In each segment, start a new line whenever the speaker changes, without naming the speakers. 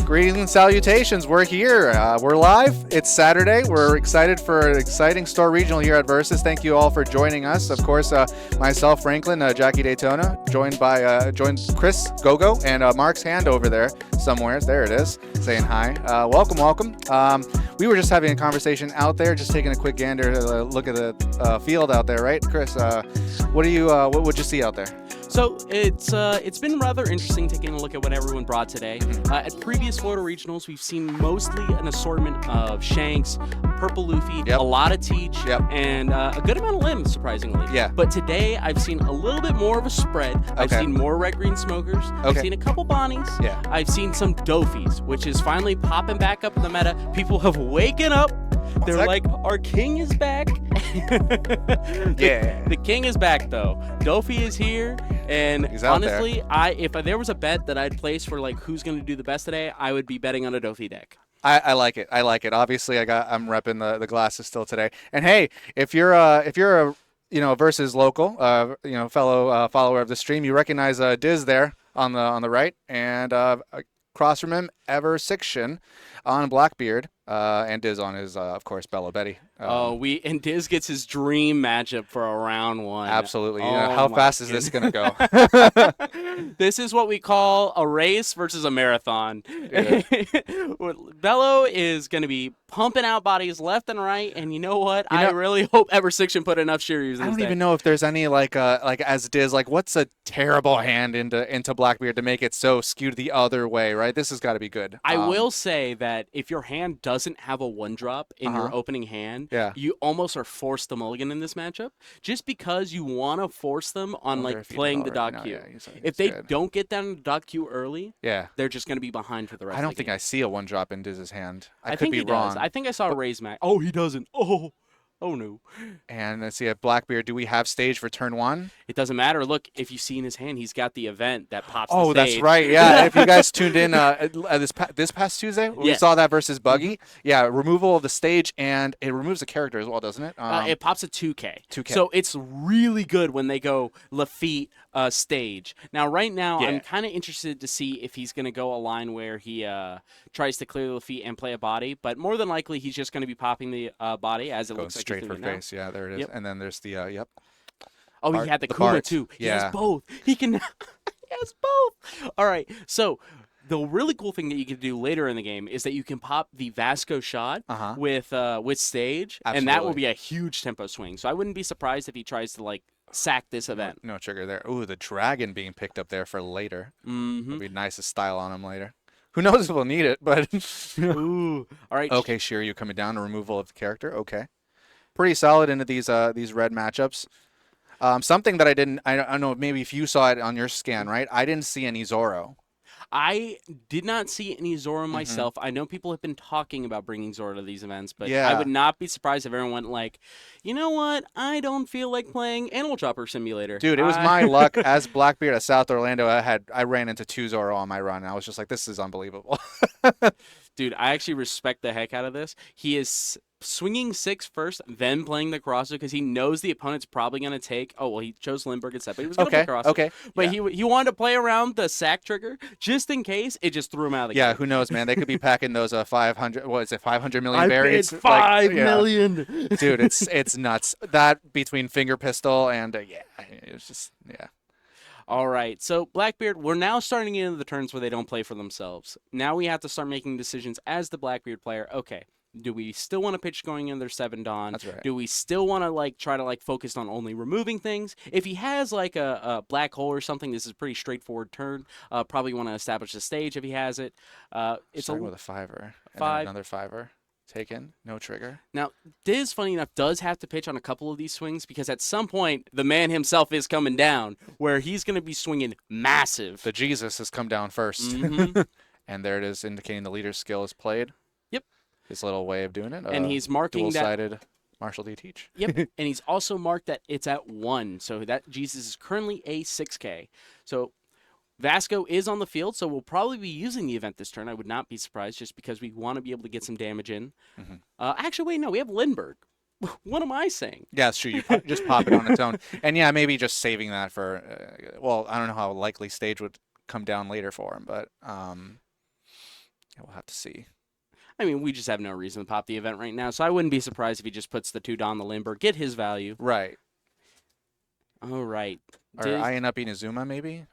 Greetings and salutations. We're here. We're live. It's Saturday. We're excited for an exciting store regional here at Versus. Thank you all for joining us. Of course, myself, Franklin, JackieDaytona, joined Chris, GoGo, and Mark's hand over there somewhere. There it is, saying hi. Welcome. We were just having a conversation out there, just taking a quick gander to look at the field out there, right, Chris? What would you see out there?
So it's been rather interesting taking a look at what everyone brought today. At previous Florida regionals, we've seen mostly an assortment of Shanks, Purple Luffy, a lot of Teach, and a good amount of Lim, surprisingly.
Yeah.
But today, I've seen a little bit more of a spread. I've seen more red-green smokers. I've seen a couple Bonnies.
Yeah.
I've seen some Doffies, which is finally popping back up in the meta. People have waken up. They're like, our king is back. The king is back, though. Dofi is here, and honestly, if there was a bet that I'd place for like who's going to do the best today, I would be betting on a Dofi deck.
I like it. Obviously, I'm repping the glasses still today. And hey, if you're a Versus local, fellow follower of the stream, you recognize Diz there on the right, and across from him, Ever6tion on Blackbeard, and Diz on his, of course, Belo Betty.
And Diz gets his dream matchup for a round one.
Absolutely. How fast is this going to go?
This is what we call a race versus a marathon. Yeah. Belo is going to be pumping out bodies left and right, and you know what? I really hope Ever6tion put enough shears in
I
this
don't
deck.
even know if there's any like as Diz, like what's a terrible hand into Blackbeard to make it so skewed the other way, right? This has got to be good.
I will say that if your hand doesn't have a one drop in your opening hand, you almost are forced to mulligan in this matchup just because you want to force them on playing the dot queue. If they don't get down to dot queue early, they're just going to be behind for the rest of the game.
I don't think I see a one drop in Diz's hand. I could
think
be
he
wrong.
Does. I think I saw a raise max. Oh, he doesn't. Oh no.
And let's see, at Blackbeard, do we have stage for turn one?
It doesn't matter. Look, if you see in his hand, he's got the event that pops
the
stage.
That's right. Yeah, if you guys tuned in this past Tuesday, we saw that versus Buggy. Yeah, removal of the stage, and it removes a character as well, doesn't it?
It pops a 2K. So it's really good when they go Lafitte stage. Now, right now, I'm kind of interested to see if he's going to go a line where he tries to clear the Lafitte and play a body, but more than likely, he's just going to be popping the body as it looks like
straight for face. Yeah, there it is. And then there's the
Oh, he had the Kuma too. He has both. He can. He has both. All right. So the really cool thing that you can do later in the game is that you can pop the Vasco shot with stage, and that will be a huge tempo swing. So I wouldn't be surprised if he tries to sack this event.
No trigger there. Ooh, the dragon being picked up there for later. It'll be nice to style on him later. Who knows if we'll need it, but
ooh. All right.
Okay, Shiryu coming down, a removal of the character. Okay. Pretty solid into these red matchups. Something that I don't know, maybe if you saw it on your scan, right? I didn't see any Zoro.
I did not see any Zoro myself. I know people have been talking about bringing Zoro to these events, but I would not be surprised if everyone went you know what? I don't feel like playing Animal Chopper Simulator.
Dude, it was my luck as Blackbeard at South Orlando. I ran into 2 Zoro on my run, and I was just like, this is unbelievable.
Dude, I actually respect the heck out of this. He is swinging 6 first, then playing the crosser because he knows the opponent's probably going to take. Oh, well, he chose Lindbergh instead, but he was going to play crosser.
Okay.
But he wanted to play around the sack trigger just in case it just threw him out of the game.
Yeah, who knows, man? They could be packing those 500. What is it? 500 million variants.
It's 5 million.
Dude, it's nuts. That between finger pistol and it's just
All right, so Blackbeard, we're now starting to get into the turns where they don't play for themselves. Now we have to start making decisions as the Blackbeard player. Okay, do we still want to pitch going in their 7 Dawn?
That's right.
Do we still want to try to focus on only removing things? If he has a black hole or something, this is a pretty straightforward turn. Probably want to establish the stage if he has it. It's
starting with a 5er.
5.
Another 5er. Taken, no trigger.
Now, Diz, funny enough, does have to pitch on a couple of these swings because at some point, the man himself is coming down where he's going to be swinging massive.
The Jesus has come down first. And there it is, indicating the leader's skill is played.
Yep.
His little way of doing it.
And he's marking
dual-sided Marshall D. Teach.
Yep. And he's also marked that it's at 1. So that Jesus is currently a 6K. So Vasco is on the field, so we'll probably be using the event this turn. I would not be surprised just because we want to be able to get some damage in. Actually, wait, no, we have Lindbergh. What am I saying?
Yeah, it's true. You just pop it on its own. And yeah, maybe just saving that for, I don't know how likely stage would come down later for him, but have to see.
I mean, we just have no reason to pop the event right now, so I wouldn't be surprised if he just puts the 2 Don the Limber, get his value.
Right.
All right.
Or eyeing up Inazuma, maybe?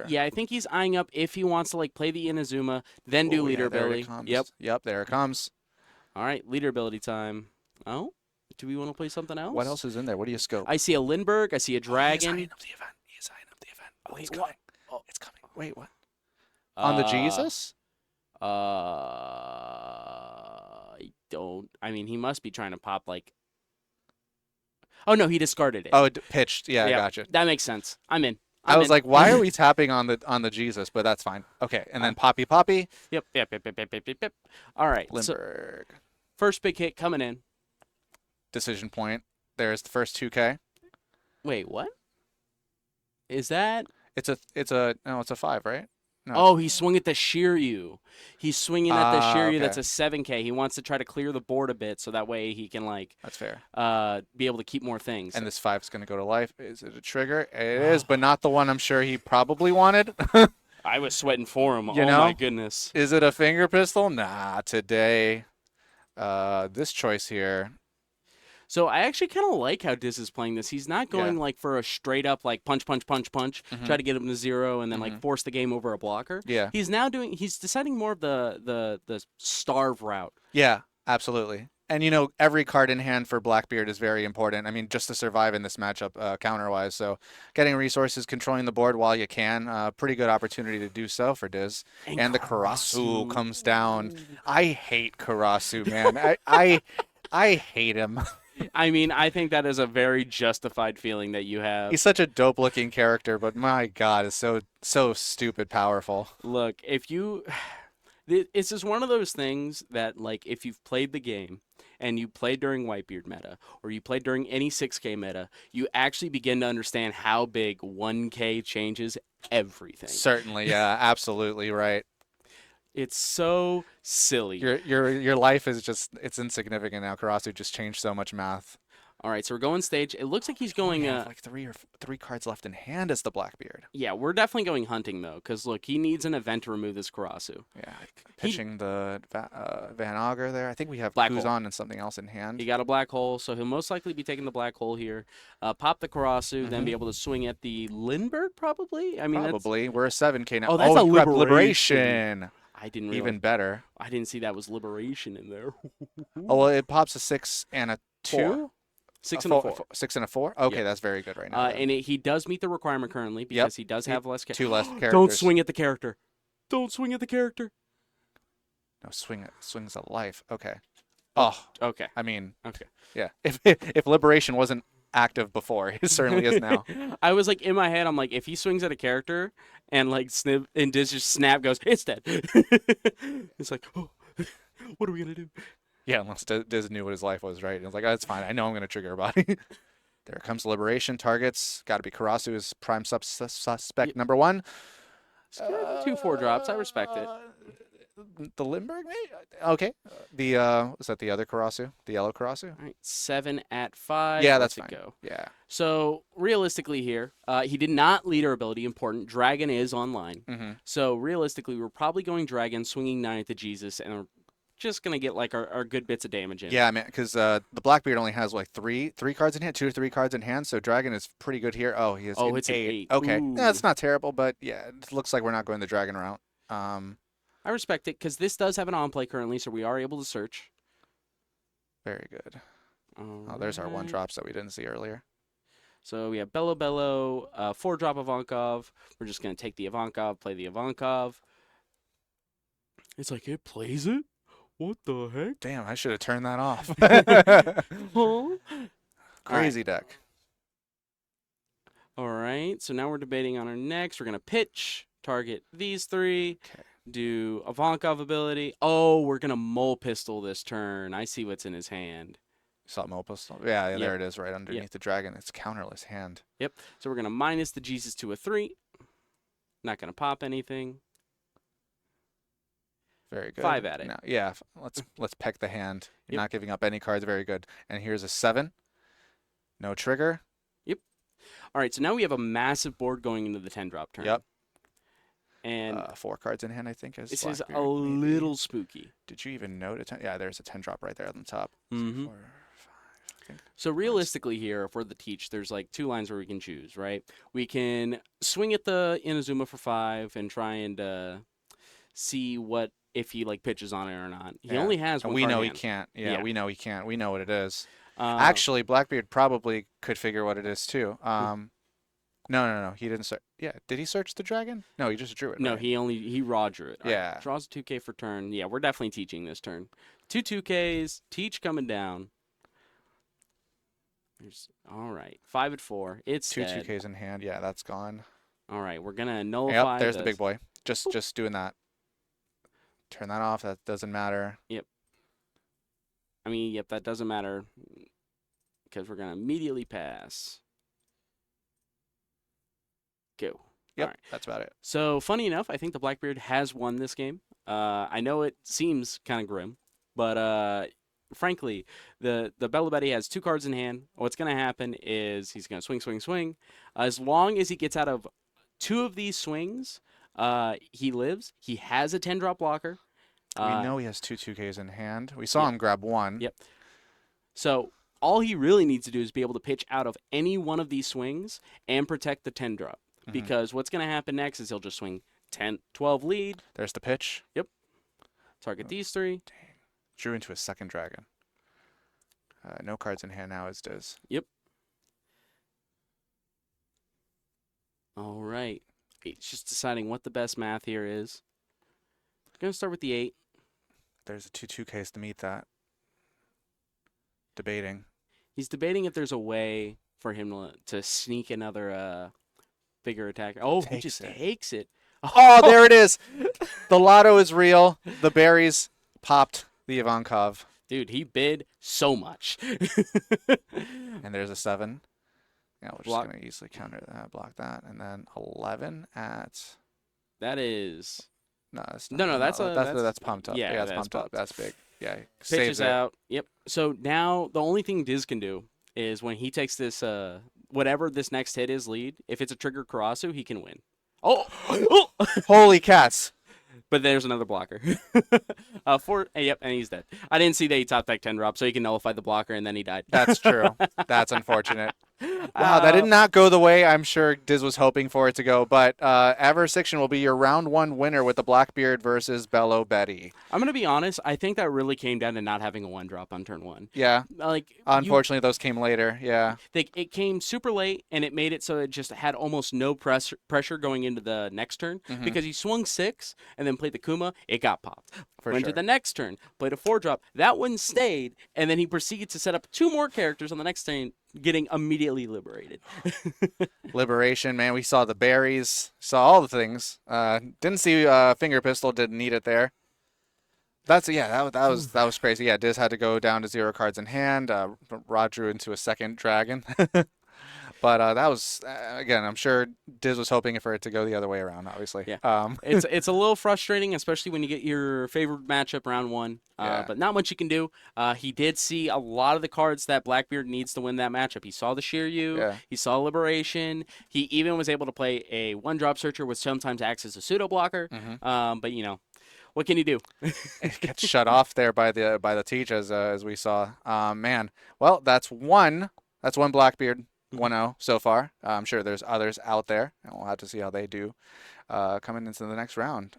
Yeah, I think he's eyeing up if he wants to like play the Inazuma, then do leader ability.
Yep, there it comes.
All right, leader ability time. Oh, do we want to play something else?
What else is in there? What do you scope?
I see a Lindbergh. I see a Dragon.
He's eyeing up the event. He's eyeing up the event. Oh,
wait,
it's
what?
coming. Oh, it's coming. Wait, what? On the Jesus?
I don't. I mean, he must be trying to pop like. Oh no, he discarded it.
Oh, it pitched. Yeah, I gotcha.
That makes sense. I'm in.
I was like, why are we tapping on the Jesus? But that's fine. Okay, and then Poppy.
Yep. All right.
Lindbergh.
So, first big hit coming in.
Decision point. There's the first 2K.
Wait, what? Is that?
It's a 5, right? No.
Oh, he swung at the Shiryu. He's swinging at the Shiryu.
Okay.
That's a 7K. He wants to try to clear the board a bit, so that way he can like.
That's fair.
Be able to keep more things.
And this 5 is going to go to life. Is it a trigger? It is, but not the one I'm sure he probably wanted.
I was sweating for him.
You know?
My goodness.
Is it a finger pistol? Nah, today. This choice here.
So I actually kind of like how Diz is playing this. He's not going like for a straight up like punch, try to get him to 0 and then like force the game over a blocker.
Yeah.
He's deciding more of the starve route.
Yeah, absolutely. And you know, every card in hand for Blackbeard is very important. I mean, just to survive in this matchup counter-wise. So getting resources, controlling the board while you can, pretty good opportunity to do so for Diz. And the Karasu comes down. I hate Karasu, man. I hate him.
I mean, I think that is a very justified feeling that you have.
He's such a dope-looking character, but my God, is so stupid powerful.
Look, if you... It's just one of those things that, like, if you've played the game and you played during Whitebeard meta or you played during any 6K meta, you actually begin to understand how big 1K changes everything.
Certainly, yeah, absolutely right.
It's so silly.
Your life is just, it's insignificant now. Karasu just changed so much math.
All right, so we're going stage. It looks like he's going.
Like three cards left in hand as the Blackbeard.
Yeah, we're definitely going hunting though, because look, he needs an event to remove this Karasu.
Yeah, pitching the Van Auger there. I think we have
Black
Kuzan and something else in hand.
He got a black hole, so he'll most likely be taking the black hole here. Pop the Karasu, then be able to swing at the Lindbergh probably. I mean,
probably. We're a 7K now.
Oh, that's a
liberation.
I didn't realize.
Even better.
I didn't see that was liberation in there.
Oh well, it pops a 6 and a 2.
6 and a 4.
6 and a 4? Okay, that's very good right now.
And he does meet the requirement currently because he does have less
2 less characters.
Don't swing at the character. Don't swing at the character.
No, swings at life. Okay. Oh,
okay.
I mean,
okay.
Yeah. If liberation wasn't active before, it certainly is now.
I was like in my head, I'm like, if he swings at a character and like snip and Diz just snap goes, it's dead. It's like, oh, what are we gonna do?
Yeah, unless Diz knew what his life was, right? And it's like, oh, it's fine. I know I'm going to trigger a body. There comes Liberation. Targets. Got to be Karasu as prime suspect number 1.
2 4-drops. I respect it.
The Lindbergh, maybe? Okay. Was that the other Karasu? The yellow Karasu?
All right, 7 at 5.
Yeah, that's fine.
Go.
Yeah.
So, realistically here, he did not leader ability. Important. Dragon is online. So, realistically, we're probably going Dragon, swinging 9 at the Jesus, and just gonna get like our good bits of damage in.
Yeah, man, because the Blackbeard only has like three cards in hand, 2 or 3 cards in hand. So Dragon is pretty good here. Oh, he has
it's
8.
8.
Okay,
Ooh.
That's not terrible, but yeah, it looks like we're not going the Dragon route.
I respect it because this does have an on play currently, so we are able to search.
Very good. Oh, there's our 1-drops that we didn't see earlier.
So we have Belo, 4-drop Ivankov. We're just gonna take the Ivankov, play the Ivankov. It's like it plays it. What the heck?
Damn, I should have turned that off.
Huh?
Crazy deck.
All right, so now we're debating on our next. We're going to pitch, target these 3, do Ivankov ability. Oh, we're going to Mole Pistol this turn. I see what's in his hand.
Saw Mole Pistol? Yeah, there it is right underneath the Dragon. It's counterless hand.
Yep, so we're going to minus the Jesus to a 3. Not going to pop anything.
Very good.
5 at it.
No, yeah, let's peck the hand. You're not giving up any cards. Very good. And here's a 7. No trigger.
Yep. All right, so now we have a massive board going into the 10-drop turn.
Yep.
And
4 cards in hand, I think.
This is a little spooky.
Did you even note it? Yeah, there's a 10 drop right there on the top.
Mm-hmm.
4, 5,
so realistically here, for the teach, there's like 2 lines where we can choose, right? We can swing at the Inazuma for 5 and try and see what if he like pitches on it or not. He only has one.
We
card
know
hand.
he can't. Yeah, we know he can't. We know what it is.
Actually,
Blackbeard probably could figure what it is too. No. He didn't search. Yeah, did he search the dragon? No, he just drew it.
No,
right?
he raw drew it.
Yeah.
Right. Draws a 2K for turn. Yeah, we're definitely teaching this turn. 2 2Ks. Teach coming down. All right. 5 at 4. It's
2
dead.
2Ks in hand. Yeah, that's gone.
All right, we're gonna nullify.
Yep, there's the big boy. Just doing that. Turn that off. That doesn't matter.
Yep. I mean, yep, that doesn't matter because we're gonna immediately pass. Go.
Yep,
all right.
That's about it.
So, funny enough, I think the Blackbeard has won this game. I know it seems kind of grim, but frankly, the Belo Betty has 2 cards in hand. What's going to happen is he's going to swing. As long as he gets out of 2 of these swings, he lives. He has a 10-drop blocker.
We know he has 2 2Ks in hand. We saw him grab 1.
Yep. So all he really needs to do is be able to pitch out of any one of these swings and protect the 10-drop. Because what's going to happen next is he'll just swing 10, 12 lead.
There's the pitch.
Yep. Target these 3.
Dang. Drew into a second dragon. No cards in hand now as does.
Yep. All right. It's just deciding what the best math here is. Going to start with the 8.
There's a 2 2Ks to meet that. Debating.
He's debating if there's a way for him to sneak another bigger attack. Oh, he just takes it.
Oh, there it is. The lotto is real. The berries popped the Ivankov.
Dude, he bid so much.
And there's a 7. Yeah, we're just going to easily counter that, block that. And then 11 at...
That is...
No, that's
not, no,
that's pumped up.
Yeah,
that's pumped up. That's big. Yeah,
pitches out. Yep. So now the only thing Diz can do is when he takes this, whatever this next hit is lead, if it's a trigger Karasu, he can win. Oh!
Holy cats.
But there's another blocker. 4, yep, and he's dead. I didn't see that he top deck 10 drop, so he can nullify the blocker, and then he died.
That's true. That's unfortunate. Wow, that did not go the way I'm sure Diz was hoping for it to go. But Aversiction will be your round 1 winner with the Blackbeard versus Belo Betty.
I'm going to be honest. I think that really came down to not having a 1-drop on turn 1.
Yeah.
Like,
unfortunately, those came later. Yeah.
It came super late, and it made it so it just had almost no pressure going into the next turn. Because he swung 6 and then played the Kuma. It got popped. Went to the next turn, played a 4-drop. That one stayed, and then he proceeded to set up 2 more characters on the next turn, getting immediately liberated.
Liberation, man. We saw the berries, saw all the things. Didn't see Finger Pistol, didn't need it there. That was crazy. Yeah, Diz had to go down to 0 cards in hand. Rod drew into a second dragon. But that was, again, I'm sure Diz was hoping for it to go the other way around, obviously.
Yeah. It's a little frustrating, especially when you get your favorite matchup round 1. But not much you can do. He did see a lot of the cards that Blackbeard needs to win that matchup. He saw the Shiryu. Yeah. He saw Liberation. He even was able to play a 1-drop searcher, which sometimes acts as a pseudo blocker. But, you know, what can you do?
It gets shut off there by the teach as we saw. Man, well, that's one Blackbeard. 1-0 so far. I'm sure there's others out there, and we'll have to see how they do coming into the next round.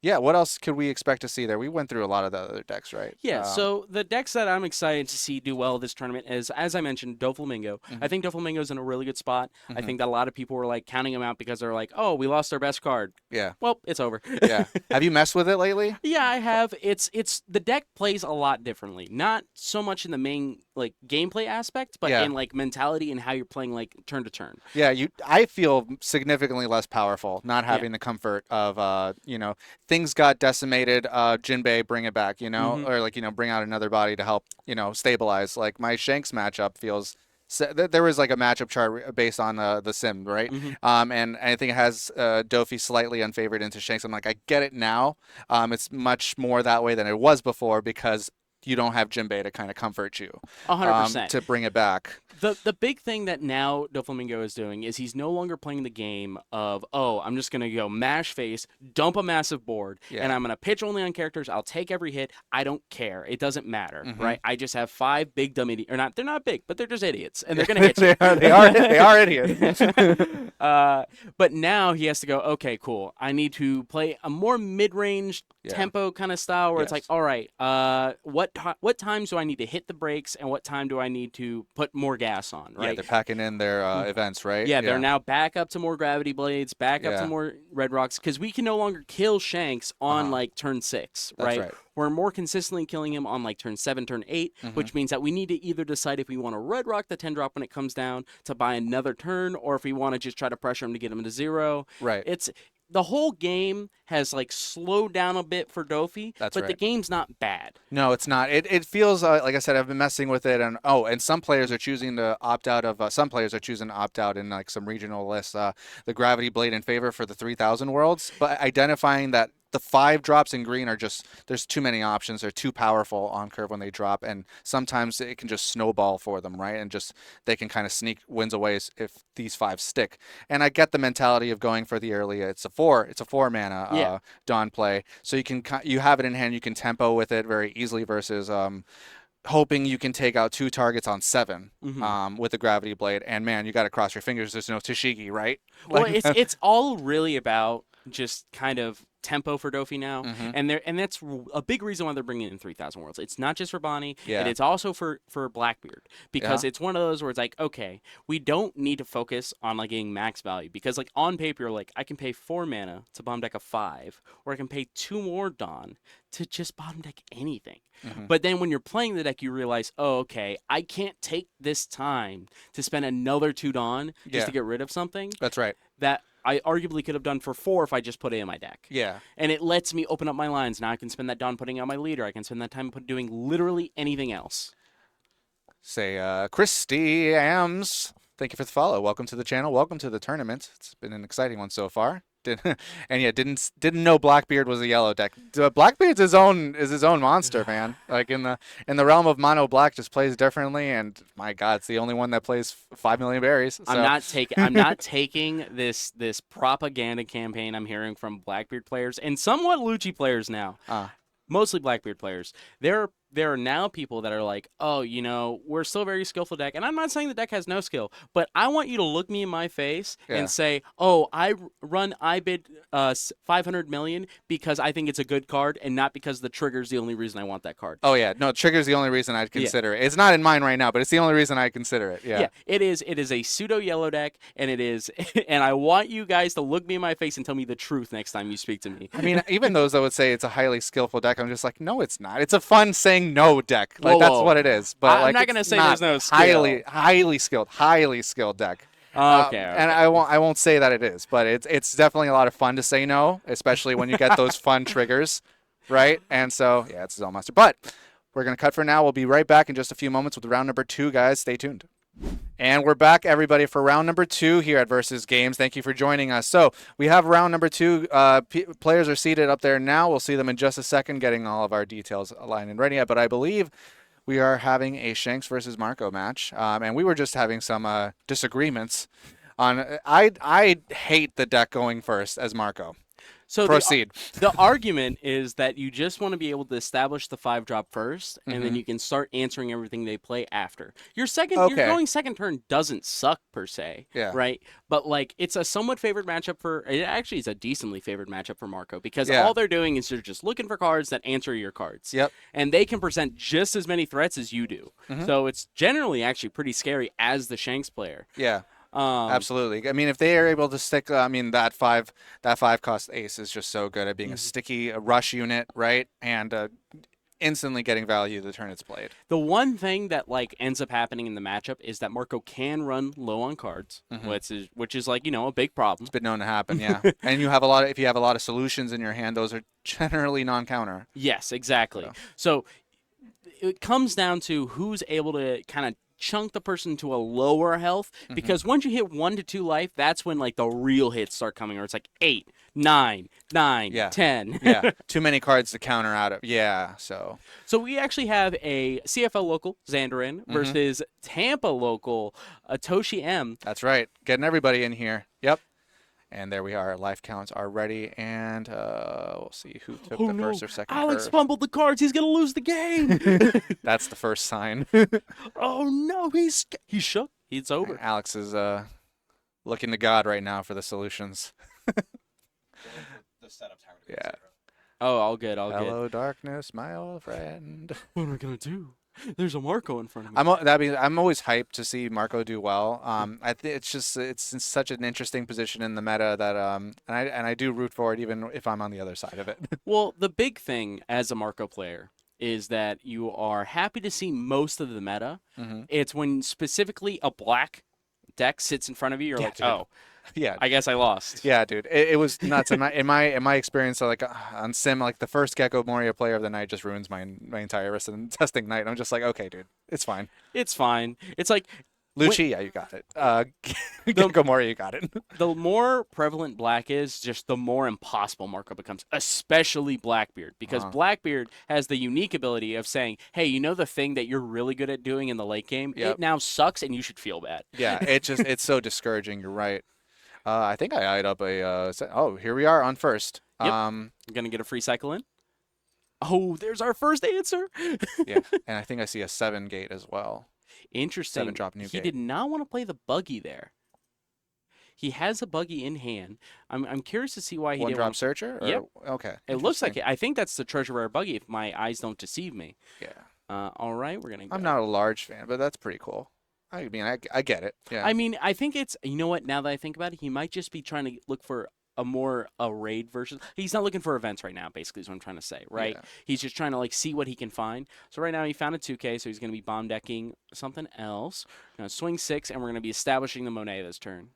Yeah, what else could we expect to see there? We went through a lot of the other decks, right?
Yeah, so the decks that I'm excited to see do well this tournament is, as I mentioned, Doflamingo. I think Doflamingo's in a really good spot. I think that a lot of people were like counting him out because they're like, oh, we lost our best card.
Yeah.
Well, it's over.
Yeah. Have you messed with it lately?
Yeah, I have. It's the deck plays a lot differently. Not so much in the main like gameplay aspect, but in like mentality and how you're playing like turn to turn.
Yeah, I feel significantly less powerful not having the comfort of things got decimated, Jinbei, bring it back, or like, bring out another body to help, stabilize. Like my Shanks matchup feels, there was like a matchup chart based on the sim, right? And I think it has Dofi slightly unfavored into Shanks. I'm like, I get it now. It's much more that way than it was before because you don't have Jinbei to kind of comfort you.
100%.
To bring it back.
The big thing that now Doflamingo is doing is he's no longer playing the game of, oh, I'm just going to go mash face, dump a massive board, and I'm going to pitch only on characters. I'll take every hit. I don't care. It doesn't matter, right? I just have 5 big dumb idiots. Or not, they're not big, but they're just idiots, and they're going to hit you.
they are idiots.
But now he has to go, okay, cool. I need to play a more mid-range tempo kind of style where it's like, all right, what times do I need to hit the brakes and what time do I need to put more gas on, right?
Yeah, they're packing in their events, right?
Yeah, they're now back up to more gravity blades, back up to more red rocks, because we can no longer kill Shanks on like turn 6, right?
That's right.
We're more consistently killing him on like turn 7, turn 8, which means that we need to either decide if we want to red rock the 10 drop when it comes down to buy another turn, or if we want to just try to pressure him to get him to 0.
Right.
It's the whole game has like slowed down a bit for Dofi, but the game's not bad.
No, it's not. It feels like I said, I've been messing with it, and some players are choosing to opt out of. Some players are choosing to opt out in like some regional lists. The Gravity Blade in favor for the 3000 worlds, but identifying that the 5 drops in green are just, there's too many options. They're too powerful on curve when they drop, and sometimes it can just snowball for them, right? And just they can kind of sneak wins away if these 5 stick. And I get the mentality of going for the early. It's a 4 mana Dawn play, so you have it in hand. You can tempo with it very easily versus hoping you can take out 2 targets on 7 with the Gravity Blade. And man, you got to cross your fingers. There's no Tashigi, right?
Well, it's all really about just kind of tempo for Dofi now, and that's a big reason why they're bringing in 3000 worlds. It's not just for Bonnie, and it's also for Blackbeard, because it's one of those where it's like, okay, we don't need to focus on like getting max value, because like on paper, like I can pay 4 mana to bottom deck a 5, or I can pay 2 more Dawn to just bottom deck anything. But then when you're playing the deck, you realize, oh, okay, I can't take this time to spend another 2 Dawn just to get rid of something.
That's right.
That I arguably could have done for 4 if I just put it in my deck. Yeah. And it lets me open up my lines. Now I can spend that Dawn putting out my leader. I can spend that time doing literally anything else.
Say, Christy Ams, thank you for the follow. Welcome to the channel. Welcome to the tournament. It's been an exciting one so far. Didn't know Blackbeard was a yellow deck. Blackbeard's his own monster, man. Like in the realm of mono black, just plays differently, and my God, it's the only one that plays 5 million berries. So.
I'm not taking this propaganda campaign I'm hearing from Blackbeard players and somewhat Lucci players now. Mostly Blackbeard players. There are now people that are like, oh, we're still a very skillful deck. And I'm not saying the deck has no skill, but I want you to look me in my face and say, oh, I run IBID 500 million because I think it's a good card and not because the trigger's the only reason I want that card.
Oh, yeah. No, trigger's the only reason I'd consider it. It's not in mine right now, but it's the only reason I consider it. Yeah.
It is a pseudo yellow deck, and and I want you guys to look me in my face and tell me the truth next time you speak to me.
I mean, even those that would say it's a highly skillful deck, I'm just like, no, it's not. It's a fun saying no deck. Like, that's what it is. But
I'm not going to say there's no skill.
Highly skilled deck.
Okay.
And I won't say that it is, but it's definitely a lot of fun to say no, especially when you get those fun triggers, right? And so, yeah, it's Zone Master. But we're going to cut for now. We'll be right back in just a few moments with round number 2, guys. Stay tuned. And we're back, everybody, for round number 2 here at Versus Games. Thank you for joining us. So we have round number 2. Players are seated up there now. We'll see them in just a second, getting all of our details aligned and ready. But I believe we are having a Shanks versus Marco match, and we were just having some disagreements on. I hate the deck going first as Marco.
So
proceed.
The argument is that you just want to be able to establish the 5-drop first, and then you can start answering everything they play after. Your going second turn doesn't suck per se, right? But like it's a somewhat favored matchup it's a decently favored matchup for Marco, because all they're doing is they're just looking for cards that answer your cards. Yep. And they can present just as many threats as you do. So it's generally actually pretty scary as the Shanks player. Yeah.
Absolutely. I mean, if they are able to stick, that 5 cost ace is just so good at being a sticky rush unit, right? And instantly getting value the turn it's played.
The one thing that like ends up happening in the matchup is that Marco can run low on cards, which is like, a big problem.
It's been known to happen, yeah. And if you have a lot of solutions in your hand, those are generally non-counter.
Yes, exactly. So it comes down to who's able to kind of chunk the person to a lower health, because once you hit 1 to 2 life, that's when like the real hits start coming, or it's like 8, 9,
Yeah.
10.
Yeah. Too many cards to counter out of. Yeah. So
we actually have a CFL local, Xanderin, versus Tampa local, Toshi M.
That's right. Getting everybody in here. Yep. And there we are. Life counts are ready. And we'll see who took the first or second
Alex
curve.
fumbled the cards. He's going to lose the game.
That's the first sign.
Oh, no. He's shook. It's over.
And Alex is looking to God right now for the solutions.
The setup timer.
Yeah.
Oh, all good.
Hello, darkness, my old friend.
What am I going to do? There's a Marco in front of me.
I'm always hyped to see Marco do well. I think it's in such an interesting position in the meta that and I do root for it even if I'm on the other side of it.
Well, the big thing as a Marco player is that you are happy to see most of the meta. It's when specifically a black deck sits in front of you, you're like,
dude.
oh,
yeah,
I guess I lost.
Yeah, dude, it was nuts. In my experience, like on sim, like the first Gecko Moria player of the night just ruins my entire rest of the testing night. I'm just like, okay, dude, it's fine.
It's fine. It's like
Lucci, yeah, you got it. Gecko Moria, you got it.
The more prevalent black is, just the more impossible Marco becomes, especially Blackbeard, because Blackbeard has the unique ability of saying, hey, you know the thing that you're really good at doing in the late game?
Yep.
It now sucks and you should feel bad.
Yeah, it's so discouraging. You're right. I think I eyed up a. Oh, here we are on first.
Yep. I'm gonna get a free cycle in. Oh, there's our first answer.
Yeah, and I think I see a 7 gate as well.
Interesting.
7-drop new
He
gate.
did not want to play the buggy there. He has a buggy in hand. I'm curious to see why he didn't
1-drop
want...
searcher. Or,
Yep.
Okay.
It looks like it. I think that's the treasure rare buggy. If my eyes don't deceive me.
Yeah.
All right, we're gonna.
I'm not a large fan, but that's pretty cool. I mean, I get it. Yeah.
I mean, I think it's, you know what, now that I think about it, he might just be trying to look for a raid version. He's not looking for events right now, basically, is what I'm trying to say, right?
Yeah.
He's just trying to, like, see what he can find. So right now he found a 2K, so he's going to be bomb decking something else. We're going to swing 6, and we're going to be establishing the Monet this turn.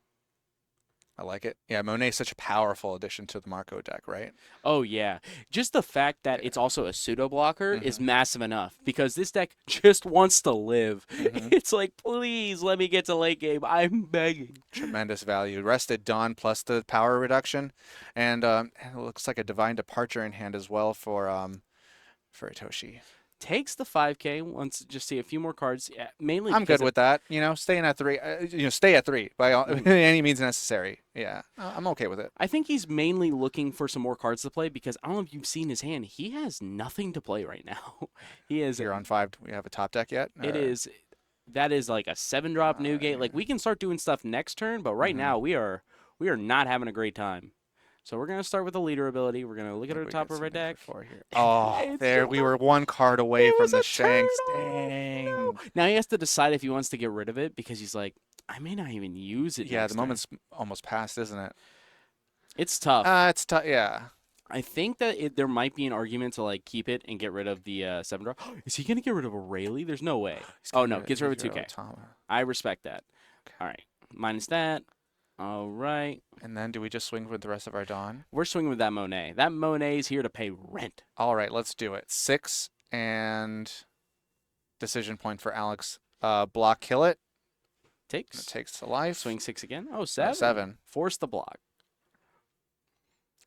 I like it. Yeah, Monet's such a powerful addition to the Marco deck, right?
Oh, yeah. Just the fact that it's also a pseudo blocker is massive enough because this deck just wants to live. It's like, please let me get to late game. I'm begging.
Tremendous value. Rested Dawn plus the power reduction. And it looks like a Divine Departure in hand as well for Itoshi.
Takes the 5K. Wants to just see a few more cards. Yeah, mainly.
I'm good with that. You know, staying at 3. Stay at 3 by any means necessary. Yeah, I'm okay with it.
I think he's mainly looking for some more cards to play because I don't know if you've seen his hand. He has nothing to play right now. He is.
You're on 5. We have a top deck yet?
It is. That is like a 7-drop new gate. Like we can start doing stuff next turn, but right now we are not having a great time. So we're going to start with the leader ability. We're going to look at our top of our deck.
Here. Oh, there. We were 1 card away from the Shanks. Dang.
No. Now he has to decide if he wants to get rid of it because he's like, I may not even use it.
Yeah, the moment's almost past, isn't it?
It's tough.
It's tough, yeah.
I think that there might be an argument to like keep it and get rid of the 7-drop. Is he going to get rid of a Rayleigh? There's no way. Oh, no. Gets rid of a 2K. I respect that. Okay. All right. Minus that. All right.
And then do we just swing with the rest of our Dawn?
We're swinging with that Monet. That Monet is here to pay rent.
All right, let's do it. 6 and decision point for Alex. Block, kill it.
Takes.
It takes the life.
Swing 6 again. Oh, 7.
7.
Force the block.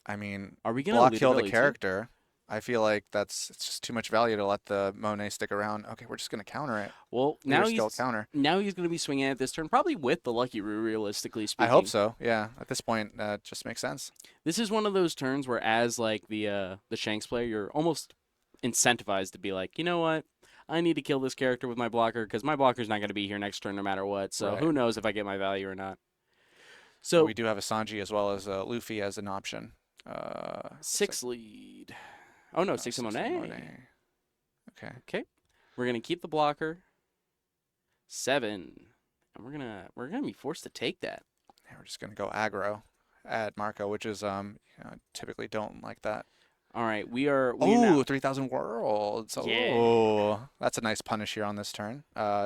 I mean,
are we gonna
block kill the
too?
character? I feel like it's just too much value to let the Monet stick around. Okay, we're just gonna counter it.
Well, now he's
counter.
Now he's gonna be swinging at this turn, probably with the Lucky Roo. Realistically speaking,
I hope so. Yeah, at this point, that just makes sense.
This is one of those turns where, as like the Shanks player, you're almost incentivized to be like, you know what, I need to kill this character with my blocker because my blocker's not gonna be here next turn no matter what. So who knows if I get my value or not. So
we do have a Sanji as well as Luffy as an option.
6 lead. Oh no, 6 Monet.
Okay.
Okay. We're gonna keep the blocker. 7. And we're gonna be forced to take that.
Yeah, we're just gonna go aggro at Marco, which is typically don't like that.
All right, we are.
Oh, 3,000 worlds.
Yeah.
Oh, that's a nice punish here on this turn.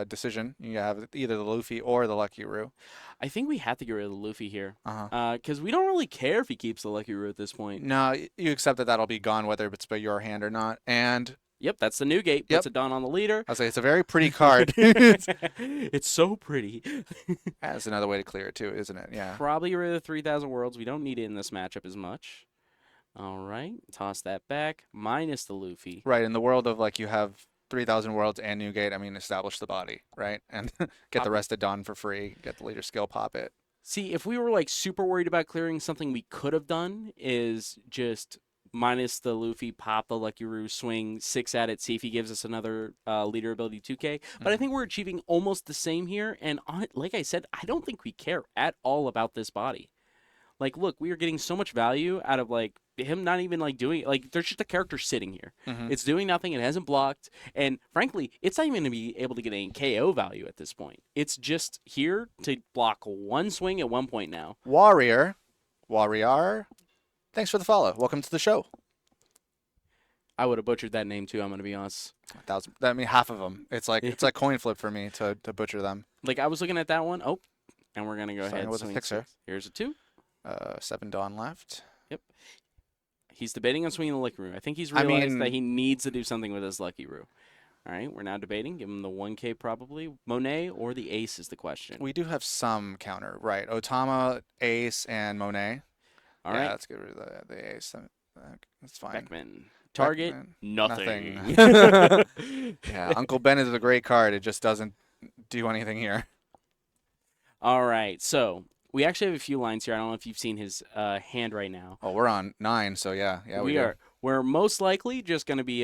Decision. You have either the Luffy or the Lucky Roo.
I think we have to get rid of the Luffy here. Because we don't really care if he keeps the Lucky Roo at this point.
No, you accept that that'll be gone whether it's by your hand or not. And
Yep, that's the new gate. Puts a Dawn on the leader.
I was like, it's a very pretty card.
It's so pretty.
That's another way to clear it too, isn't it? Yeah.
Probably rid of the 3,000 worlds. We don't need it in this matchup as much. All right, toss that back. Minus the Luffy.
Right. In the world of like you have 3,000 worlds and new gate, I mean, establish the body, right? And get the rest of Dawn for free. Get the leader skill, pop it.
See, if we were like super worried about clearing, something we could have done is just minus the Luffy, pop the Lucky Roo, swing 6 at it, see if he gives us another leader ability 2K. But I think we're achieving almost the same here. And like I said, I don't think we care at all about this body. Like, look, we are getting so much value out of like him not even like doing like there's just a character sitting here. It's doing nothing. It hasn't blocked. And frankly, it's not even going to be able to get any KO value at this point. It's just here to block one swing at one point now.
Warrior. Thanks for the follow. Welcome to the show.
I would have butchered that name too. I'm going to be honest.
1,000. I mean, half of them. It's like coin flip for me to butcher them.
Like I was looking at that one. Oh, and we're going to go ahead.
With a fixer.
Here's a 2.
7 Dawn left.
Yep. He's debating on swinging the Lucky Roo. I think he's realized that he needs to do something with his Lucky Roo. All right, we're now debating. Give him the 1K probably. Monet or the Ace is the question.
We do have some counter, right? Otama, Ace, and Monet.
All right.
Let's get rid of the Ace. That's fine.
Beckman. Target, nothing.
Yeah, Uncle Ben is a great card. It just doesn't do anything here.
All right, so we actually have a few lines here. I don't know if you've seen his hand right now.
Oh, we're on 9, so yeah, we
are. We're most likely just going to be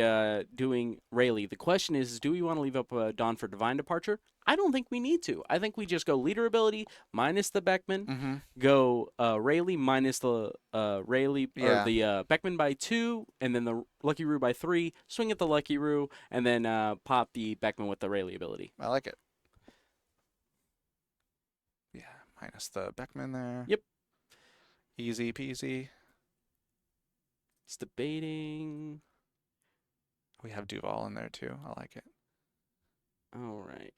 doing Rayleigh. The question is, do we want to leave up Dawn for Divine Departure? I don't think we need to. I think we just go leader ability minus the Beckman, go Rayleigh minus the Rayleigh or the Beckman by 2, and then the Lucky Roo by 3. Swing at the Lucky Roo, and then pop the Beckman with the Rayleigh ability.
I like it. Yeah, minus the Beckman there.
Yep.
Easy peasy.
It's debating.
We have Duval in there too. I like it.
All right.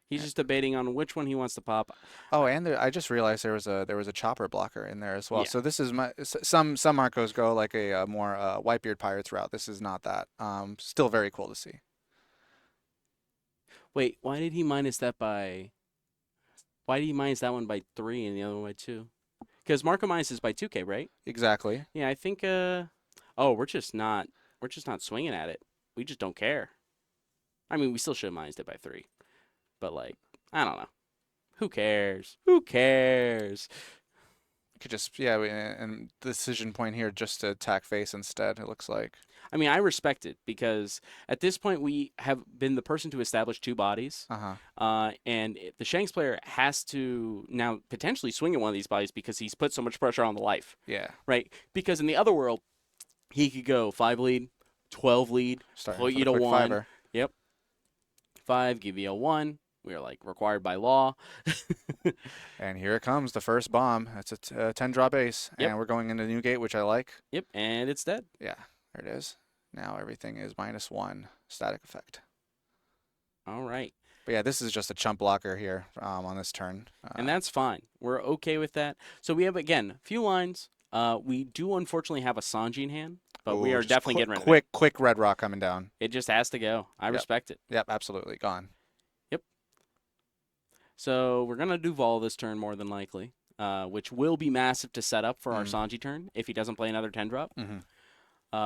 He's just debating on which one he wants to pop.
Oh, and I just realized there was a chopper blocker in there as well. Yeah. So this is some Marcos go like a more Whitebeard Pirates route. This is not that. Still very cool to see.
Wait, why did he minus that by? Why did he minus that one by 3 and the other one by 2? Because Marco minus is by 2K, right?
Exactly.
Yeah, I think. Oh, we're just not swinging at it. We just don't care. I mean, we still should have minused it by 3, but like, I don't know. Who cares? Who cares?
Could just and the decision point here just to attack face instead. It looks like.
I mean, I respect it because at this point we have been the person to establish 2 bodies, and the Shanks player has to now potentially swing at one of these bodies because he's put so much pressure on the life.
Yeah.
Right. Because in the other world, he could go 5 lead, 12 lead, put you to 1.
Fiber.
Yep. 5, give you a 1. We are like required by law.
And here it comes, the first bomb. It's a 10-drop ace, and we're going into new gate, which I like.
Yep, and it's dead.
Yeah, there it is. Now everything is -1 static effect.
All right.
But yeah, this is just a chump blocker here on this turn.
And that's fine. We're okay with that. So we have, again, a few lines. We do unfortunately have a Sanji in hand, but we are definitely getting rid of it.
Quick red rock coming down.
It just has to go. I respect it.
Yep, absolutely. Gone.
Yep. So we're going to Duval this turn more than likely, which will be massive to set up for our Sanji turn if he doesn't play another 10-drop.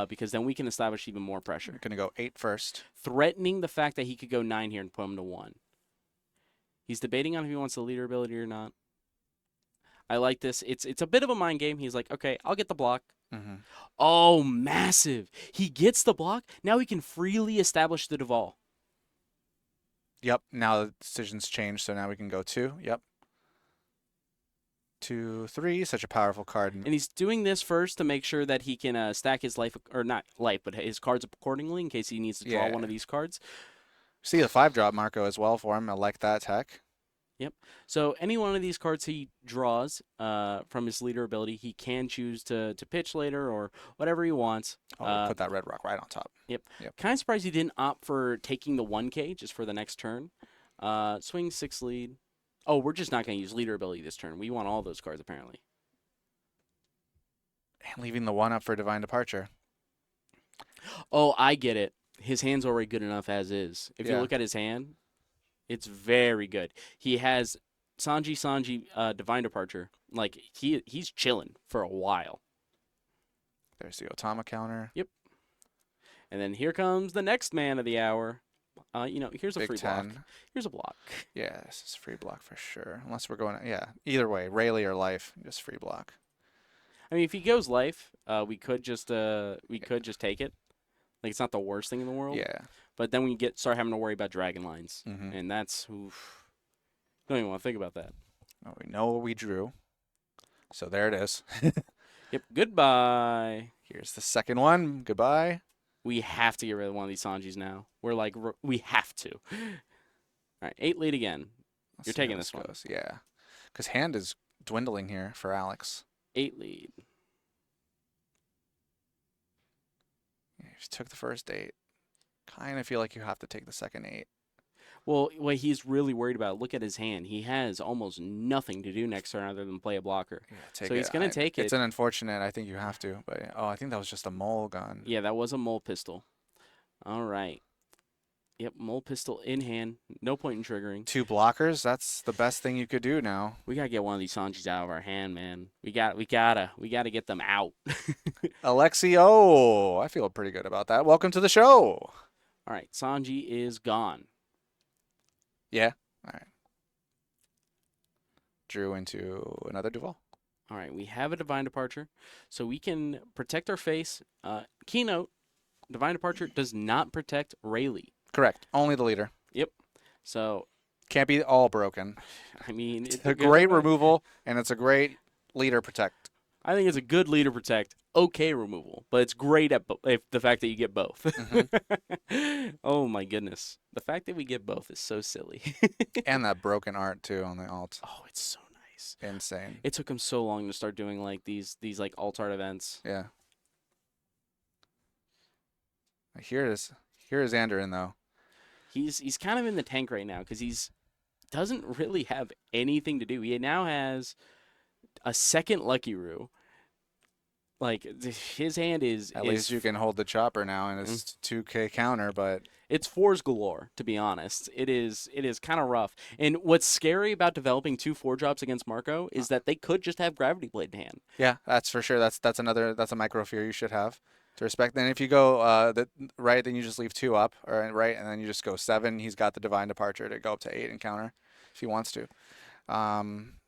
Because then we can establish even more pressure.
We're going to go 8 first.
Threatening the fact that he could go 9 here and put him to 1. He's debating on if he wants the leader ability or not. I like this. It's a bit of a mind game. He's like, okay, I'll get the block. Oh, massive. He gets the block. Now he can freely establish the Duval.
Yep. Now the decision's changed, so now we can go 2. Yep. 2, 3. Such a powerful card.
And he's doing this first to make sure that he can stack his life, or not life, but his cards accordingly in case he needs to draw one of these cards.
See the 5-drop Marco as well for him. I like that tech.
Yep. So any one of these cards he draws from his leader ability, he can choose to pitch later or whatever he wants.
Put that red rock right on top.
Yep. Kind of surprised he didn't opt for taking the 1K just for the next turn. Swing 6 lead. Oh, we're just not going to use leader ability this turn. We want all those cards apparently.
And leaving the 1 up for Divine Departure.
Oh, I get it. his hand's already good enough as is. If you
Yeah.
look at his hand, it's very good. He has Sanji, Divine Departure. Like, he's chilling for a while.
There's the Otama counter.
Yep. And then here comes the next man of the hour. Here's a
Big
free
10.
block. Here's a block.
Yeah, this is free block for sure. Unless we're going, yeah. Either way, Rayleigh or life, just free block.
I mean, if he goes life, we could just take it. Like, it's not the worst thing in the world.
Yeah.
But then we start having to worry about dragon lines,
Mm-hmm.
and that's oof. Don't even want to think about that.
Oh, we know what we drew. So there it is.
Yep. Goodbye.
Here's the second one. Goodbye.
We have to get rid of one of these Sanjis now. We're like, we have to. All right, 8 lead again.
Let's
You're
see how
taking this one.
goes. Yeah. Because hand is dwindling here for Alex.
8 lead.
Yeah, you just took the first 8. Kind of feel like you have to take the second 8.
Well, what he's really worried about, look at his hand. He has almost nothing to do next turn other than play a blocker.
Yeah,
So he's going to take it.
It's an unfortunate. I think you have to. But, I think that was just a mole gun.
Yeah, that was a mole pistol. All right. Yep, mole pistol in hand. No point in triggering.
2 blockers. That's the best thing you could do now.
We got to get one of these Sanjis out of our hand, man. We gotta get them out.
Alexio. I feel pretty good about that. Welcome to the show.
All right, Sanji is gone.
Yeah. All right. Drew into another Duval.
All right, we have a Divine Departure, so we can protect our face. Keynote, Divine Departure does not protect Rayleigh.
Correct. Only the leader.
Yep. So,
Can't be all broken.
I mean,
It's a great removal, and it's a great leader protect.
I think it's a good leader protect. Okay removal, but it's great at the fact that you get both.
Mm-hmm.
Oh my goodness, the fact that we get both is so silly.
And that broken art too on the alt.
Oh, it's so nice.
Insane.
It took him so long to start doing like these like alt art events.
Yeah. Here is Anderin though.
He's kind of in the tank right now because he's doesn't really have anything to do. He now has a second Lucky Roo. Like, his hand is...
At least you can hold the chopper now, and it's 2K counter, but...
It's fours galore, to be honest. It is kind of rough. And what's scary about developing 2 4-drops against Marco is that they could just have Gravity Blade in hand.
Yeah, that's for sure. That's a micro fear you should have to respect. Then if you go right, then you just leave 2 up, or right, and then you just go 7. He's got the Divine Departure to go up to 8 and counter if he wants to.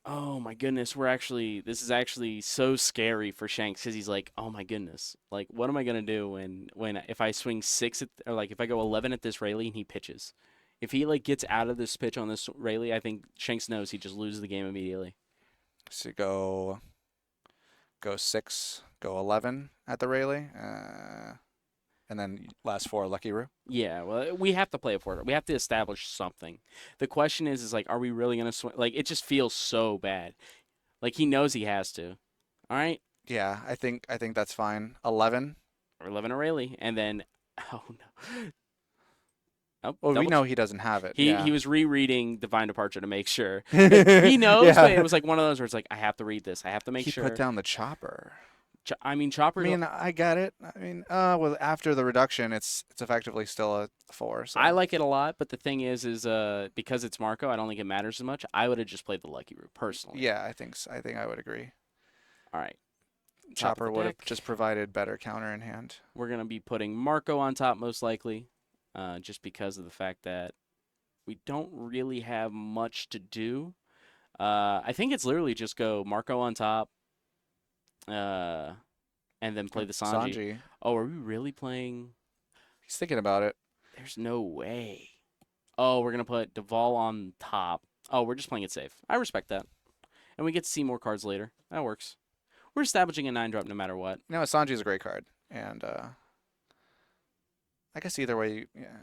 Oh my goodness, this is actually so scary for Shanks because he's like, oh my goodness, like what am I gonna do if I swing 6 or like if I go 11 at this Rayleigh and he pitches, if he like gets out of this pitch on this Rayleigh, I think Shanks knows he just loses the game immediately.
So go 6, go 11 at the Rayleigh, and then last 4 Lucky Roo.
Yeah, well, we have to play it for it. We have to establish something. The question is like, are we really gonna swing? Like, it just feels so bad. Like he knows he has to. All right.
Yeah, I think that's fine. 11.
Or 11 Rayleigh, and then oh no. Oh,
Well, we know he doesn't have it.
He was rereading Divine Departure to make sure. He knows,
Yeah.
but it was like one of those where it's like, I have to read this. I have to make sure.
He put down the chopper.
Chopper.
I mean, I got it. I mean, well, after the reduction, it's effectively still a 4. So.
I like it a lot, but the thing is because it's Marco, I don't think it matters as much. I would have just played the Lucky Roo personally.
Yeah, I think so. I think I would agree.
All right.
Chopper would have just provided better counter in hand.
We're gonna be putting Marco on top most likely, just because of the fact that we don't really have much to do. I think it's literally just go Marco on top. And then play the Sanji. Oh, are we really playing?
He's thinking about it.
There's no way. Oh, we're going to put Duval on top. Oh, we're just playing it safe. I respect that. And we get to see more cards later. That works. We're establishing a 9-drop no matter what.
No, Sanji's a great card. And I guess either way, yeah.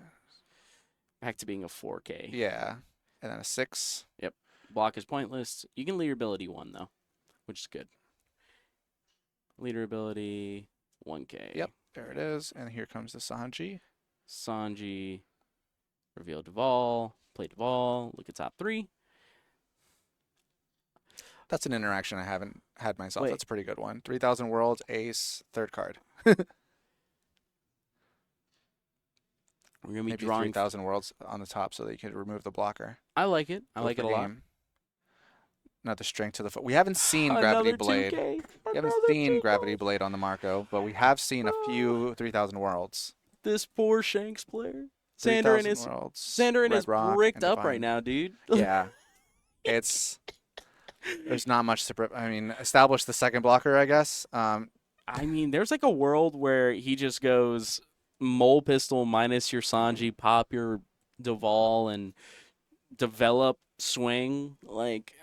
Back to being a 4K.
Yeah. And then a 6.
Yep. Block is pointless. You can leader ability 1, though, which is good. Leader ability 1K.
Yep, there it is. And here comes the Sanji.
Sanji. Reveal Duval. Play Duval. Look at top 3.
That's an interaction I haven't had myself.
Wait.
That's a pretty good one. 3,000 Worlds, Ace, 3rd card.
We're gonna be
Maybe
drawing
3,000 worlds on the top so that you could remove the blocker.
I like it. I like it a lot.
Another strength to the foot. We haven't seen Gravity
Another
Blade.
2K.
We haven't seen Gravity Blade on the Marco, but we have seen a few 3,000 worlds.
This poor Shanks player. Xander is bricked up right now, dude.
Yeah. There's not much to. I mean, establish the second blocker, I guess.
I mean, there's like a world where he just goes mole pistol minus your Sanji, pop your Duval, and develop swing. Like,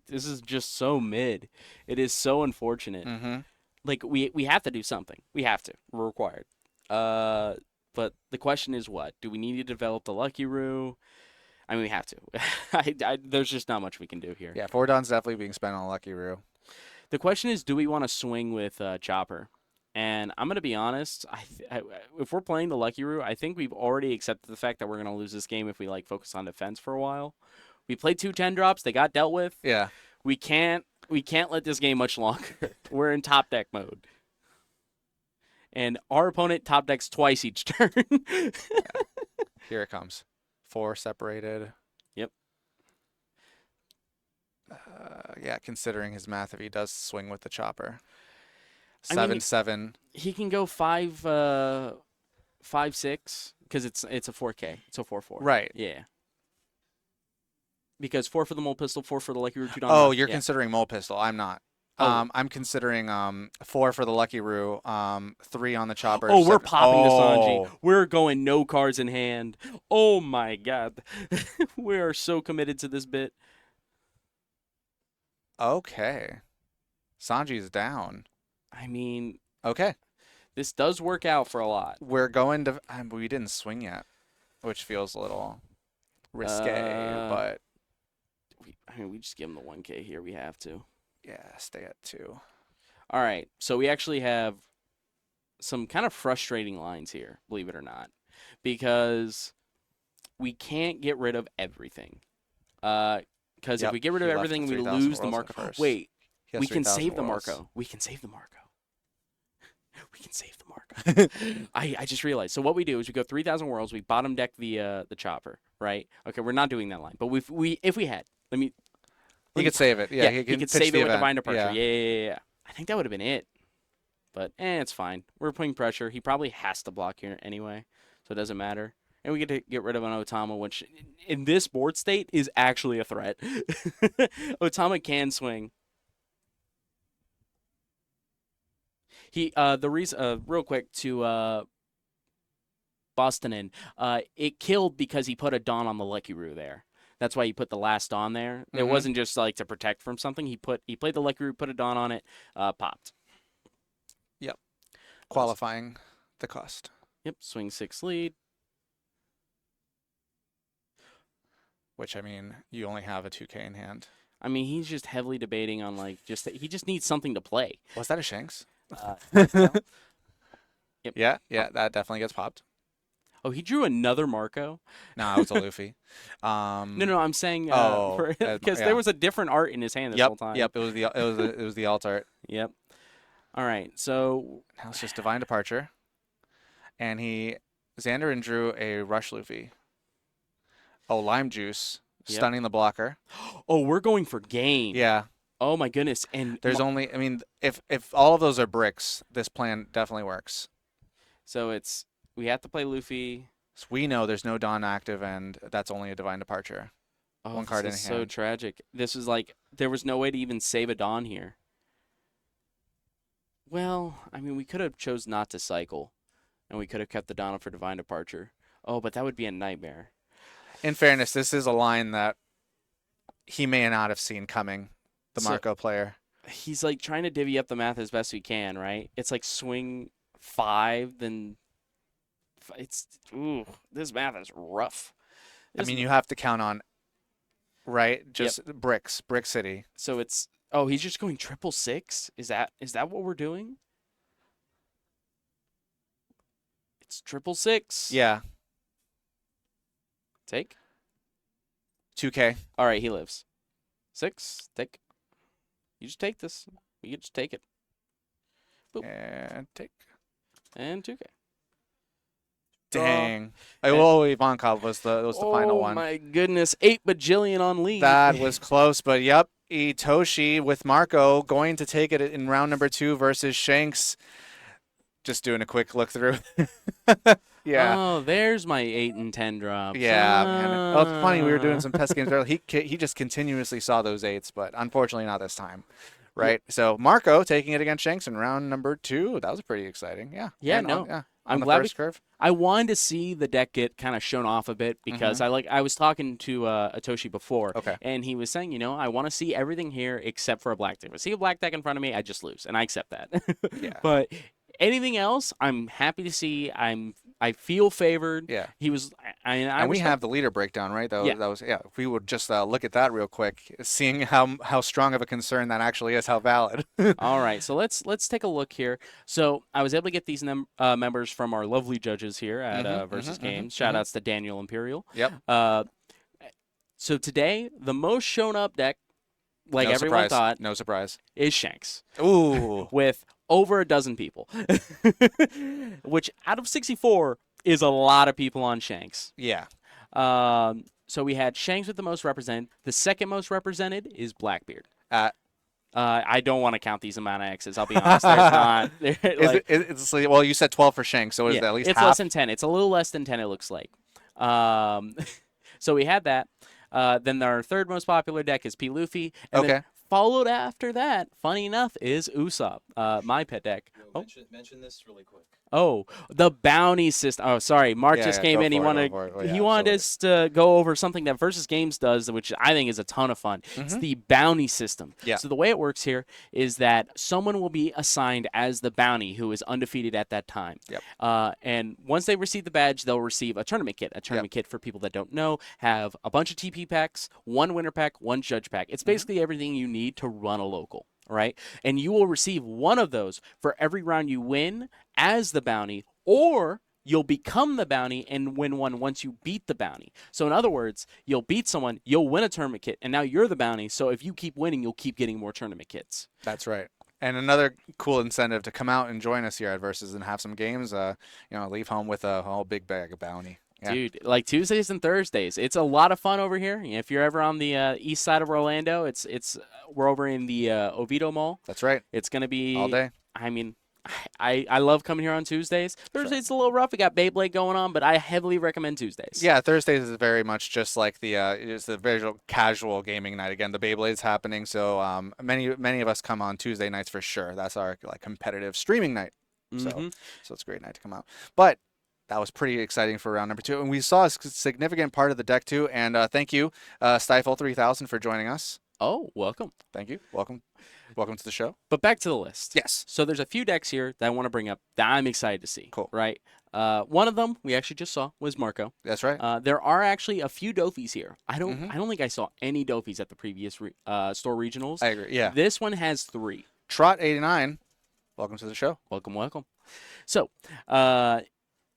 this is just so mid. It is so unfortunate.
Mm-hmm.
Like, we have to do something. We have to. We're required. But the question is, what? Do we need to develop the Lucky Roo? I mean, we have to. There's just not much we can do here.
Yeah, 4 Don's definitely being spent on Lucky Roo.
The question is, do we want to swing with Chopper? And I'm going to be honest, if we're playing the Lucky Roo, I think we've already accepted the fact that we're going to lose this game if we like focus on defense for a while. We played 2 10 drops. They got dealt with.
Yeah.
We can't let this game much longer. We're in top deck mode. And our opponent top decks twice each turn.
Yeah. Here it comes. 4 separated.
Yep.
Yeah, considering his math, if he does swing with the chopper. 7-7.
He can go 5-6 because it's a 4K. It's a 4-4.
Right.
Yeah. Because 4 for the mole pistol, 4 for the Lucky Roo, 2 Don.
Oh, you're considering mole pistol. I'm not. I'm considering 4 for the Lucky Roo, 3 on the chopper.
Oh, we're popping the Sanji. We're going no cards in hand. Oh my god. We are so committed to this bit.
Okay. Sanji's down.
I mean,
okay.
This does work out for a lot.
We're going to we didn't swing yet, which feels a little risque, but
we just give him the 1K here. We have to.
Yeah, stay at 2.
All right, so we actually have some kind of frustrating lines here, believe it or not, because we can't get rid of everything. Because if we get rid of everything, we lose the Marco. Wait, we can save the Marco. We can save the Marco. We can save the Marco. I just realized. So what we do is we go 3,000 worlds. We bottom deck the chopper, right? Okay, we're not doing that line, but if we had,
he could save it. Yeah,
he could save it with Divine Departure. Yeah. I think that would have been it. But it's fine. We're putting pressure. He probably has to block here anyway, so it doesn't matter. And we get to get rid of an Otama, which in this board state is actually a threat. Otama can swing. The reason, real quick to Bostonin, it killed because he put a Dawn on the Lucky Roo there. That's why he put the last Dawn there. Mm-hmm. It wasn't just like to protect from something. He played the Lucky Roo, put a Dawn on it, popped.
Yep. Qualifying the cost.
Yep. Swing 6 lead.
Which, I mean, you only have a 2K in hand.
I mean, he's just heavily debating on he just needs something to play.
Was that a Shanks?
Yep.
Yeah, that definitely gets popped.
Oh, he drew another Marco?
No, it was a Luffy.
No, I'm saying because there was a different art in his hand this whole time.
Yep, it was the alt art.
Yep. All right, so
now it's just Divine Departure, and Xander and drew a Rush Luffy. Oh, Lime Juice, stunning the blocker.
Oh, we're going for game.
Yeah.
Oh my goodness, and
there's only. I mean, if all of those are bricks, this plan definitely works.
So we have to play Luffy.
So we know there's no Dawn active, and that's only a Divine Departure.
Oh,
1 card in hand.
This is so tragic. This is there was no way to even save a Dawn here. Well, I mean, we could have chose not to cycle, and we could have kept the Dawn for Divine Departure. Oh, but that would be a nightmare.
In fairness, this is a line that he may not have seen coming, the Marco player.
He's trying to divvy up the math as best he can, right? It's swing 5, then this math is rough.
I mean, you have to count on, right? Just bricks, Brick City.
So he's just going 666? Is that what we're doing? It's 666.
Yeah.
Take?
2K.
All right, he lives. 6, take. You just take this. You just take it. Boop.
And take.
And 2K.
Dang. Ivankov was the final one.
Oh my goodness, 8 bajillion on lead.
That was close, but yep. Itoshi with Marco going to take it in round number 2 versus Shanks. Just doing a quick look through. Yeah.
Oh, there's my 8 and 10 drops.
Yeah, man. Oh, it's funny. We were doing some test games earlier. He just continuously saw those 8s, but unfortunately not this time. Right. Yeah. So Marco taking it against Shanks in round number 2. That was pretty exciting. Yeah.
Yeah. No.
Yeah.
I'm glad I wanted to see the deck get kind of shown off a bit because I was talking to Atoshi before, and he was saying, I want to see everything here except for a black deck. If I see a black deck in front of me, I just lose, and I accept that.
Yeah.
But anything else, I'm happy to see. I feel favored.
Yeah.
He was.
And we have the leader breakdown, right? That was. If we would just look at that real quick, seeing how strong of a concern that actually is, how valid.
All right, so let's take a look here. So I was able to get these members from our lovely judges here at Versus Games. Shout outs to Daniel Imperial.
Yep.
So today, the most shown up deck, like
no
everyone
surprise.
thought,
No surprise,
is Shanks.
Ooh.
With over a dozen people, which out of 64 is a lot of people on Shanks.
Yeah.
So we had Shanks with the most represented. The second most represented is Blackbeard. I don't want to count these amount of X's. I'll be honest. There's not.
Well, you said 12 for Shanks, so is it at least
it's
half?
less than 10. It's a little less than 10, it looks like. So we had that. Then our third most popular deck is P. Luffy. And then followed after that, funny enough, is Usopp, my pet deck.
Mention this really quick.
Oh, the bounty system. Oh, sorry. Mark just came in. He wanted us to go over something that Versus Games does, which I think is a ton of fun. It's the bounty system.
Yeah.
So the way it works here is that someone will be assigned as the bounty who is undefeated at that time.
Yep.
And once they receive the badge, they'll receive a tournament kit. A tournament kit, for people that don't know, have a bunch of TP packs, one winner pack, one judge pack. It's basically everything you need to run a local. Right? And you will receive one of those for every round you win as the bounty, or you'll become the bounty and win one once you beat the bounty. So in other words, you'll beat someone, you'll win a tournament kit, and now you're the bounty. So if you keep winning, you'll keep getting more tournament kits.
That's right. And another cool incentive to come out and join us here at Versus and have some games. Leave home with a whole big bag of bounty. Yeah.
Dude, like Tuesdays and Thursdays, it's a lot of fun over here. If you're ever on the east side of Orlando, we're over in the Oviedo Mall.
That's right.
It's gonna be
all day.
I mean, I love coming here on Tuesdays. Thursdays a little rough. We got Beyblade going on, but I heavily recommend Tuesdays.
Yeah, Thursdays is very much just like it's the visual casual gaming night. Again, the Beyblade's happening, so many of us come on Tuesday nights for sure. That's our competitive streaming night. So it's a great night to come out. But that was pretty exciting for round number 2. And we saw a significant part of the deck, too. And thank you, Stifle3000, for joining us.
Oh, welcome.
Thank you. Welcome to the show.
But back to the list.
Yes.
So there's a few decks here that I want to bring up that I'm excited to see.
Cool.
Right? One of them we actually just saw was Marco.
That's right.
There are actually a few Dofis here. I don't think I saw any Dofis at the previous store regionals.
I agree. Yeah.
This one has 3.
Trot89, welcome to the show.
Welcome. So,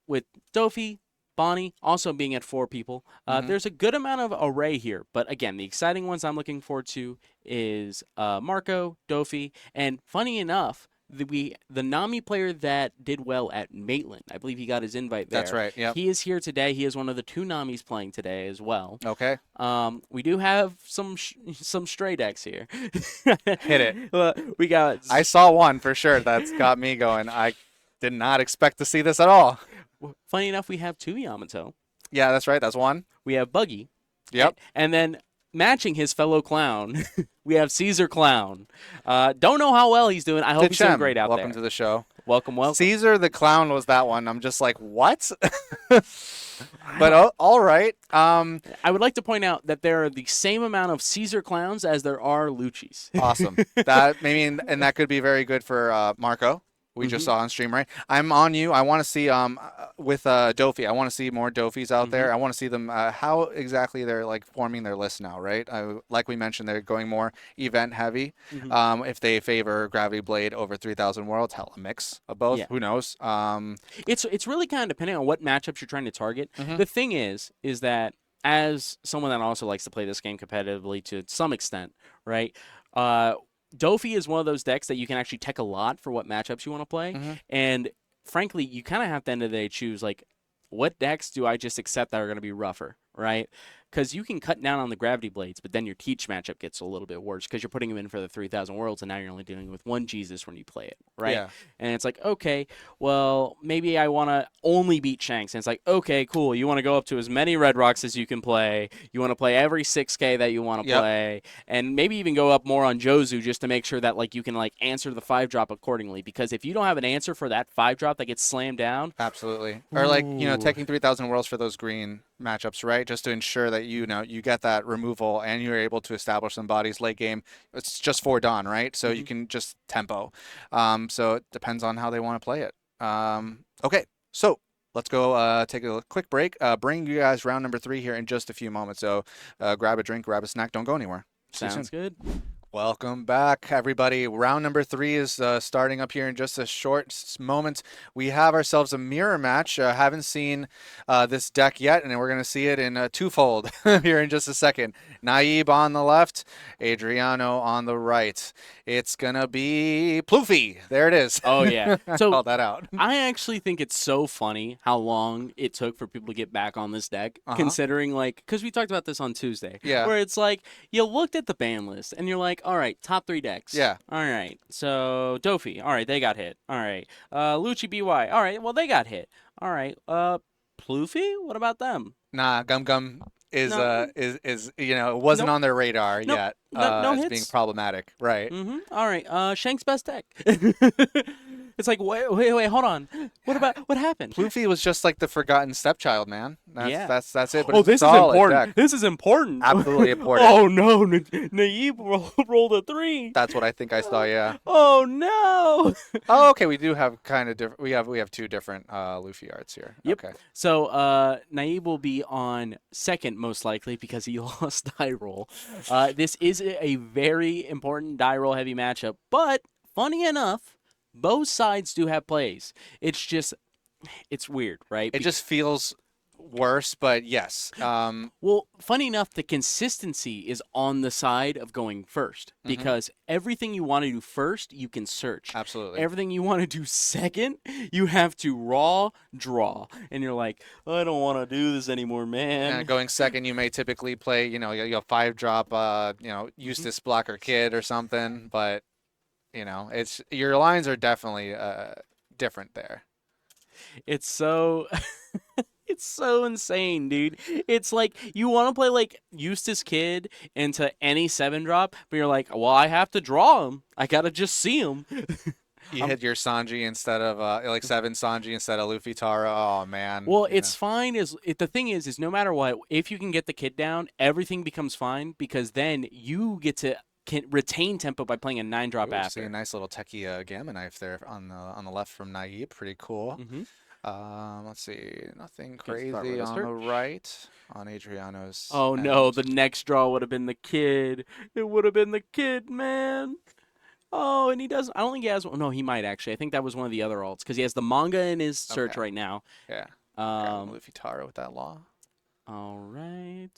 with Dofi, Bonnie also being at 4 people, there's a good amount of array here. But again, the exciting ones I'm looking forward to is Marco, Dofi, and funny enough, the Nami player that did well at Maitland. I believe he got his invite there.
That's right. Yeah.
He is here today. He is one of the 2 Namis playing today as well.
Okay.
We do have some stray decks here.
Hit it.
We got.
I saw one for sure. That's got me going. I did not expect to see this at all.
Funny enough, we have 2 Yamato.
Yeah, that's right. That's one.
We have Buggy.
Yep.
And then matching his fellow clown, we have Caesar Clown. Don't know how well he's doing. I hope he's doing great out there.
Welcome to the show.
Welcome.
Caesar the Clown was that one. I'm just like, what? But all right.
I would like to point out that there are the same amount of Caesar Clowns as there are Lucci's.
Awesome. And that could be very good for Marco. We just saw on stream, right? I'm on you. I want to see with Dofi. I want to see more Dofis out there. I want to see them how exactly they're forming their list now, right? Like we mentioned, they're going more event heavy. If they favor Gravity Blade over 3000 Worlds, hell, a mix of both. Yeah. Who knows?
It's really kind of depending on what matchups you're trying to target. The thing is that as someone that also likes to play this game competitively to some extent, right? Dofi is one of those decks that you can actually tech a lot for what matchups you want to play. And frankly, you kind of have to end of the day choose what decks do I just accept that are going to be rougher, right? Because you can cut down on the gravity blades, but then your teach matchup gets a little bit worse because you're putting them in for the 3,000 worlds, and now you're only dealing with one Jesus when you play it, right?
Yeah.
And it's like, okay, well, maybe I want to only beat Shanks. And it's like, okay, cool. You want to go up to as many Red Rocks as you can play. You want to play every 6K that you want to play, and maybe even go up more on Jozu just to make sure that like you can like answer the 5-drop accordingly. Because if you don't have an answer for that 5-drop that gets slammed down,
absolutely, or like taking 3,000 worlds for those green matchups, right? Just to ensure that you get that removal and you're able to establish some bodies late game. It's just for Dawn, right? So you can just tempo. So it depends on how they want to play it. Okay, so let's go take a quick break. Bring you guys round number 3 here in just a few moments. So grab a drink, grab a snack. Don't go anywhere.
sounds good.
Welcome back, everybody. Round number 3 is starting up here in just a short moment. We have ourselves a mirror match. Haven't seen this deck yet, and we're going to see it in twofold here in just a second. Naib on the left, Adriano on the right. It's going to be Pluffy. There it is.
Oh, yeah. So
called that out.
I actually think it's so funny how long it took for people to get back on this deck, considering, like, because we talked about this on Tuesday, where it's like, you looked at the ban list, and you're like, all right, top 3 decks.
Yeah.
All right. So Dofi. All right, they got hit. All right. Lucci BY. All right. Well, they got hit. All right. Pluffy? What about them?
Nah, Gum is it wasn't on their radar yet.
No
as
hits.
being problematic, right?
All right. Shanks best deck. It's like, wait, hold on. What happened?
Luffy was just like the forgotten stepchild, man. That's it. But
this is important. This is important.
Absolutely important.
Oh no, Naib rolled a 3.
That's what I think I saw. Yeah.
Oh no.
Oh, okay. We do have kind of different. We have 2 different Luffy arts here.
Yep.
Okay.
So Naib will be on second most likely because he lost die roll. This is a very important die roll heavy matchup, but funny enough, both sides do have plays. It's just, it's weird, right?
It just feels worse, but yes.
Well, funny enough, the consistency is on the side of going first because everything you want to do first, you can search.
Absolutely.
Everything you want to do second, you have to raw draw. And you're like, I don't want to do this anymore, man.
And going second, you may typically play, your 5-drop, Eustace Blocker Kid or something, but it's your lines are definitely different there.
It's so it's so insane, dude. It's like you want to play like Eustace Kid into any 7-drop, but you're like, well, I have to draw him. I gotta just see him.
You hit your Sanji instead of 7 Sanji instead of Luffy Taro. Oh man.
Well, it's fine. The thing is no matter what, if you can get the kid down, everything becomes fine because then you get to retain tempo by playing a 9-drop after.
See a nice little techie gamma knife there on the left from Naib. Pretty cool. Let's see, nothing crazy on the right on Adriano's.
Oh end. No, the next draw would have been the kid. It would have been the kid, man. Oh, and he doesn't. I don't think he has one. No, he might actually. I think that was one of the other alts because he has the manga in his search right now.
Yeah. Luffy Taro with that law.
All right.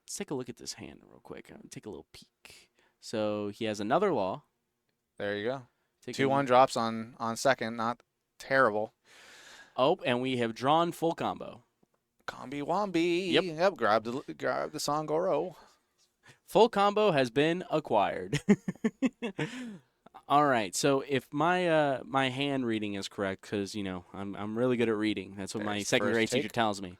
Let's take a look at this hand real quick. Take a little peek. So he has another law.
There you go. 2 1-drops on second. Not terrible.
Oh, and we have drawn full combo.
Combi Wombi.
Yep.
Grab the Sangoro.
Full combo has been acquired. All right. So if my my hand reading is correct, because I'm really good at reading. That's what my second grade teacher tells me.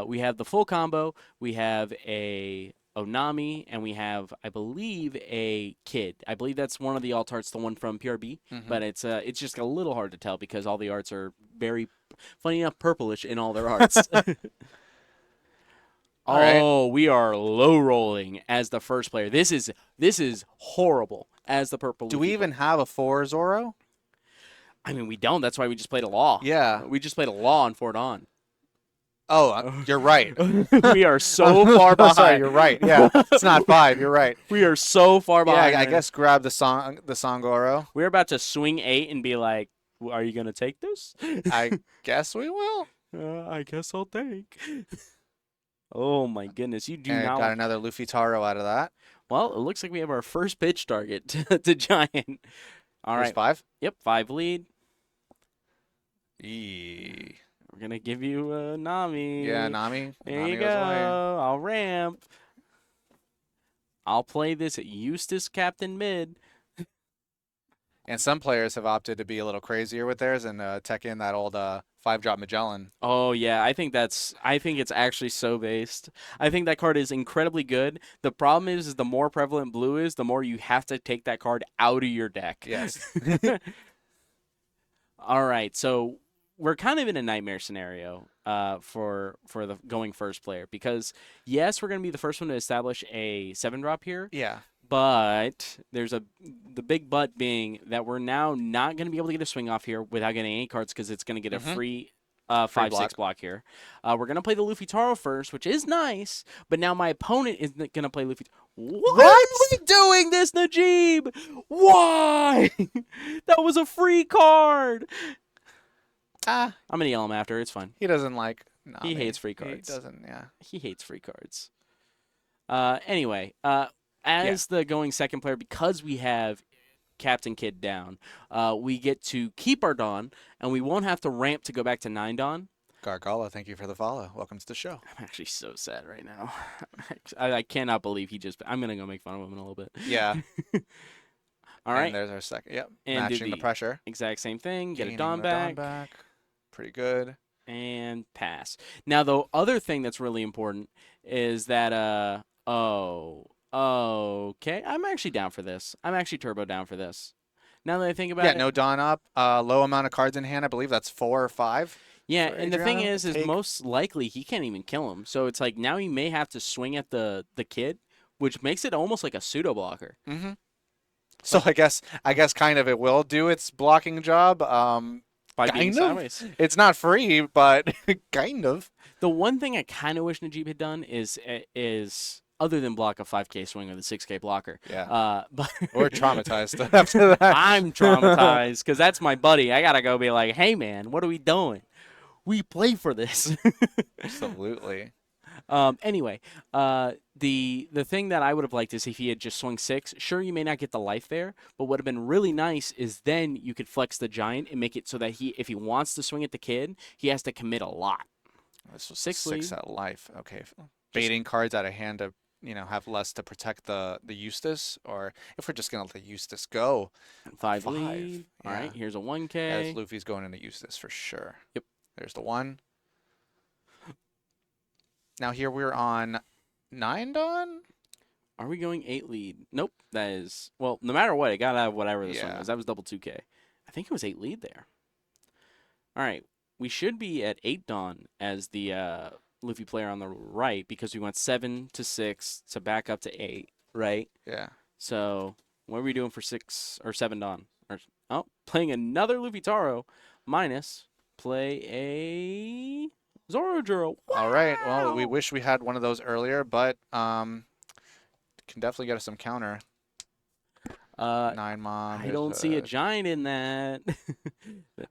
We have the full combo. We have a Nami, and we have, I believe, a kid. I believe that's one of the alt arts, the one from PRB, but it's just a little hard to tell because all the arts are very, funny enough, purplish in all their arts.
Right.
We are low rolling as the first player. This is horrible as the purple.
Do we even have a 4 Zoro?
I mean, we don't. That's why we just played a law.
Yeah.
We just played a law on Fort On.
Oh, you're right.
We are so far behind.
Sorry, you're right. Yeah, it's not 5. You're right.
We are so far behind.
Yeah, I guess grab the Sangoro.
We're about to swing 8 and be like, are you going to take this?
I guess we will.
I guess I'll take. Oh, my goodness. You do
and
not.
Got another Luffy Taro out of that.
Well, it looks like we have our first pitch target to Giant. All right.
5?
Yep, 5 lead.
Eee.
We're gonna give you Nami.
Yeah, Nami.
There
Nami
you
goes
go.
away.
I'll ramp. I'll play this at Eustace Captain Mid.
And some players have opted to be a little crazier with theirs and tech in that old 5-drop Magellan.
Oh yeah, I think it's actually so based. I think that card is incredibly good. The problem is the more prevalent blue is, the more you have to take that card out of your deck.
Yes.
All right, so we're kind of in a nightmare scenario for the going first player, because yes, we're going to be the first one to establish a 7-drop here.
Yeah.
But there's the big but being that we're now not going to be able to get a swing off here without getting any cards, because it's going to get a free 5/6 block here. We're going to play the Luffy Taro first, which is nice, but now my opponent is going to play Luffy. What are we doing this, Najib? Why? That was a free card. I'm going to yell him after. It's fine.
He doesn't like Nami.
He hates free cards.
He doesn't, yeah.
He hates free cards. Anyway, as the going second player, because we have Captain Kid down, we get to keep our Dawn, and we won't have to ramp to go back to 9 Dawn.
Gargala, thank you for the follow. Welcome to the show.
I'm actually so sad right now. I cannot believe he just... I'm going to go make fun of him in a little bit.
Yeah.
All right.
And there's our second. Yep.
And
matching the pressure.
Exact same thing. Get a
Gaining
Dawn
the
back.
Dawn back. Pretty good.
And pass. Now, the other thing that's really important is that... Okay, I'm actually down for this. I'm actually turbo down for this. Now that I think about it.
Yeah, no Dawn up. Low amount of cards in hand. I believe that's 4 or 5.
Yeah, and the thing is most likely he can't even kill him. So it's like now he may have to swing at the kid, which makes it almost like a pseudo blocker.
Mm-hmm. So I guess kind of it will do its blocking job.
By being sideways.
It's not free, but kind of.
The one thing I kind of wish Najib had done is other than block a 5K swing with a 6K blocker.
Yeah.
But
we're traumatized after that.
I'm traumatized because that's my buddy. I gotta go be like, hey man, what are we doing? We play for this.
Absolutely.
Anyway, the thing that I would have liked is if he had just swung 6. Sure, you may not get the life there, but what would have been really nice is then you could flex the giant and make it so that if he wants to swing at the kid, he has to commit a lot.
This was
6
at life. Okay. Baiting cards out of hand to have less to protect the Eustace, or if we're just gonna let Eustace go.
5 lead. All right, here's a 1K.
As Luffy's going into Eustace for sure.
Yep.
There's the 1. Now here we're on 9 Dawn.
Are we going 8 lead? Nope. That is, well, no matter what, it got out of whatever this one
Yeah.
was. That was double 2K. I think it was 8 lead there. All right. We should be at 8 Dawn as the Luffy player on the right, because we went 7 to 6 to back up to 8, right?
Yeah.
So what are we doing for 6 or 7 Dawn? Playing another Luffy Taro minus play a Zoro Juro. Wow.
All right. Well, we wish we had one of those earlier, but can definitely get us some counter. 9 Mom.
I don't see a giant in that.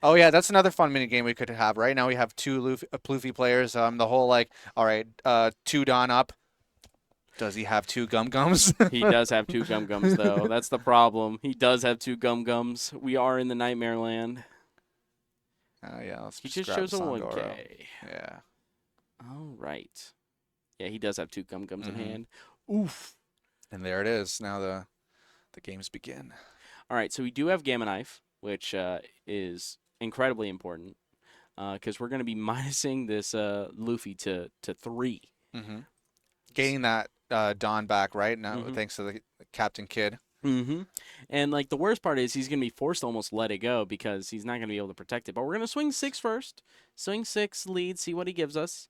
Oh yeah, that's another fun mini game we could have. Right now we have 2 Luffy players. The whole all right, 2 Dawn up. Does he have 2 Gum-Gums?
He does have 2 Gum-Gums though. That's the problem. He does have 2 Gum-Gums. We are in the nightmare land.
Yeah, let's
he just
grab
shows a
Sangoro.
1K.
Yeah.
All right. Yeah, he does have 2 Gum-Gums in hand. Oof.
And there it is. Now the games begin.
All right, so we do have Gamma Knife, which is incredibly important because we're going to be minusing this Luffy to 3.
Mm-hmm. Gaining that Dawn back, right? Now, thanks to the Captain Kid.
Mm-hmm. And the worst part is he's going to be forced to almost let it go because he's not going to be able to protect it. But we're going to swing 6 first. Swing 6 lead, see what he gives us.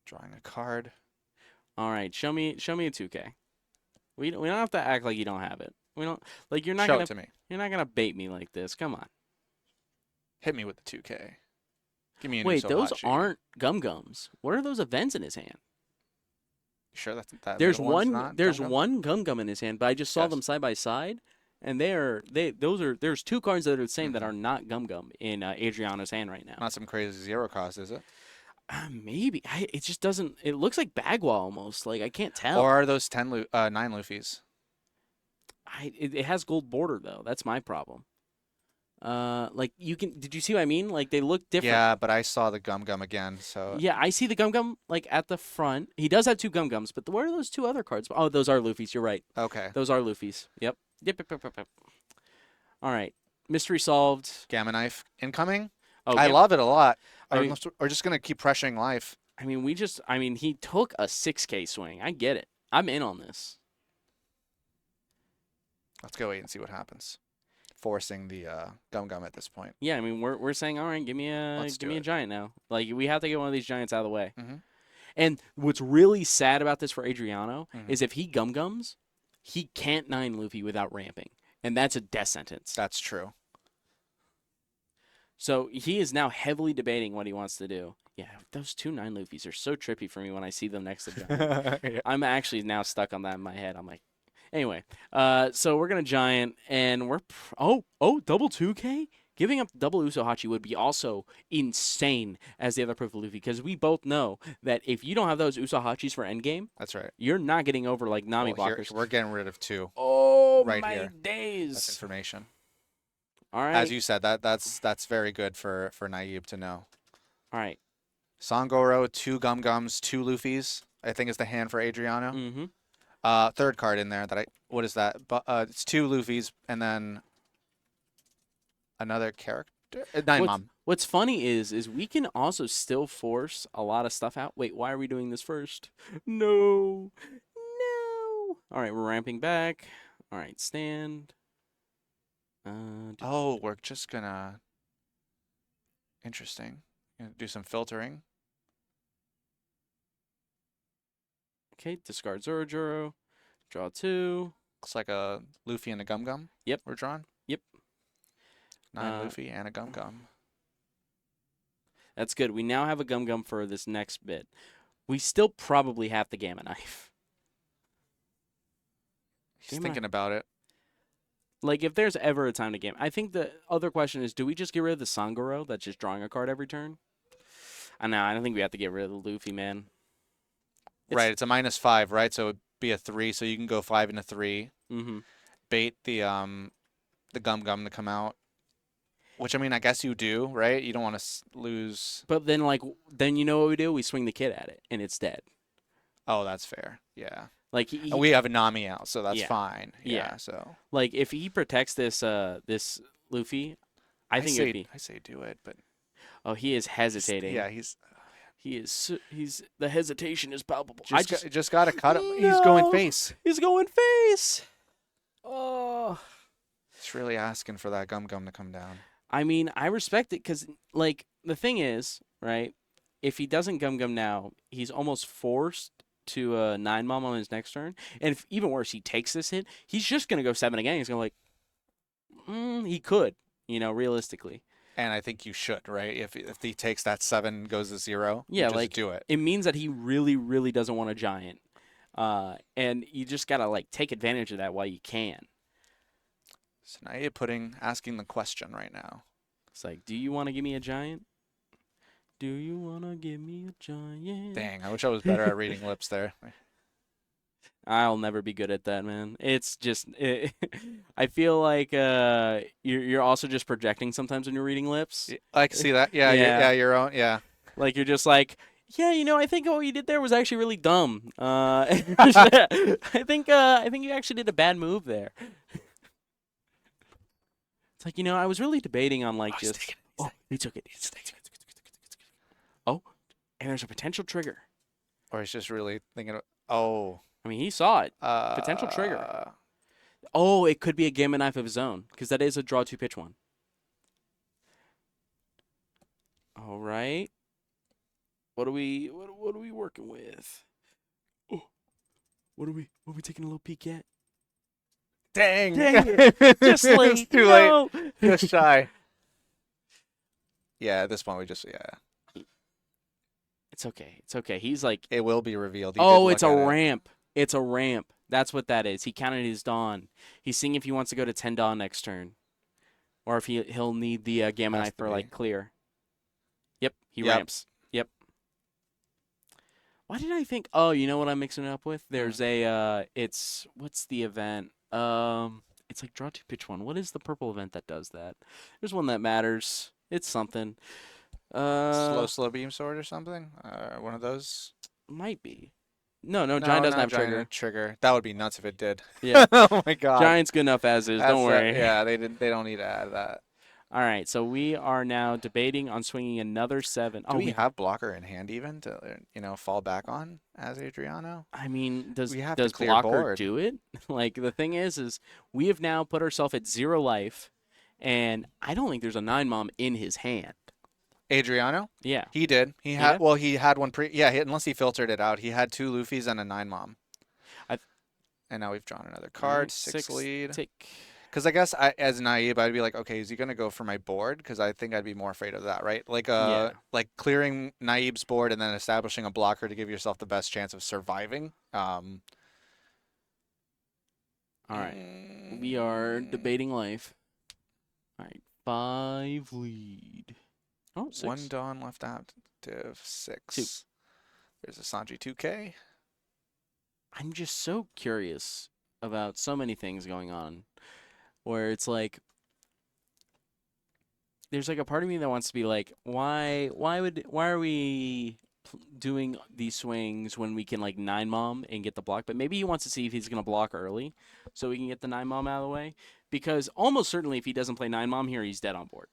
Drawing a card.
All right, show me a 2K. We don't have to act like you don't have it. We don't you're not
Show
gonna
it to me.
You're not gonna bait me like this. Come on.
Hit me with the 2K. Give me a
Wait,
new
those
Sohachi.
aren't Gum-Gums. What are those events in his hand?
Sure that
There's
middle one's
one.
not
There's
Gum-Gum?
one Gum-Gum in his hand, but I just saw them side by side, and there's 2 cards that are the same that are not Gum-Gum in Adriano's hand right now.
Not some crazy 0 cost, is it?
Maybe. It just doesn't. It looks like Bagua almost. I can't tell.
Or are those 9 Luffys?
It has gold border though. That's my problem. Like you can. Did you see what I mean? Like they look different.
Yeah, but I saw the Gum Gum again, so.
Yeah, I see the Gum Gum like at the front. He does have 2 Gum Gums, but where are those 2 other cards? Oh, those are Luffy's. You're right.
Okay.
Those are Luffy's. Yep. Yep. All right. Mystery solved.
Gamma Knife incoming.
Oh,
I love it a lot.
I mean,
we're just gonna keep pressuring life.
I mean, he took a 6K swing. I get it. I'm in on this.
Let's go wait and see what happens. Forcing the Gum Gum at this point.
Yeah, I mean, we're saying, all right, give me a giant now. Like we have to get one of these giants out of the way.
Mm-hmm.
And what's really sad about this for Adriano is if he Gum Gums, he can't 9 Luffy without ramping, and that's a death sentence.
That's true.
So he is now heavily debating what he wants to do. Yeah, those 2 9 Luffys are so trippy for me when I see them next to giant.
Yeah.
I'm actually now stuck on that in my head. I'm like, anyway. So we're gonna giant, and we're double 2K. Giving up double Usohachi would be also insane as the other proof of Luffy, because we both know that if you don't have those Usohachis for endgame,
That's right.
you're not getting over like Nami blockers.
We're getting rid of 2.
Oh
right
my
here.
days!
That's information.
All right.
As you said, that's very good for Naib to know.
All right.
Sangoro, 2 Gum Gums, 2 Luffys. I think is the hand for Adriano.
Mm-hmm.
Third card in there what is that? It's 2 Luffys and then another character. 9 Mom.
What's funny is we can also still force a lot of stuff out. Wait, why are we doing this first? No. All right, we're ramping back. All right, stand.
We're just gonna. Interesting. Gonna do some filtering.
Okay, discard Zoro. Draw 2.
Looks like a Luffy and a Gum Gum.
Yep.
We're drawn.
Yep.
9 Luffy and a Gum Gum.
That's good. We now have a Gum Gum for this next bit. We still probably have the Gamma Knife.
He's thinking about it.
Like, if there's ever a time to game, I think the other question is, do we just get rid of the Sangoro that's just drawing a card every turn? I don't think we have to get rid of the Luffy, man.
Right, it's a -5, right? So it'd be a 3, so you can go 5 and a 3.
Mm-hmm.
Bait the Gum Gum to come out. Which, I mean, I guess you do, right? You don't want to lose.
But then, then you know what we do? We swing the kid at it, and it's dead.
Oh, that's fair. Yeah.
Like
and we have a Nami out, so that's
Yeah.
fine. Yeah,
Yeah.
So.
Like, if he protects this this Luffy, I think it'd be.
I say do it, but.
Oh, he is hesitating.
Yeah, he's.
The hesitation is palpable.
Just gotta cut him.
No.
He's going face.
He's going face. Oh.
It's really asking for that Gum Gum to come down.
I mean, I respect it because, like, the thing is, right, if he doesn't Gum Gum now, he's almost forced to 9 Mom on his next turn. And if, even worse, he takes this hit, he's just going to go 7 again. He's going to, he could, realistically.
And I think you should, right? If he takes that 7, goes to 0,
yeah,
just do it.
It means that he really, really doesn't want a giant. And you just got to, take advantage of that while you can.
So now you're asking the question right now.
It's like, do you want to give me a giant? Do you want to give me a giant?
Dang, I wish I was better at reading lips there.
I'll never be good at that, man. It's just, I feel like you're also just projecting sometimes when you're reading lips.
I can see that. Yeah,
Yeah.
Your own. Yeah.
Like, you're just like, yeah, I think what you did there was actually really dumb. I think you actually did a bad move there. It's like, I was really debating on just. He took it. Oh, and there's a potential trigger.
Or he's just really thinking. I
mean, he saw it. Potential trigger. Oh, it could be a Gamma Knife of his own, because that is a draw 2 pitch one. All right. What are we working with? Oh, what are we taking a little peek at?
Dang
it! Just late.
It's too late. Just shy. Yeah, at this point we just
It's okay. It's okay. He's like.
It will be revealed.
It's a ramp. It's a ramp. That's what that is. He counted his Dawn. He's seeing if he wants to go to 10 Dawn next turn, or if he'll need the Gamma Knife for clear. Yep. He ramps. Yep. Why did I think? Oh, you know what I'm mixing it up with? There's what's the event? It's like draw 2, pitch 1. What is the purple event that does that? There's one that matters. It's something.
Slow beam sword or something? One of those?
Might be. No, Giant doesn't have
Giant trigger. That would be nuts if it did.
Yeah.
Oh my god.
Giant's good enough as is. Don't worry.
Yeah, they don't need to add that.
All right, so we are now debating on swinging another 7.
Do we have blocker in hand even to fall back on as Adriano?
I mean, does
blocker
board. Do it? Like the thing is we have now put ourselves at 0 life, and I don't think there's a 9-mom in his hand.
Adriano?
Yeah.
He did. He had one unless he filtered it out. He had 2 Luffys and a 9-mom. And now we've drawn another card, 6 lead. Because I guess as Naib, I'd be like, okay, is he going to go for my board? Because I think I'd be more afraid of that, right? Like like clearing Naib's board and then establishing a blocker to give yourself the best chance of surviving.
All right. We are debating life. All right. 5 lead. Oh, 6.
1 Dawn left active. 6.
2.
There's a Sanji 2K.
I'm just so curious about so many things going on. Where it's like, there's like a part of me that wants to be like, why are we doing these swings when we can like 9-mom and get the block? But maybe he wants to see if he's gonna block early, so we can get the 9-mom out of the way. Because almost certainly, if he doesn't play 9-mom here, he's dead on board.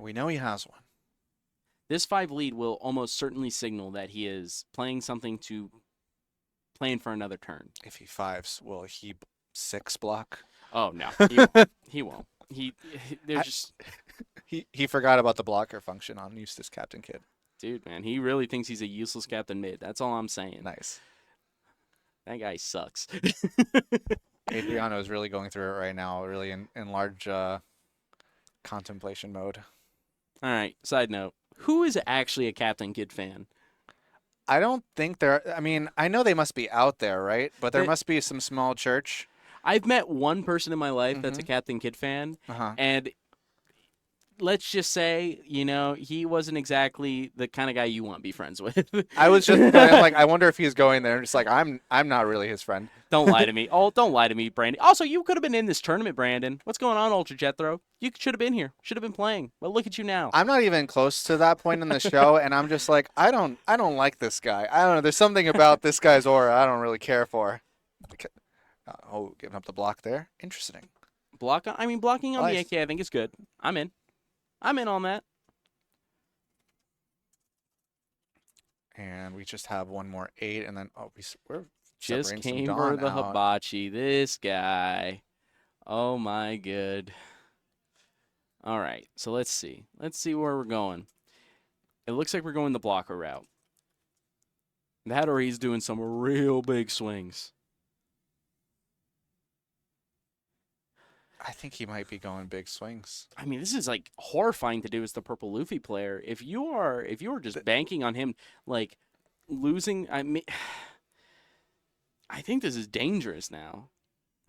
We know he has one.
This 5 lead will almost certainly signal that he is playing something to plan for another turn.
If he 5s, will he 6 block?
Oh no, he won't.
He forgot about the blocker function on Eustace Captain Kidd.
Dude, man, he really thinks he's a useless captain mid. That's all I'm saying.
Nice.
That guy sucks.
Adriano is really going through it right now, really in large contemplation mode.
All right, side note. Who is actually a Captain Kidd fan?
I don't think I mean, I know they must be out there, right? But there must be some small church.
I've met one person in my life that's a Captain Kidd fan, and let's just say, he wasn't exactly the kind of guy you want to be friends with.
I was just like, I wonder if he's going there. Just like, I'm not really his friend.
Don't lie to me. Oh, don't lie to me, Brandon. Also, you could have been in this tournament, Brandon. What's going on, Ultra Jethro? You should have been here. Should have been playing. Well, look at you now.
I'm not even close to that point in the show, and I'm just like, I don't like this guy. I don't know. There's something about this guy's aura I don't really care for. Giving up the block there. Interesting.
Blocking on the AK, I think is good. I'm in on that.
And we just have one more 8, and then we're
just came for the hibachi. This guy. Oh my good. All right, so let's see. Let's see where we're going. It looks like we're going the blocker route. That or he's doing some real big swings.
I think he might be going big swings.
I mean, this is like horrifying to do as the purple Luffy player. If you are just banking on him like losing, I think this is dangerous now.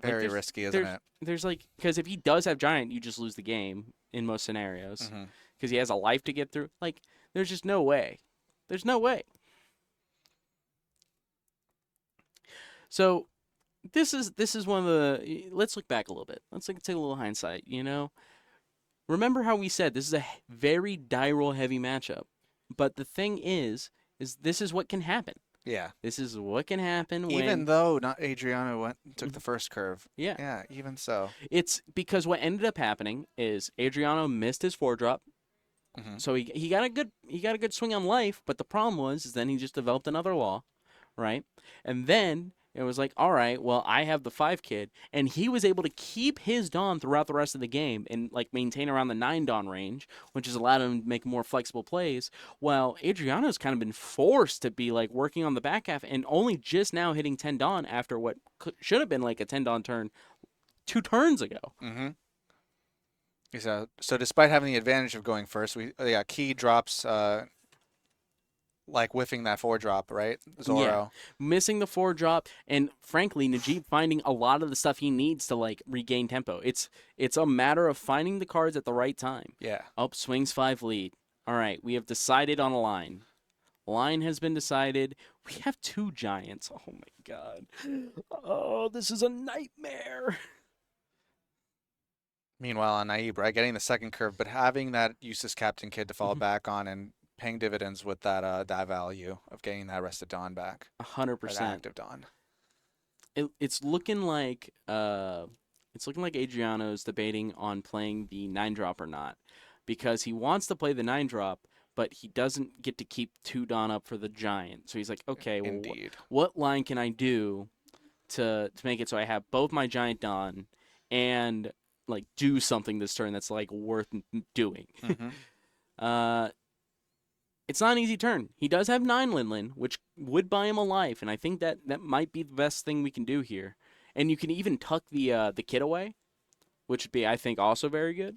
Very risky, isn't it?
There's because if he does have Giant, you just lose the game in most scenarios because he has a life to get through. Like, there's just no way. There's no way. So this is one of the. Let's look back a little bit. Let's take a little hindsight. Remember how we said this is a very die roll heavy matchup, but the thing is this is what can happen.
Yeah.
This is what can happen
even though not Adriano took the first curve.
Yeah.
Yeah, even so.
It's because what ended up happening is Adriano missed his 4-drop. So he got a good swing on life, but the problem was then he just developed another law, right? And then it was like, all right, well, I have the 5 kid, and he was able to keep his Dawn throughout the rest of the game and maintain around the 9 Dawn range, which has allowed him to make more flexible plays. While Adriano's kind of been forced to be working on the back half and only just now hitting 10 Dawn after what should have been a 10 Dawn turn 2 turns ago.
So despite having the advantage of going first, Key drops. Whiffing that 4-drop, right? Zoro.
Yeah, missing the 4-drop, and frankly, Najib finding a lot of the stuff he needs to regain tempo. It's a matter of finding the cards at the right time.
Yeah.
Up swings 5 lead. All right, we have decided on a line. Line has been decided. We have 2 giants. Oh my god. Oh, this is a nightmare.
Meanwhile, Naib, right, getting the second curve, but having that Eustace Captain Kid to fall back on and paying dividends with that value of getting that Arrested Dawn back.
100%.
Active Dawn.
It's looking like Adriano's debating on playing the 9-drop or not, because he wants to play the 9-drop, but he doesn't get to keep 2 Dawn up for the Giant. So he's like, okay, well, what line can I do to make it so I have both my Giant Dawn and like do something this turn that's like worth doing. It's not an easy turn. He does have 9 Linlin, which would buy him a life, and I think that might be the best thing we can do here. And you can even tuck the kid away, which would be, I think, also very good.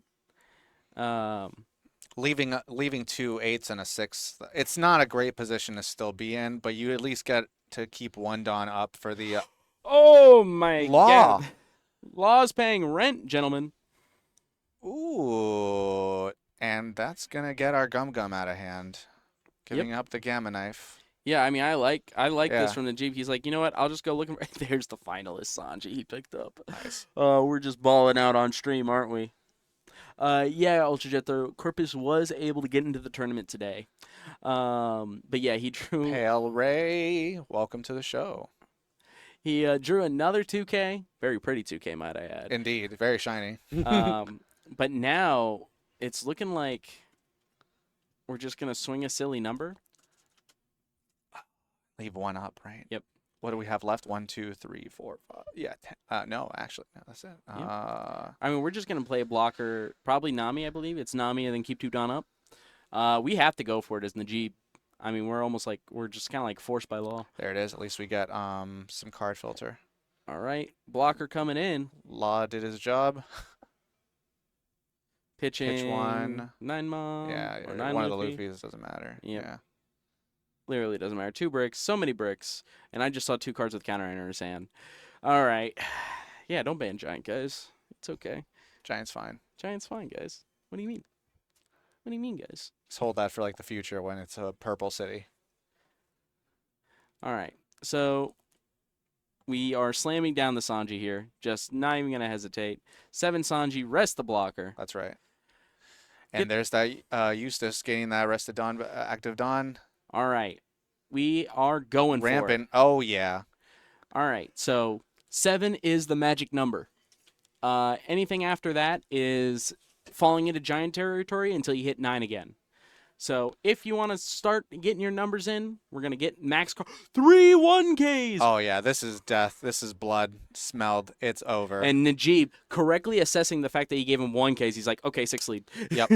Leaving 2 8s and a 6. It's not a great position to still be in, but you at least get to keep 1 Dawn up for the
oh my
Law.
God. Law's paying rent, gentlemen.
Ooh, and that's gonna get our Gum Gum out of hand, giving up the Gamma Knife.
Yeah, I mean, I like this from the Jeep. He's like, you know what? I'll just go looking. There's the finalist Sanji he picked up.
Nice.
We're just balling out on stream, aren't we? Yeah, Ultrajet, the Corpus was able to get into the tournament today. But yeah, he drew.
Pale Ray, welcome to the show.
He drew another 2K. Very pretty 2K, might I add.
Indeed, very shiny.
But now it's looking like we're just going to swing a silly number.
Leave 1 up, right?
Yep.
What do we have left? 1, 2, 3, 4, 5. Yeah, 10. No, actually, no, that's it.
I mean, we're just going to play a blocker, probably Nami, I believe. It's Nami and then keep 2 Dawn up. We have to go for it as Najib. I mean, we're just kind of like forced by law.
There it is. At least we get some card filter.
All right. Blocker coming in.
Law did his job.
Pitching.
Pitch 1.
9 Mom.
Yeah,
or 9
one
Luffy.
of the Luffys. Doesn't matter.
Yep.
Yeah.
Literally doesn't matter. 2 bricks. So many bricks. And I just saw 2 cards with counter in his hand. All right. Yeah, don't ban Giant, guys. It's okay.
Giant's fine.
Giant's fine, guys. What do you mean? What do you mean, guys?
Just hold that for like the future when it's a purple city.
All right. So we are slamming down the Sanji here. Just not even going to hesitate. 7 Sanji, rest the blocker.
That's right. And there's that Eustace getting that Arrested Dawn, active Dawn.
All right. We are going
Rampant.
for it.
Oh, yeah.
All right. So 7 is the magic number. Anything after that is falling into Giant territory until you hit 9 again. So if you want to start getting your numbers in, we're going to get max 3 1Ks.
Oh, yeah. This is death. This is blood smelled. It's over.
And Najib, correctly assessing the fact that you gave him 1Ks, he's like, okay, 6 lead.
Yep.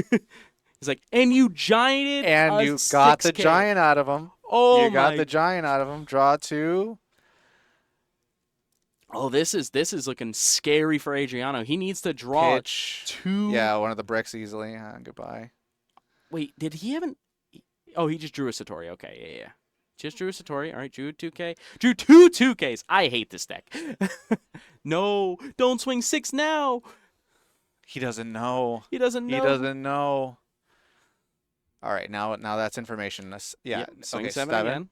He's like, and you gianted
and you got
6K.
the Giant out of him.
Oh,
you got the Giant out of him. Draw 2.
Oh, this is looking scary for Adriano. He needs to draw
Pitch.
2.
Yeah, one of the bricks easily. Goodbye.
Wait, did he haven't? Oh, he just drew a Satori. Okay, yeah. Just drew a Satori. All right, drew 2K. Drew 2 2Ks. I hate this deck. No, don't swing 6 now.
He doesn't know.
He doesn't know.
He doesn't know. All right, now that's information. Yeah,
yep, swing
okay,
7 again.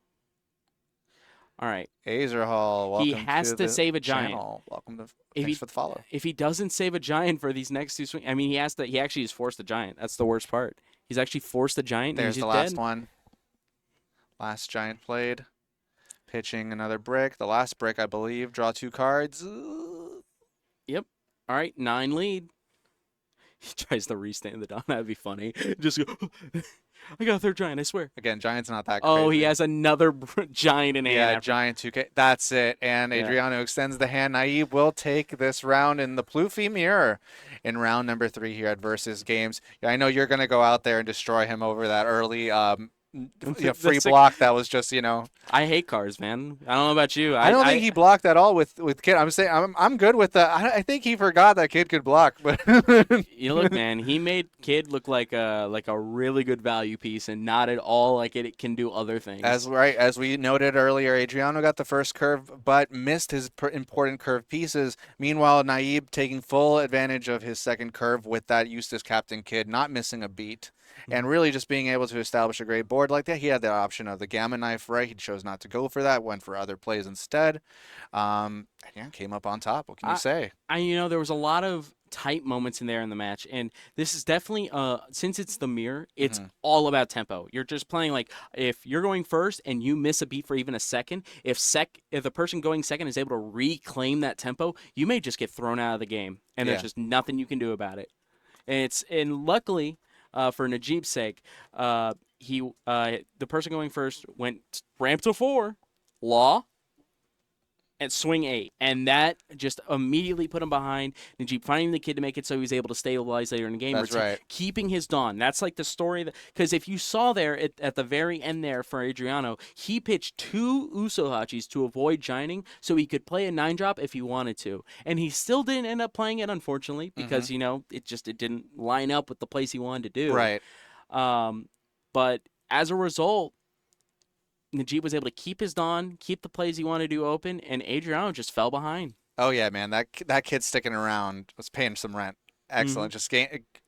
All right.
Azerhall, welcome
he has to
the
save a Giant.
Channel. Welcome to thanks for the follow.
If he doesn't save a Giant for these next 2 swings, I mean, he actually is forced a Giant. That's the worst part. He's actually forced a Giant.
There's
and he's
the last
dead.
one. Last Giant played. Pitching another brick. The last brick, I believe. Draw 2 cards.
Yep. All right, 9 lead. He tries to restand the Dawn. That'd be funny. Just go, I got a 3rd Giant, I swear.
Again, Giant's not that
Oh,
crazy.
he has another Giant in hand.
Yeah,
after.
Giant 2K. That's it. And Adriano extends the hand. Naib will take this round in the Pluffy Mirror in round number 3 here at Versus Games. Yeah, I know you're going to go out there and destroy him over that early free block that was just,
I hate cars, man. I don't know about you.
I don't think he blocked at all with Kid. I'm saying I'm good with that. I think he forgot that Kid could block, but
you look, man, he made Kid look like a really good value piece and not at all like it can do other things.
As we noted earlier, Adriano got the first curve but missed his important curve pieces. Meanwhile, Naib taking full advantage of his second curve with that Eustace Captain Kid, not missing a beat. And really just being able to establish a great board like that. He had the option of the Gamma Knife, right? He chose not to go for that, went for other plays instead. Came up on top. What can you say?
There was a lot of tight moments in there in the match. And this is definitely, since it's the mirror, it's all about tempo. You're just playing like, if you're going first and you miss a beat for even a second, if the person going second is able to reclaim that tempo, you may just get thrown out of the game. And there's just nothing you can do about it. And luckily, for Najib's sake, the person going first went ramp to 4, law, and swing 8, and that just immediately put him behind. Najib finding the kid to make it so he was able to stabilize later in the game.
That's right.
Keeping his Dawn. That's like the story. Because if you saw there at the very end there for Adriano, he pitched 2 Usohachis to avoid gianting so he could play a 9-drop if he wanted to. And he still didn't end up playing it, unfortunately, because, it didn't line up with the place he wanted to do.
Right.
But as a result, Najib was able to keep his Dawn, keep the plays he wanted to do open, and Adriano just fell behind.
Oh, yeah, man. That kid sticking around was paying some rent. Excellent. Just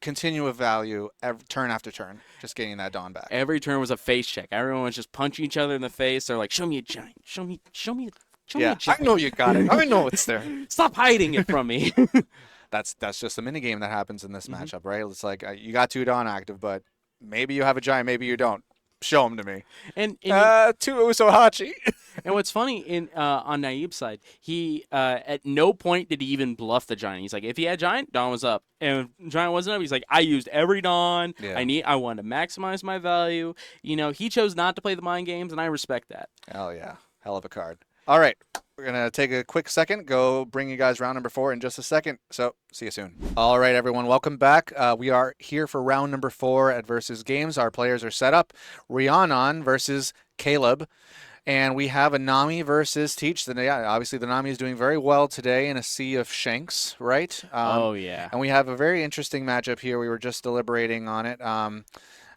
continue with value turn after turn, just getting that Dawn back.
Every turn was a face check. Everyone was just punching each other in the face. They're like, show me a giant. Show me a giant.
I know you got it. I know it's there.
Stop hiding it from me.
That's just a mini game that happens in this matchup, right? It's like you got 2 Dawn active, but maybe you have a giant, maybe you don't. Show them to me.
And
2 Usohachi.
And what's funny on Naib's side, he at no point did he even bluff the giant. He's like, if he had giant, Dawn was up, and if giant wasn't up, he's like, I used every Dawn.
Yeah.
I wanted to maximize my value. He chose not to play the mind games, and I respect that.
Hell yeah, hell of a card. All right. We're going to take a quick second, go bring you guys round number 4 in just a second. So, see you soon. All right, everyone. Welcome back. We are here for round number 4 at Versus Games. Our players are set up. Rhiannon versus Caleb. And we have a Nami versus Teach. Obviously, the Nami is doing very well today in a sea of Shanks, right?
Oh, yeah.
And we have a very interesting matchup here. We were just deliberating on it.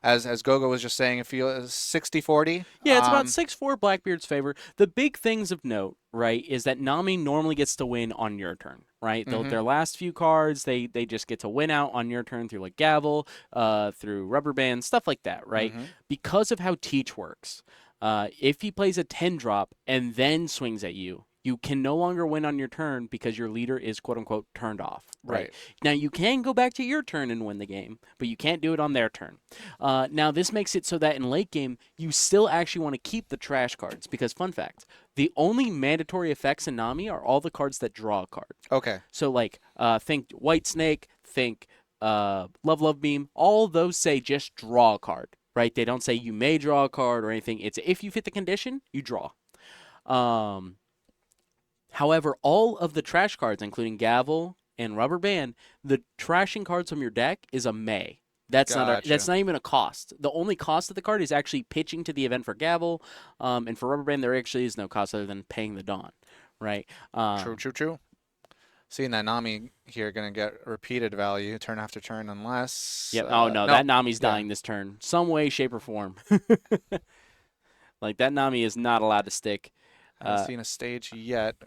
As GoGo was just saying, it feels 60-40.
Yeah, it's about 6-4 Blackbeard's favor. The big things of note, right, is that Nami normally gets to win on your turn, right? Their last few cards, they just get to win out on your turn through like Gavel, through Rubber Band, stuff like that, right? Because of how Teach works, if he plays a 10-drop and then swings at you, you can no longer win on your turn because your leader is quote-unquote turned off. Right. Now, you can go back to your turn and win the game, but you can't do it on their turn. Now, this makes it so that in late game, you still actually want to keep the trash cards because, fun fact, the only mandatory effects in Nami are all the cards that draw a card.
Okay.
So, like, think White Snake, think Love Beam. All those say just draw a card, right? They don't say you may draw a card or anything. It's if you fit the condition, you draw. However, all of the trash cards, including Gavel and Rubber Band, the trashing cards from your deck is a may. That's not even a cost. The only cost of the card is actually pitching to the event for Gavel, and for Rubber Band there actually is no cost other than paying the Dawn, right?
True. Seeing that Nami here going to get repeated value turn after turn unless...
Yep. No, that Nami's dying this turn. Some way, shape, or form. Like, that Nami is not allowed to stick.
I haven't seen a stage yet.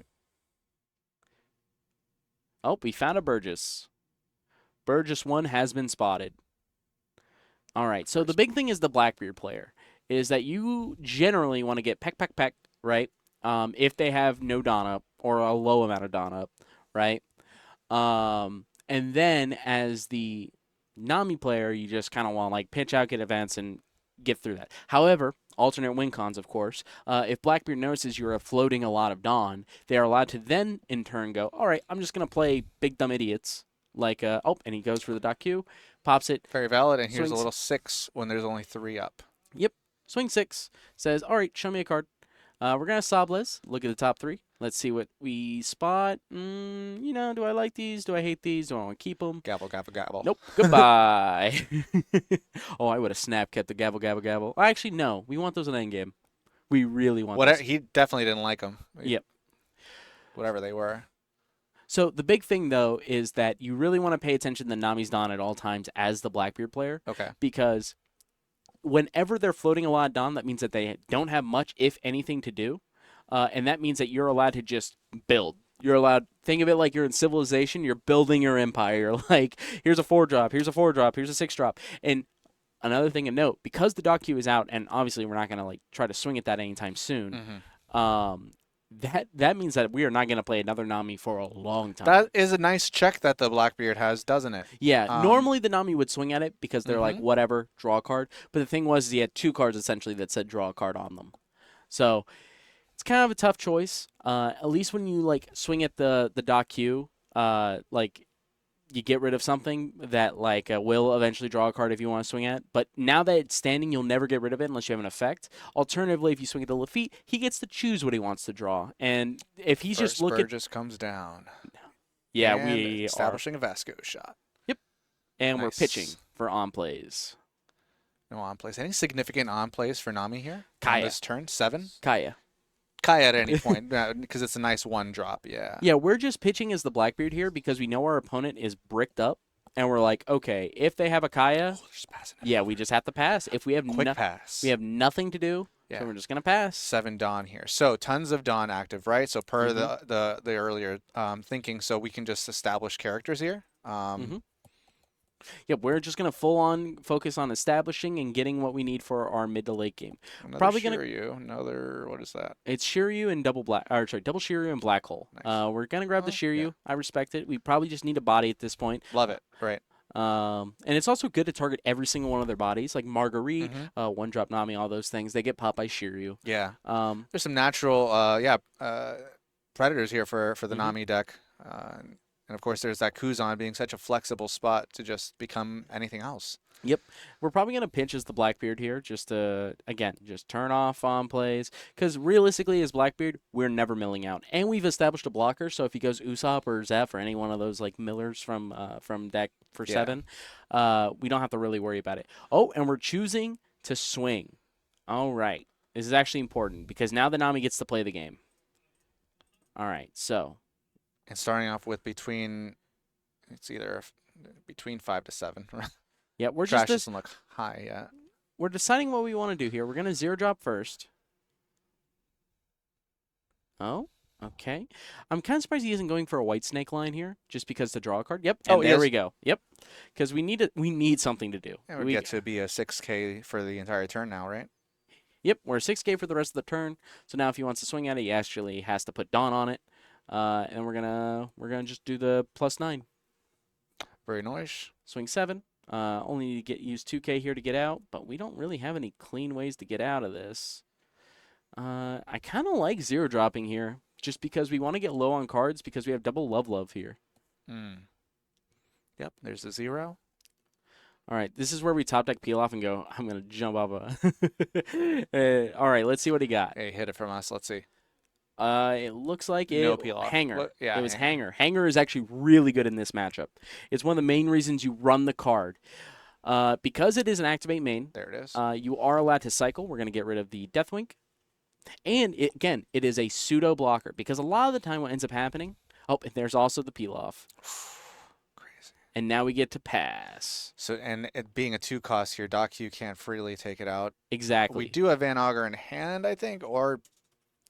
Oh, we found a Burgess. Burgess 1 has been spotted. All right, so the big thing is the Blackbeard player, is that you generally want to get peck, right? If they have no Dawn up or a low amount of Dawn up, right? And then as the Nami player, you just kind of want to like pitch out, get advance, and get through that. However, alternate win cons, of course. If Blackbeard notices you're floating a lot of Dawn, they are allowed to then, in turn, go, all right, I'm just going to play Big Dumb Idiots. Like, and he goes for the dot Q, pops it.
Very valid, and here's a little 6 when there's only 3 up.
Yep. Swing 6. Says, all right, show me a card. We're going to Sables. Look at the top 3. Let's see what we spot. Do I like these? Do I hate these? Do I want to keep them?
Gavel.
Nope. Goodbye. Oh, I would have kept the gavel. Actually, no. We want those in endgame. We really want those.
He definitely didn't like them.
Yep.
Whatever they were.
So the big thing, though, is that you really want to pay attention to Nami's Dawn at all times as the Blackbeard player.
Okay.
Because whenever they're floating a lot of Dawn, that means that they don't have much, if anything, to do. And that means that you're allowed to just build. You're allowed, think of it like you're in Civilization, you're building your empire. You're like, here's a 4-drop, here's a 4-drop, here's a 6-drop. And another thing to note, because the dock queue is out, and obviously we're not going to like try to swing at that anytime soon, that means that we are not going to play another Nami for a long time.
That is a nice check that the Blackbeard has, doesn't it?
Yeah, normally the Nami would swing at it because they're like, whatever, draw a card. But the thing was, he had 2 cards essentially that said draw a card on them. So it's kind of a tough choice. At least when you like swing at the dock Q, like you get rid of something that like will eventually draw a card if you want to swing at. But now that it's standing, you'll never get rid of it unless you have an effect. Alternatively, if you swing at the Luffy, he gets to choose what he wants to draw. And if he's just looking,
just comes down.
Yeah,
and
we
establishing a Vasco shot.
Yep, and
Nice.
we're pitching for on plays.
No on plays. Any significant on plays for Nami here?
Kaya.
On this turn 7.
Kaya.
Kaya at any point because it's a nice 1 drop. Yeah.
Yeah, we're just pitching as the Blackbeard here because we know our opponent is bricked up, and we're like, okay, if they have a Kaya, yeah, we just have to pass. If we have
quick pass,
we have nothing to do.
Yeah.
So we're just gonna pass.
7 Dawn here. So tons of Dawn active, right? So per the earlier thinking, so we can just establish characters here.
Yeah, we're just gonna full on focus on establishing and getting what we need for our mid to late game.
Another
Probably
Shiryu, another, what is that?
It's Shiryu and double Shiryu and Black Hole.
Nice.
We're gonna grab the Shiryu.
Yeah.
I respect it. We probably just need a body at this point.
Love it. Right.
And it's also good to target every single one of their bodies, like Marguerite, 1-drop Nami, all those things. They get popped by Shiryu.
Yeah. There's some natural, predators here for the Nami deck. And of course, there's that Kuzan being such a flexible spot to just become anything else.
Yep. We're probably going to pinch as the Blackbeard here just to, again, just turn off on plays. Because realistically, as Blackbeard, we're never milling out. And we've established a blocker, so if he goes Usopp or Zeph or any one of those like millers from deck for 7, we don't have to really worry about it. Oh, and we're choosing to swing. All right. This is actually important because now the Nami gets to play the game. All right, so.
And starting off with between 5 to 7.
Yeah, we're
Trash
just
doesn't look high yet.
We're deciding what we want to do here. We're gonna 0-drop first. Oh, okay. I'm kind of surprised he isn't going for a white snake line here, just because to draw a card. Yep. And there we go. Yep. Because we need something to do.
Yeah, we get to be a 6K for the entire turn now, right?
Yep. We're 6K for the rest of the turn. So now if he wants to swing at it, he actually has to put Dawn on it. And we're gonna just do the +9.
Very nice.
Swing 7. Only use 2K here to get out, but we don't really have any clean ways to get out of this. I kind of like 0-dropping here, just because we want to get low on cards because we have double love here.
Yep. There's a 0.
All right, this is where we top deck peel off and go, I'm gonna jump off all right, let's see what he got.
Hey, hit it from us. Let's see.
It looks like
No peel off.
Hanger.
Yeah,
it was Hanger. Hanger is actually really good in this matchup. It's one of the main reasons you run the card. Because it is an activate main.
There it is.
You are allowed to cycle. We're going to get rid of the Deathwink. And, again, it is a pseudo blocker. Because a lot of the time what ends up happening... Oh, and there's also the peel off.
Crazy.
And now we get to pass.
So, and it being a 2 cost here, Doc Q can't freely take it out.
Exactly.
We do have Van Auger in hand, I think, or...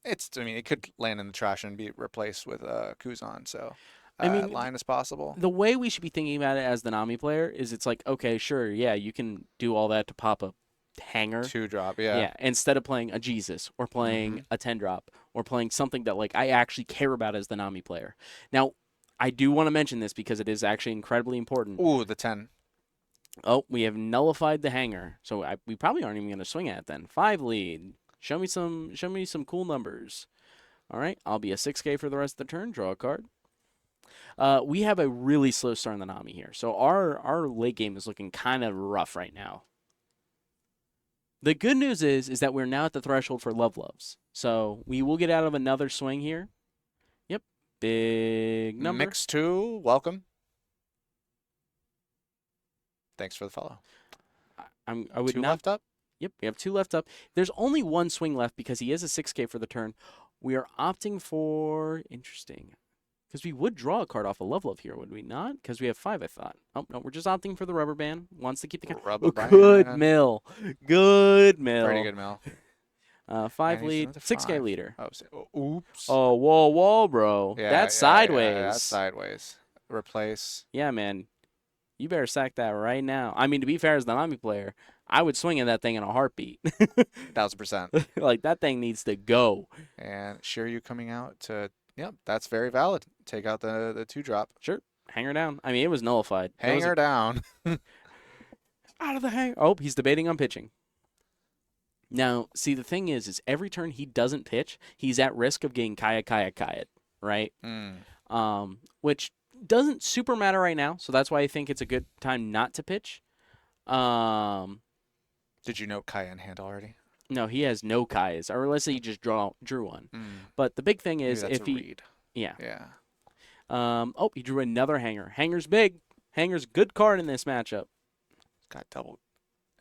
it could land in the trash and be replaced with Kuzan, so line is possible.
The way we should be thinking about it as the Nami player is it's like, okay, sure, yeah, you can do all that to pop a Hanger.
2-drop, yeah.
Yeah, instead of playing a Jesus or playing a 10-drop or playing something that like I actually care about as the Nami player. Now, I do want to mention this because it is actually incredibly important.
Ooh, the 10.
Oh, we have nullified the Hanger, so we probably aren't even going to swing at it then. 5 lead. Show me some cool numbers. All right, I'll be a 6K for the rest of the turn. Draw a card. We have a really slow start on the Nami here, so our late game is looking kind of rough right now. The good news is that we're now at the threshold for loves, so we will get out of another swing here. Yep, big number.
Mix 2, welcome. Thanks for the follow.
I would
2
not.
left up.
Yep, we have 2 left up. There's only 1 swing left because he is a 6K for the turn. We are opting for... Interesting. Because we would draw a card off a love here, would we not? Because we have 5, I thought. Oh, no, we're just opting for the rubber band. Wants to keep the... Good mill. Good mill.
Pretty good mill.
5 lead, 6K leader.
Oops.
Oh, whoa, bro.
Yeah,
that's sideways.
Yeah, that's sideways. Replace.
Yeah, man. You better sack that right now. I mean, to be fair, as the Nami player, I would swing at that thing in a heartbeat.
1000%.
Like, that thing needs to go.
And Shiryu coming out to, yep, that's very valid. Take out the 2-drop.
Sure. Hang her down. I mean, it was nullified.
Hang her down.
Out of the hang. Oh, he's debating on pitching. Now, see, the thing is every turn he doesn't pitch, he's at risk of getting Kaya, right? Which doesn't super matter right now, so that's why I think it's a good time not to pitch.
Did you note Kaya in hand already?
No, he has no Kayas, or let's say he just drew one. But the big thing is if he,
read.
Yeah.
Oh,
he drew another hanger. Hanger's big. Hanger's good card in this matchup.
Got double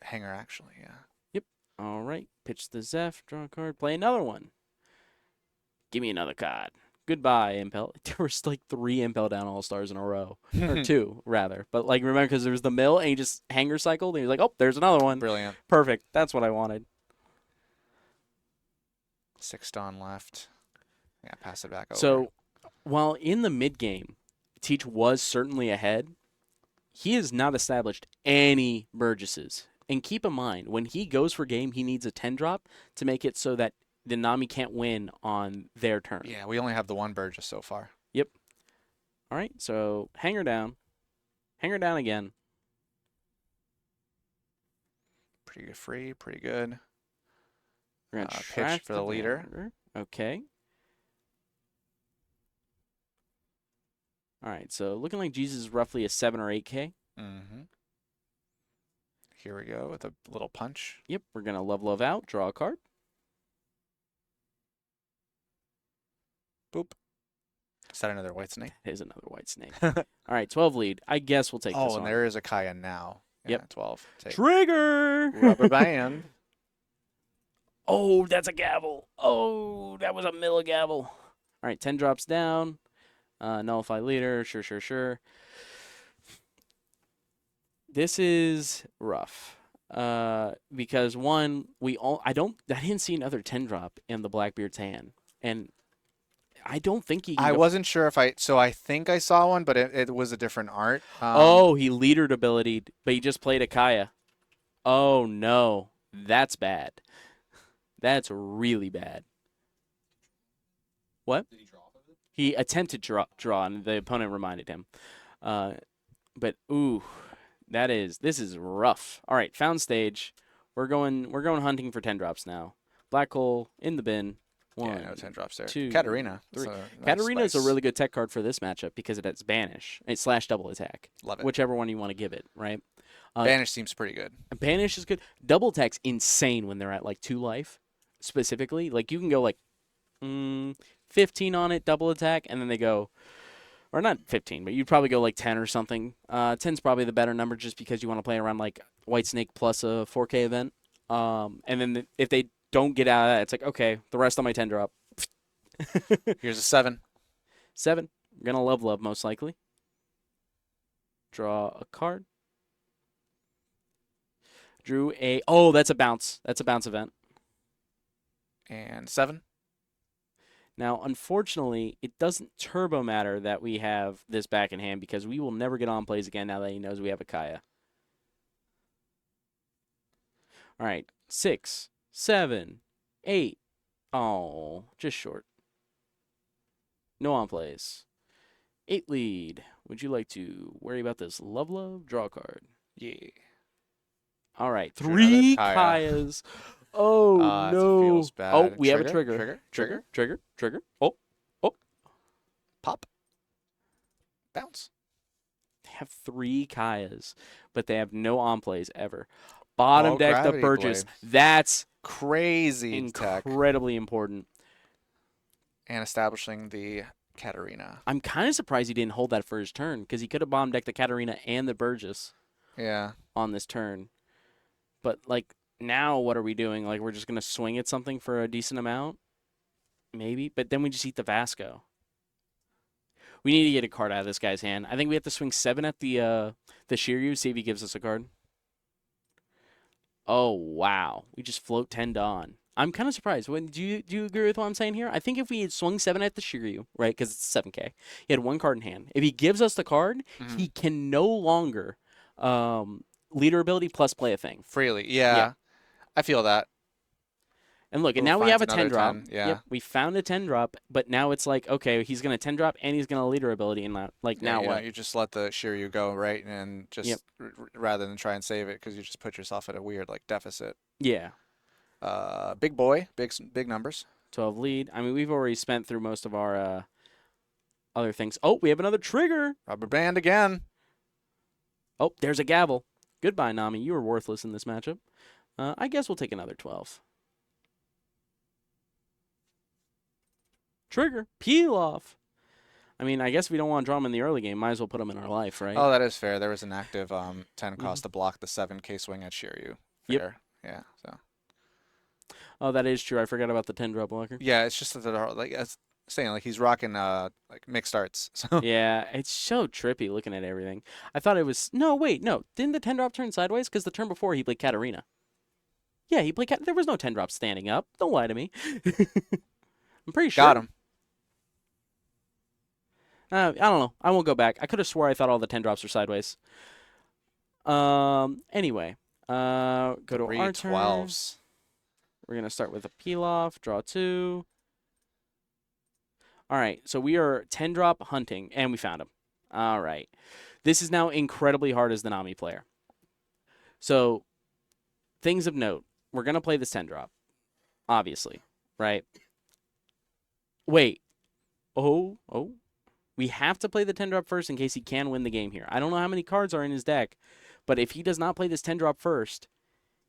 hanger actually. Yeah.
Yep. All right. Pitch the Zeph. Draw a card. Play another one. Give me another card. Goodbye, Impel. There was like 3 Impel down All-Stars in a row. Or 2, rather. But, like, remember, because there was the mill, and he just hanger cycled, and he was like, oh, there's another one.
Brilliant.
Perfect. That's what I wanted.
6 Dawn left. Yeah, pass it back over.
So, while in the mid-game, Teach was certainly ahead, he has not established any Burgesses. And keep in mind, when he goes for game, he needs a 10-drop to make it so that the Nami can't win on their turn.
Yeah, we only have the 1 Burgess so far.
Yep. All right, so hang her down. Hang her down again.
Pretty good free, pretty good.
We're going to
pitch for the leader.
Batter. Okay. All right, so looking like Jesus is roughly a 7 or 8K.
Here we go with a little punch.
Yep, we're going to love out, draw a card.
Boop. Is that another white snake?
It is another white snake. All right, 12 lead. I guess we'll take this
and
on.
there is a Kaya now.
Yep.
Yeah, 12.
Trigger!
Rubber band.
Oh, that's a gavel. Oh, that was a middle gavel. All right, 10 drops down. Nullify leader. Sure. This is rough. Because one, I didn't see another 10 drop in the Blackbeard's hand. And I don't think he can
I wasn't sure if I think I saw one, but it was a different art.
He leadered ability, but he just played a Kaya. Oh no. That's bad. That's really bad. What?
Did he draw off of it?
He attempted to draw, and the opponent reminded him. But ooh, this is rough. All right, found stage. We're going hunting for 10 drops now. Black hole in the bin. 1,
no 10 drops there.
2,
Katarina.
3. Katarina is a really good tech card for this matchup because it has banish. It's / double attack.
Love it.
Whichever one you want to give it, right?
Banish seems pretty good.
Banish is good. Double attack's insane when they're at like 2 life, specifically. Like you can go like 15 on it, double attack, and then they go, or not 15, but you'd probably go like 10 or something. 10's probably the better number just because you want to play around like White Snake plus a 4K event. And then if they don't get out of that, it's like, okay, the rest on my 10 drop.
Here's a 7.
7. We're going to love most likely. Draw a card. Drew a... Oh, that's a bounce. That's a bounce event.
And 7.
Now, unfortunately, it doesn't turbo matter that we have this back in hand because we will never get on plays again now that he knows we have a Kaya. All right, 6, 7, 8. Oh, just short. No on plays. 8 lead. Would you like to worry about this love? Draw a card.
Yeah.
All right, 3
Kaya.
Kayas. Oh, no.
It feels bad.
Oh, we have a trigger. Trigger. Oh.
Pop. Bounce.
They have 3 Kayas, but they have no on plays ever. Bottom deck the Burgess.
Blade.
That's
crazy
incredibly important.
And establishing the Katarina.
I'm kind of surprised he didn't hold that for his turn because he could have bomb decked the Katarina and the Burgess.
Yeah.
On this turn. But like now what are we doing? Like we're just going to swing at something for a decent amount? Maybe, but then we just eat the Vasco. We need to get a card out of this guy's hand. I think we have to swing 7 at the Shiryu, see if he gives us a card. Oh, wow. We just float 10 Dawn. I'm kind of surprised. Do you agree with what I'm saying here? I think if we had swung 7 at the Shiryu, right, because it's 7K, he had 1 card in hand. If he gives us the card, he can no longer leader ability plus play a thing.
Freely, yeah. I feel that.
And look, and now we have a 10 drop.
10, yeah.
Yep, we found a 10 drop, but now it's like, okay, he's going to 10 drop and he's going to leader ability. And now what?
You just let the Shiryu go, right? And just rather than try and save it because you just put yourself at a weird deficit.
Yeah.
Big boy, big numbers.
12 lead. I mean, we've already spent through most of our other things. Oh, we have another trigger.
Rubber band again.
Oh, there's a gavel. Goodbye, Nami. You were worthless in this matchup. I guess we'll take another 12. Trigger. Peel off. I mean, I guess if we don't want to draw him in the early game, might as well put him in our life, right?
Oh, that is fair. There was an active 10 cost to block the 7K swing at Shiryu. Fair. Yep. Yeah. So.
Oh, that is true. I forgot about the 10 drop blocker.
Yeah, it's just that saying he's rocking mixed starts. So.
Yeah, it's so trippy looking at everything. I thought it was no. Didn't the 10 drop turn sideways? Because the turn before he played Katarina. Yeah, he played There was no 10 drop standing up. Don't lie to me. I'm pretty sure.
Got him.
I don't know. I won't go back. I could have swore I thought all the 10 drops were sideways. Anyway, go to our turn.
12s.
We're going to start with a peel off, draw 2. All right, so we are 10 drop hunting, and we found him. All right. This is now incredibly hard as the Nami player. So, things of note. We're going to play this 10 drop, obviously, right? Wait. Oh. We have to play the 10 drop first in case he can win the game here. I don't know how many cards are in his deck, but if he does not play this 10 drop first,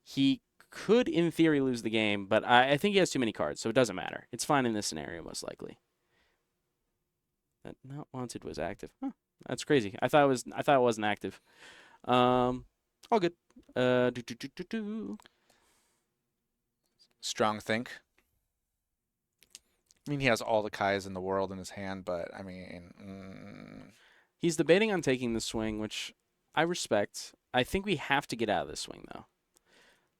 he could, in theory, lose the game, but I think he has too many cards, so it doesn't matter. It's fine in this scenario, most likely. That not wanted was active. Huh, that's crazy. I thought it wasn't active. All good.
Strong think. I mean, he has all the Kais in the world in his hand, but, I mean...
He's debating on taking the swing, which I respect. I think we have to get out of this swing, though.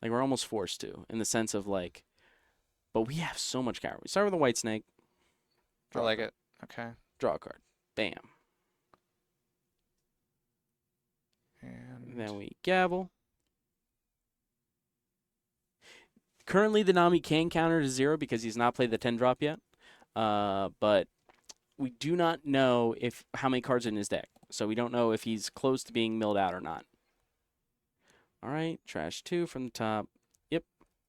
We're almost forced to, in the sense of, but we have so much power. We start with a white snake.
I like it. Okay.
Draw a card. Bam.
And
then we gavel. Currently, the Nami can counter to 0 because he's not played the 10 drop yet. But we do not know how many cards are in his deck. So we don't know if he's close to being milled out or not. All right, trash 2 from the top. Yep.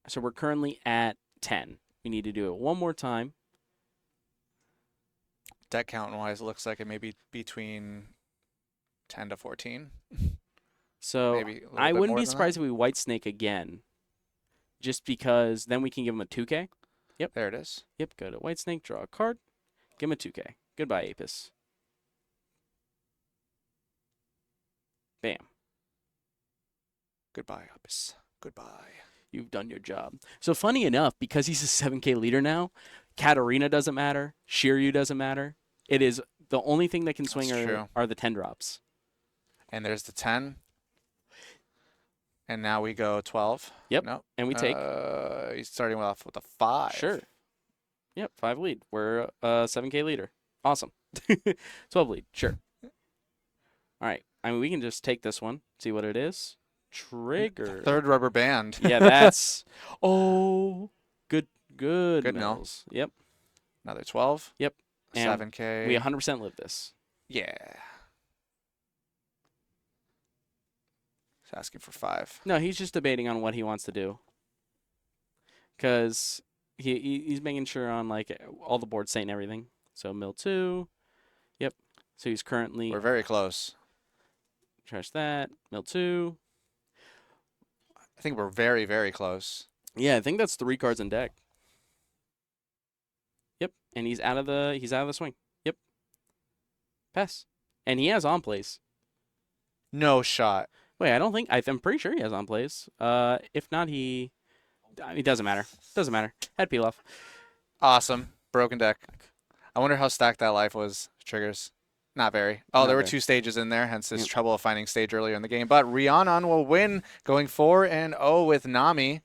So we're currently at 10. We need to do it one more time.
Deck count-wise, it looks like it may be between 10 to 14.
So
maybe
I wouldn't be surprised if we white snake again. Just because then we can give him a 2K. Yep.
There it is.
Yep, go to white snake, draw a card. Give him a 2K. Goodbye, Apis. Bam.
Goodbye, Apis. Goodbye.
You've done your job. So funny enough, because he's a 7K leader now, Katarina doesn't matter. Shiryu doesn't matter. It is the only thing that can swing are the 10 drops.
And there's the 10. And now we go 12.
Yep.
Nope.
And we take.
He's starting off with a 5.
Sure. Yep. 5 lead. We're a 7K leader. Awesome. 12 lead. Sure. All right. I mean, we can just take this one. See what it is. Trigger.
Third rubber band.
Yeah, that's. Oh. Good. Good
mills.
Yep.
Another 12.
Yep. And
7K.
we 100% live this.
Yeah. He's asking for 5.
No, he's just debating on what he wants to do. Because he's making sure on all the boards saying everything. So mill 2. Yep. So he's currently.
We're very close.
Trash that. Mill 2.
I think we're very, very close.
Yeah, I think that's 3 cards in deck. Yep. And he's out of the swing. Yep. Pass. And he has on plays.
No shot.
Wait, I'm pretty sure he has on plays. If not, it doesn't matter. Doesn't matter. Head peel off.
Awesome. Broken deck. I wonder how stacked that life was. Triggers. Not very. Oh,
Not
there were
very.
2 stages in there, hence his trouble of finding stage earlier in the game. But Rhiannon will win, going 4-0 with Nami.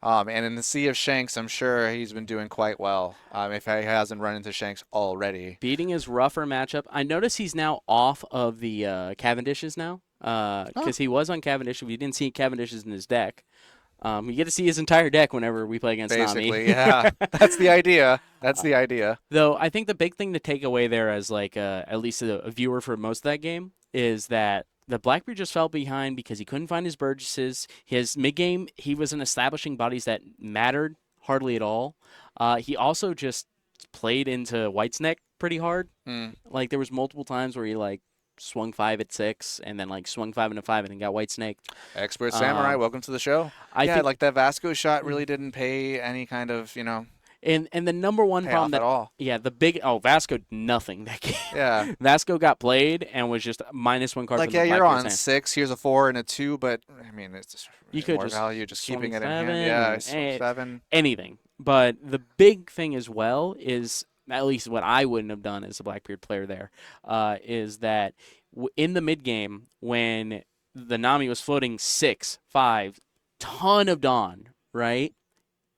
And in the sea of Shanks, I'm sure he's been doing quite well, if he hasn't run into Shanks already.
Beating his rougher matchup. I notice he's now off of the Cavendishes now. because he was on Cavendish. We didn't see Cavendish's in his deck. You get to see his entire deck whenever we play against
Basically,
Nami.
yeah. That's the idea. That's the idea.
Though I think the big thing to take away there as like at least a viewer for most of that game is that the Blackbeard just fell behind because he couldn't find his Burgesses. His mid-game, he wasn't establishing bodies that mattered hardly at all. He also just played into White's neck pretty hard. Like there was multiple times where he like swung 5 at 6 and then like swung 5 into 5 and then got White Snake.
Expert Samurai, welcome to the show. I think like that Vasco shot really didn't pay any kind of,
And the number one problem
at all.
Yeah, Vasco nothing that game.
Yeah.
Vasco got played and was just -1 card.
Like you're on 6. Here's a 4 and a 2, but I mean it's just
you could
more
just
value just keeping it in hand.
7,
Yeah, 7.
Anything. But the big thing as well is, at least what I wouldn't have done as a Blackbeard player there, is that in the mid game when the Nami was floating 6, 5, ton of Dawn, right?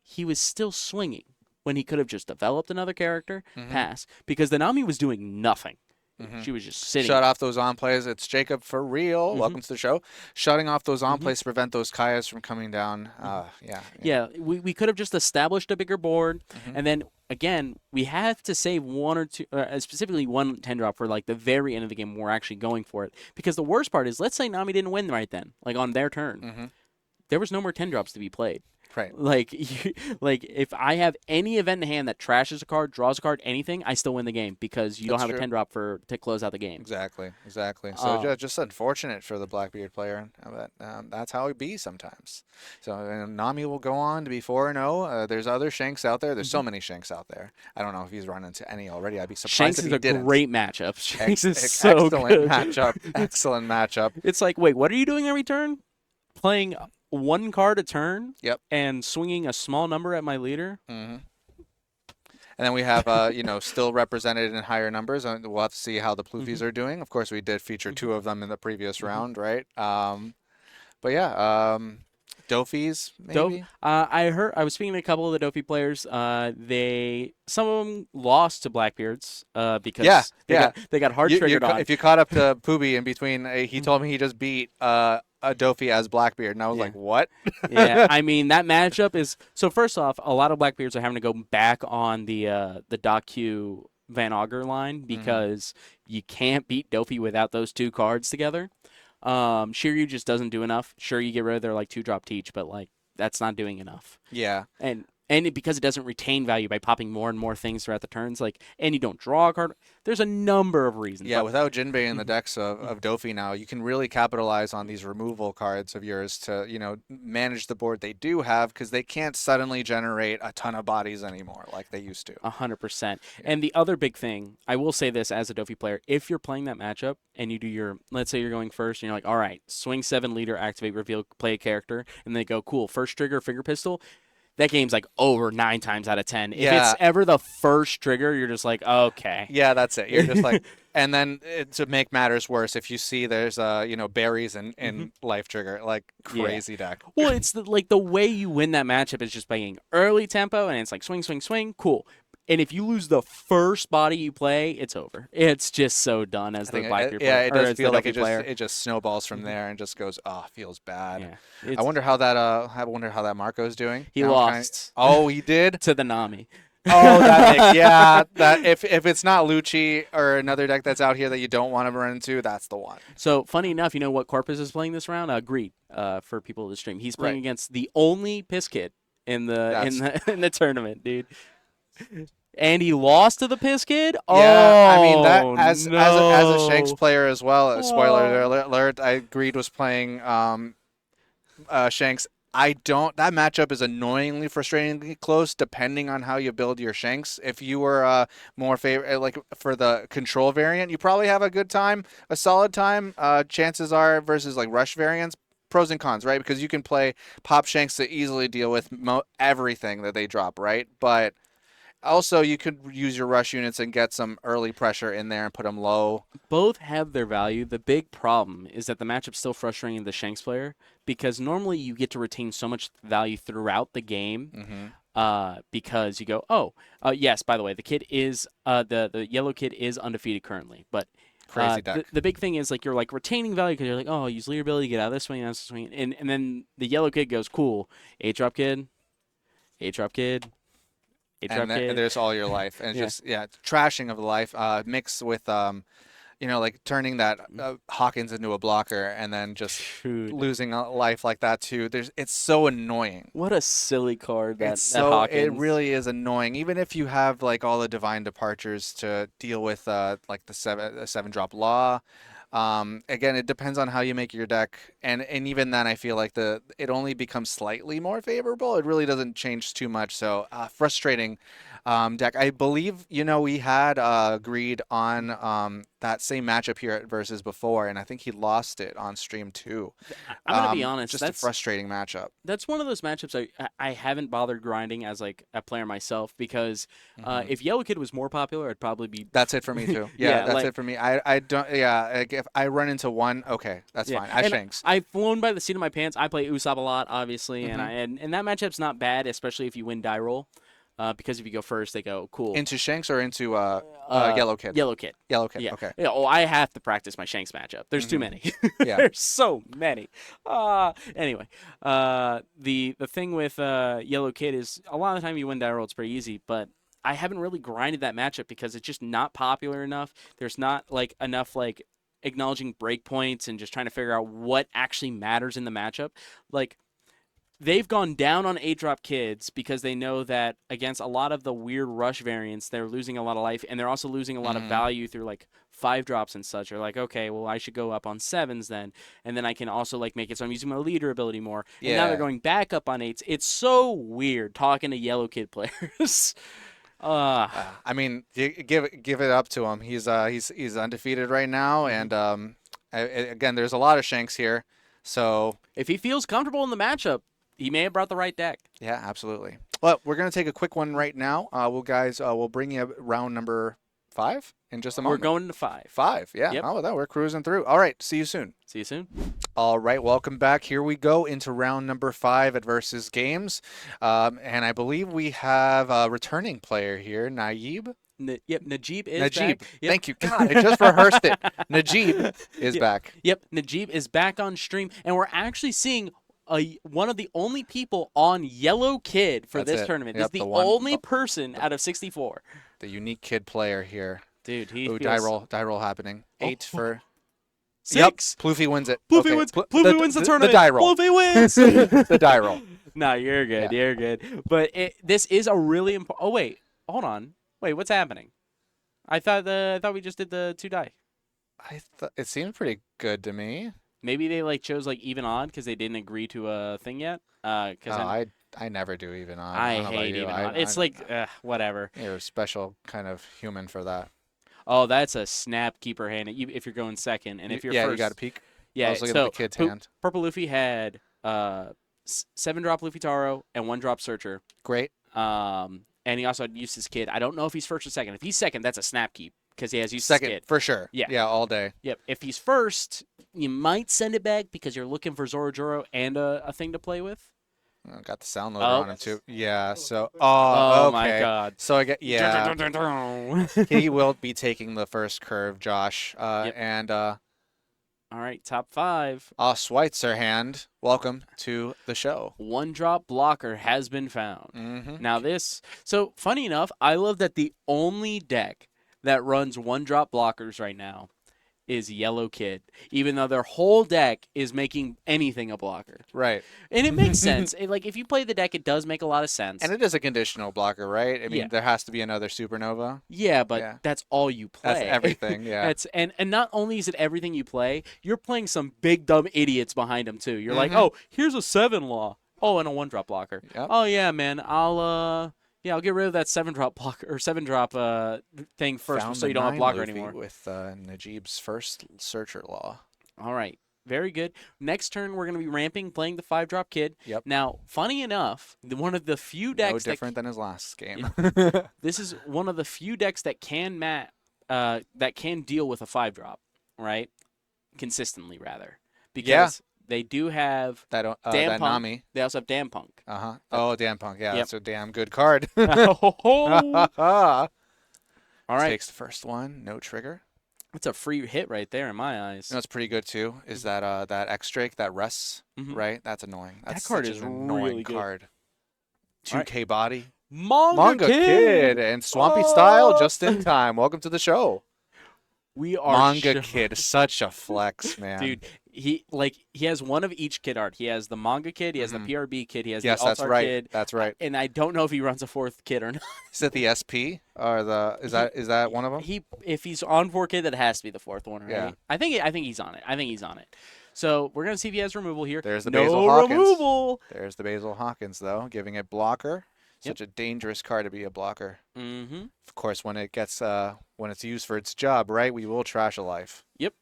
He was still swinging when he could have just developed another character, pass, because the Nami was doing nothing. She was just sitting.
Shut off those on plays. It's Jacob for real. Welcome to the show. Shutting off those on plays to prevent those Kayas from coming down. Yeah,
we could have just established a bigger board, and then again we have to save 1 or 2, specifically 1 10 drop for like the very end of the game when we're actually going for it. Because the worst part is, let's say Nami didn't win right then, like on their turn, there was no more 10 drops to be played.
Right.
Like if I have any event in hand that trashes a card, draws a card, anything, I still win the game because you don't have a 10 drop to close out the game.
Exactly. So just unfortunate for the Blackbeard player, but that's how it be sometimes. So Nami will go on to be 4-0. There's other Shanks out there. There's so many Shanks out there. I don't know if he's run into any already. I'd be surprised
Shanks
if
is
he
a
didn't.
great matchup. Shanks is so
excellent
good.
Excellent matchup.
It's like, wait, what are you doing every turn? Playing 1 card a turn.
Yep.
And swinging a small number at my leader.
And then we have, still represented in higher numbers. We'll have to see how the Ploofies are doing. Of course, we did feature 2 of them in the previous round, right? But yeah, Dofies, maybe?
I was speaking to a couple of the Dofi players. Some of them lost to Blackbeards because they got hard triggered on.
If you caught up to Pooby in between, he told me he just beat a Dofi as Blackbeard, and I was like, what?
Yeah, I mean, that matchup is... So first off, a lot of Blackbeards are having to go back on the Doc Q Van Augur line because you can't beat Dofi without those 2 cards together. Shiryu just doesn't do enough. Sure, you get rid of their like 2-drop teach, but like that's not doing enough.
Yeah.
Because it doesn't retain value by popping more and more things throughout the turns, and you don't draw a card. There's a number of reasons.
Yeah, without Jinbei in the decks of Dofi now, you can really capitalize on these removal cards of yours to, manage the board they do have, because they can't suddenly generate a ton of bodies anymore like they used to.
100%. And the other big thing, I will say this as a Dofi player, if you're playing that matchup and you do let's say you're going first and you're like, all right, swing 7 leader, activate, reveal, play a character, and they go, cool, first trigger, finger pistol. That game's like over 9 times out of 10. If it's ever the first trigger, you're just like, okay.
Yeah, that's it. You're just like, and then to make matters worse, if you see there's berries in life trigger, like crazy deck.
Well, it's the way you win that matchup is just playing early tempo, and it's like swing, swing, swing, cool. And if you lose the first body you play, it's over. It's just so done as the Blackbeard player.
Yeah, it does feel like it just snowballs from there and just goes, feels bad. Yeah, I wonder how that Marco's doing.
He lost.
Oh, he did?
To the Nami.
Oh, that if it's not Lucci or another deck that's out here that you don't want to run into, that's the one.
So funny enough, you know what Corpus is playing this round? Greed. For people to stream, he's playing against the only piss kid in the tournament, dude. And he lost to the Piss Kid?
Yeah, I mean, that as a Shanks player as well, spoiler alert, I agreed was playing Shanks. That matchup is annoyingly frustratingly close depending on how you build your Shanks. If you were more like for the control variant, you probably have a solid time. Chances are versus like rush variants, pros and cons, right? Because you can play pop Shanks to easily deal with everything that they drop, right? But also, you could use your rush units and get some early pressure in there and put them low.
Both have their value. The big problem is that the matchup's still frustrating the Shanks player because normally you get to retain so much value throughout the game because you go, yes, by the way, the kid is the yellow kid is undefeated currently, but
Crazy deck.
The big thing is like you're like retaining value because you're like, oh, use leader ability, get out of this swing, out of this swing, and then the yellow kid goes, cool, 8-drop kid, 8-drop kid.
And there's all your life, and it's just trashing of life, mixed with like turning that Hawkins into a blocker, and then just losing a life like that too. It's so annoying.
What a silly card that Hawkins.
It really is annoying. Even if you have like all the divine departures to deal with, like the 7-drop law. Again, it depends on how you make your deck, and even then, I feel like it only becomes slightly more favorable. It really doesn't change too much. So frustrating deck. I believe we had agreed on that same matchup here at Versus before, and I think he lost it on stream too.
I'm gonna be honest,
just a frustrating matchup.
That's one of those matchups I haven't bothered grinding as like a player myself, because if Yellow Kid was more popular, I'd probably be.
That's it for me too. Yeah, that's it for me. I don't. Yeah, like if I run into one, okay, that's fine. Shanks.
I've flown by the seat of my pants. I play Usopp a lot, obviously, and that matchup's not bad, especially if you win die roll. Because if you go first, they go, cool.
Into Shanks or into Yellow Kid?
Yellow Kid.
Yellow Kid,
yeah.
Okay.
Yeah, I have to practice my Shanks matchup. There's too many.
Yeah.
There's so many. Anyway, the thing with Yellow Kid is a lot of the time you win die roll, it's pretty easy, but I haven't really grinded that matchup because it's just not popular enough. There's not like enough like acknowledging breakpoints and just trying to figure out what actually matters in the matchup. Like, they've gone down on 8-drop kids because they know that against a lot of the weird rush variants, they're losing a lot of life, and they're also losing a lot of value through like 5-drops and such. They're like, okay, well, I should go up on 7s then, and then I can also like make it so I'm using my leader ability more. And now they're going back up on 8s. It's so weird talking to Yellow Kid players.
I mean, give it up to him. He's undefeated right now, and again, there's a lot of Shanks here, so
if he feels comfortable in the matchup, he may have brought the right deck.
Yeah, absolutely. Well, we're gonna take a quick one right now. We'll bring you round number 5 in just a moment.
We're going to 5.
5, yeah.
Yep.
Oh, we're cruising through. All right, see you soon.
See you soon.
All right, welcome back. Here we go into round number 5 at Versus Games, and I believe we have a returning player here, Naib.
Najib is back. Yep.
Thank you. God, I just rehearsed it. Najib is back.
Yep, Najib is back on stream, and we're actually seeing one of the only people on Yellow Kid for this tournament.
Yep,
This is the only person out of 64.
The unique kid player here.
Dude,
die roll happening. 8 for
6.
Yep, Luffy wins it.
Luffy wins the tournament.
The die roll.
Luffy wins.
The die roll.
No, you're good. Yeah. You're good. But this is a really important. Oh wait, hold on. Wait, what's happening? I thought we just did the 2 die.
It seemed pretty good to me.
Maybe they like chose like even odd because they didn't agree to a thing yet.
I never do even odd.
I hate even odd. It's whatever.
You're a special kind of human for that.
Oh, that's a snap keeper hand if you're going second, and if you're first,
you got to peek.
Yeah,
I was looking at the kid's hand.
Purple Luffy had 7-drop Luffy Taro and 1-drop Searcher.
Great.
And he also had Eustace Kid. I don't know if he's first or second. If he's second, that's a snap keep because he has Eustace
second
Kid.
For sure.
Yeah,
all day.
Yep. If he's first, you might send it back because you're looking for Zorojoro and a thing to play with.
Got the sound loader on him too. Yeah. So.
Oh
okay.
my God.
So I get he will be taking the first curve, Josh. And.
All right, top 5.
Schweitzer hand, welcome to the show.
1-drop blocker has been found. Now so funny enough, I love that the only deck that runs 1-drop blockers right now is Yellow Kid, even though their whole deck is making anything a blocker.
Right.
And it makes sense. If you play the deck, it does make a lot of sense.
And it is a conditional blocker, right? I mean, there has to be another Supernova.
Yeah, but that's all you play.
That's everything, yeah.
And not only is it everything you play, you're playing some big dumb idiots behind them too. You're like, oh, here's a 7-law. Oh, and a 1-drop blocker.
Yep.
Oh yeah, man. I'll get rid of that 7-drop blocker or 7-drop thing first, so you don't have blocker anymore.
With Najib's first Searcher law.
All right, very good. Next turn, we're going to be ramping, playing the 5-drop kid.
Yep.
Now, funny enough, one of the few decks
different than his last game.
This is one of the few decks that can deal with a 5-drop, right? Consistently, rather, because they do have
that
Punk.
Nami.
They also have Damn Punk.
Oh, Damn Punk. Yeah, that's a damn good card.
All right.
Takes the first one. No trigger.
That's a free hit right there in my eyes.
You know what's pretty good too is that that X-Drake that rests, right? That's annoying. That's
that card
such
is
an annoying
really good.
card. 2K body.
Manga
Kid and Swampy Style just in time. Welcome to the show.
We are
Manga Kid, such a flex, man.
Dude, he has one of each kid art. He has the Manga Kid, he has the PRB Kid, he has the All-Star Kid.
That's right.
And I don't know if he runs a fourth kid or not.
Is it the SP or is that one of them?
If he's on 4K, that has to be the fourth one, right?
Yeah.
I think he's on it. So we're gonna see if he has removal here.
There's the
no
Basil Hawkins.
removal.
There's the Basil Hawkins though, giving it blocker. Such a dangerous card to be a blocker.
Mm-hmm.
Of course, when it's used for its job, right? We will trash a life.
Yep.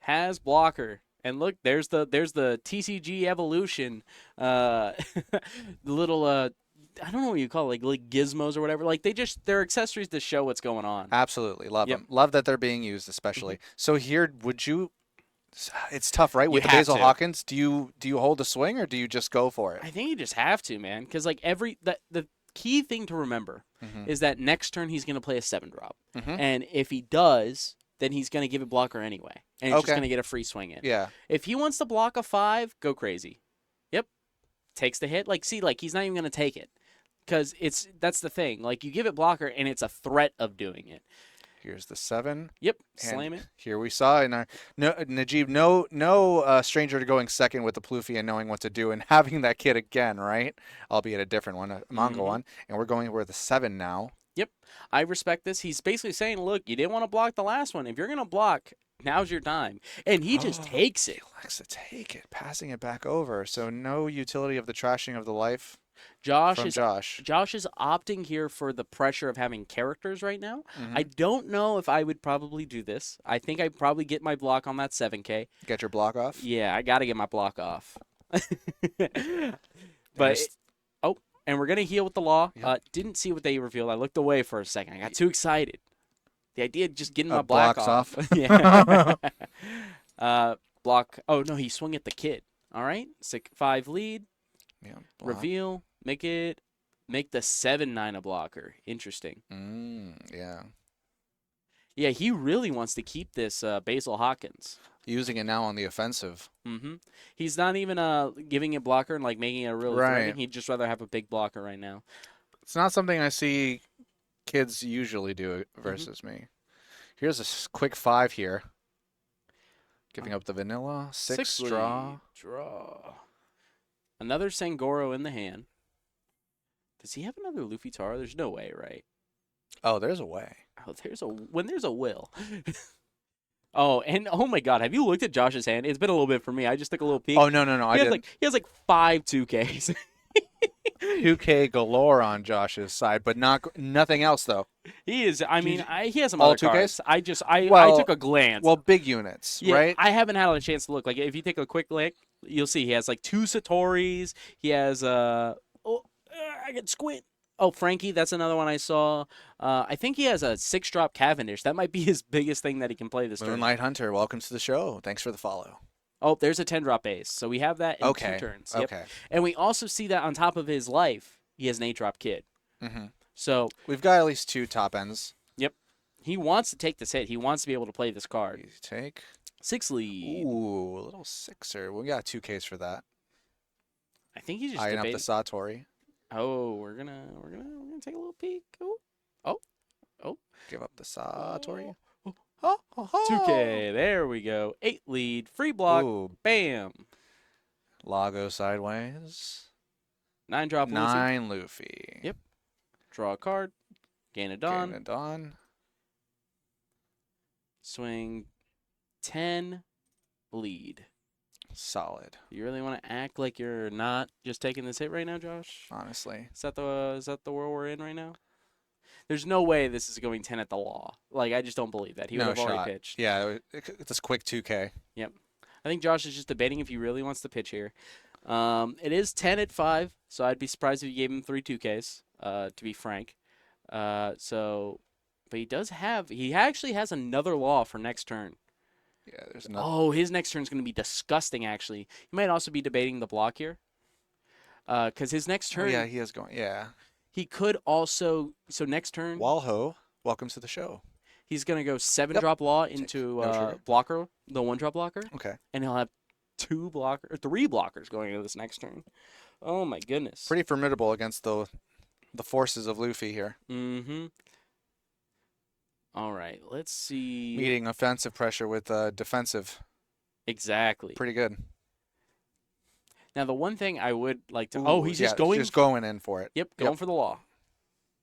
Has blocker. And look, there's the TCG evolution. The little I don't know what you call it, like gizmos or whatever. Like they're accessories to show what's going on.
Absolutely. Love them. Love that they're being used, especially. So here, it's tough, right? With the Basil Hawkins, do you hold a swing or do you just go for it?
I think you just have to, man, because like the key thing to remember is that next turn he's gonna play a 7-drop, and if he does, then he's gonna give it blocker anyway, and it's just gonna get a free swing in.
Yeah.
If he wants to block a 5, go crazy. Yep. Takes the hit. Like he's not even gonna take it, because that's the thing. Like you give it blocker, and it's a threat of doing it.
Here's the 7.
Yep,
and
slam it.
Here we saw in our Najib, no stranger to going second with the Pluffy and knowing what to do and having that kid again, right? Albeit a different one, a manga one, and we're going with the 7 now.
Yep, I respect this. He's basically saying, look, you didn't want to block the last one. If you're gonna block, now's your time, and he just takes it.
He likes to take it, passing it back over. So no utility of the trashing of the life.
Josh is opting here for the pressure of having characters right now. I don't know if I would probably do this. I think I'd probably get my block on that 7K.
Get your block off?
Yeah, I got to get my block off. But and we're going to heal with the law. Yep. Didn't see what they revealed. I looked away for a second. I got too excited. The idea of just getting my block off. Yeah. Block. Oh, no, he swung at the kid. All right. 5 lead.
Yeah,
reveal. Make the 7/9 a blocker. Interesting.
Yeah.
Yeah, he really wants to keep this Basil Hawkins.
Using it now on the offensive.
He's not even giving it blocker and like making it a real threatening. He'd just rather have a big blocker right now.
It's not something I see kids usually do versus me. Here's a quick 5 here. Giving up the vanilla. 6 draw.
Another Sangoro in the hand. Does he have another Luffy Taro? There's no way, right?
Oh, there's a way.
Oh, when there's a will. Oh, and oh my God, have you looked at Josh's hand? It's been a little bit for me. I just took a little peek.
Oh no,
He has like 5 2Ks.
2K galore on Josh's side, but nothing else though.
He is. I mean, he has some other
2Ks?
cards. I took a glance.
Well, big units, right?
I haven't had a chance to look. Like if you take a quick look, you'll see he has like 2 Satoris. He has I can squint. Oh, Frankie, that's another one I saw. I think he has a 6-drop Cavendish. That might be his biggest thing that he can play this turn.
Moonlight Hunter, welcome to the show. Thanks for the follow.
Oh, there's a 10-drop ace. So we have that in 2 turns. Yep.
Okay.
And we also see that on top of his life, he has an 8-drop Kid. So
we've got at least 2 top ends.
Yep. He wants to take this hit. He wants to be able to play this card.
Take
6 lead.
Ooh, a little 6er. We got 2Ks for that.
I think he's just
eyeing up the Satori.
Oh, we're gonna take a little peek. Oh.
Give up the Satori.
2K. There we go. 8 lead. Free block.
Ooh.
Bam.
Lago sideways.
9-drop.
9 Luffy.
Yep. Draw a card. Gain a Dawn. Swing 10. Lead.
Solid.
You really want to act like you're not just taking this hit right now, Josh?
Honestly.
Is that the world we're in right now? There's no way this is going 10 at the law. Like, I just don't believe that. He would have already pitched.
Yeah, it's a quick 2K.
Yep. I think Josh is just debating if he really wants to pitch here. It is 10 at 5, so I'd be surprised if you gave him 3 2Ks, to be frank. But he actually has another law for next turn.
Yeah, there's another.
Oh, his next turn is going to be disgusting, actually. He might also be debating the block here. Because his next turn...
Oh, yeah, he is going... Yeah.
He could also... So next turn...
Walho, welcome to the show.
He's going to go 7-drop Law into blocker, the 1-drop blocker.
Okay.
And he'll have 3 blockers going into this next turn. Oh, my goodness.
Pretty formidable against the forces of Luffy here.
Mm-hmm. All right, let's see.
Meeting offensive pressure with defensive.
Exactly.
Pretty good.
Now, the one thing I would like to... he's
just going in for it.
Yep, going for the Law.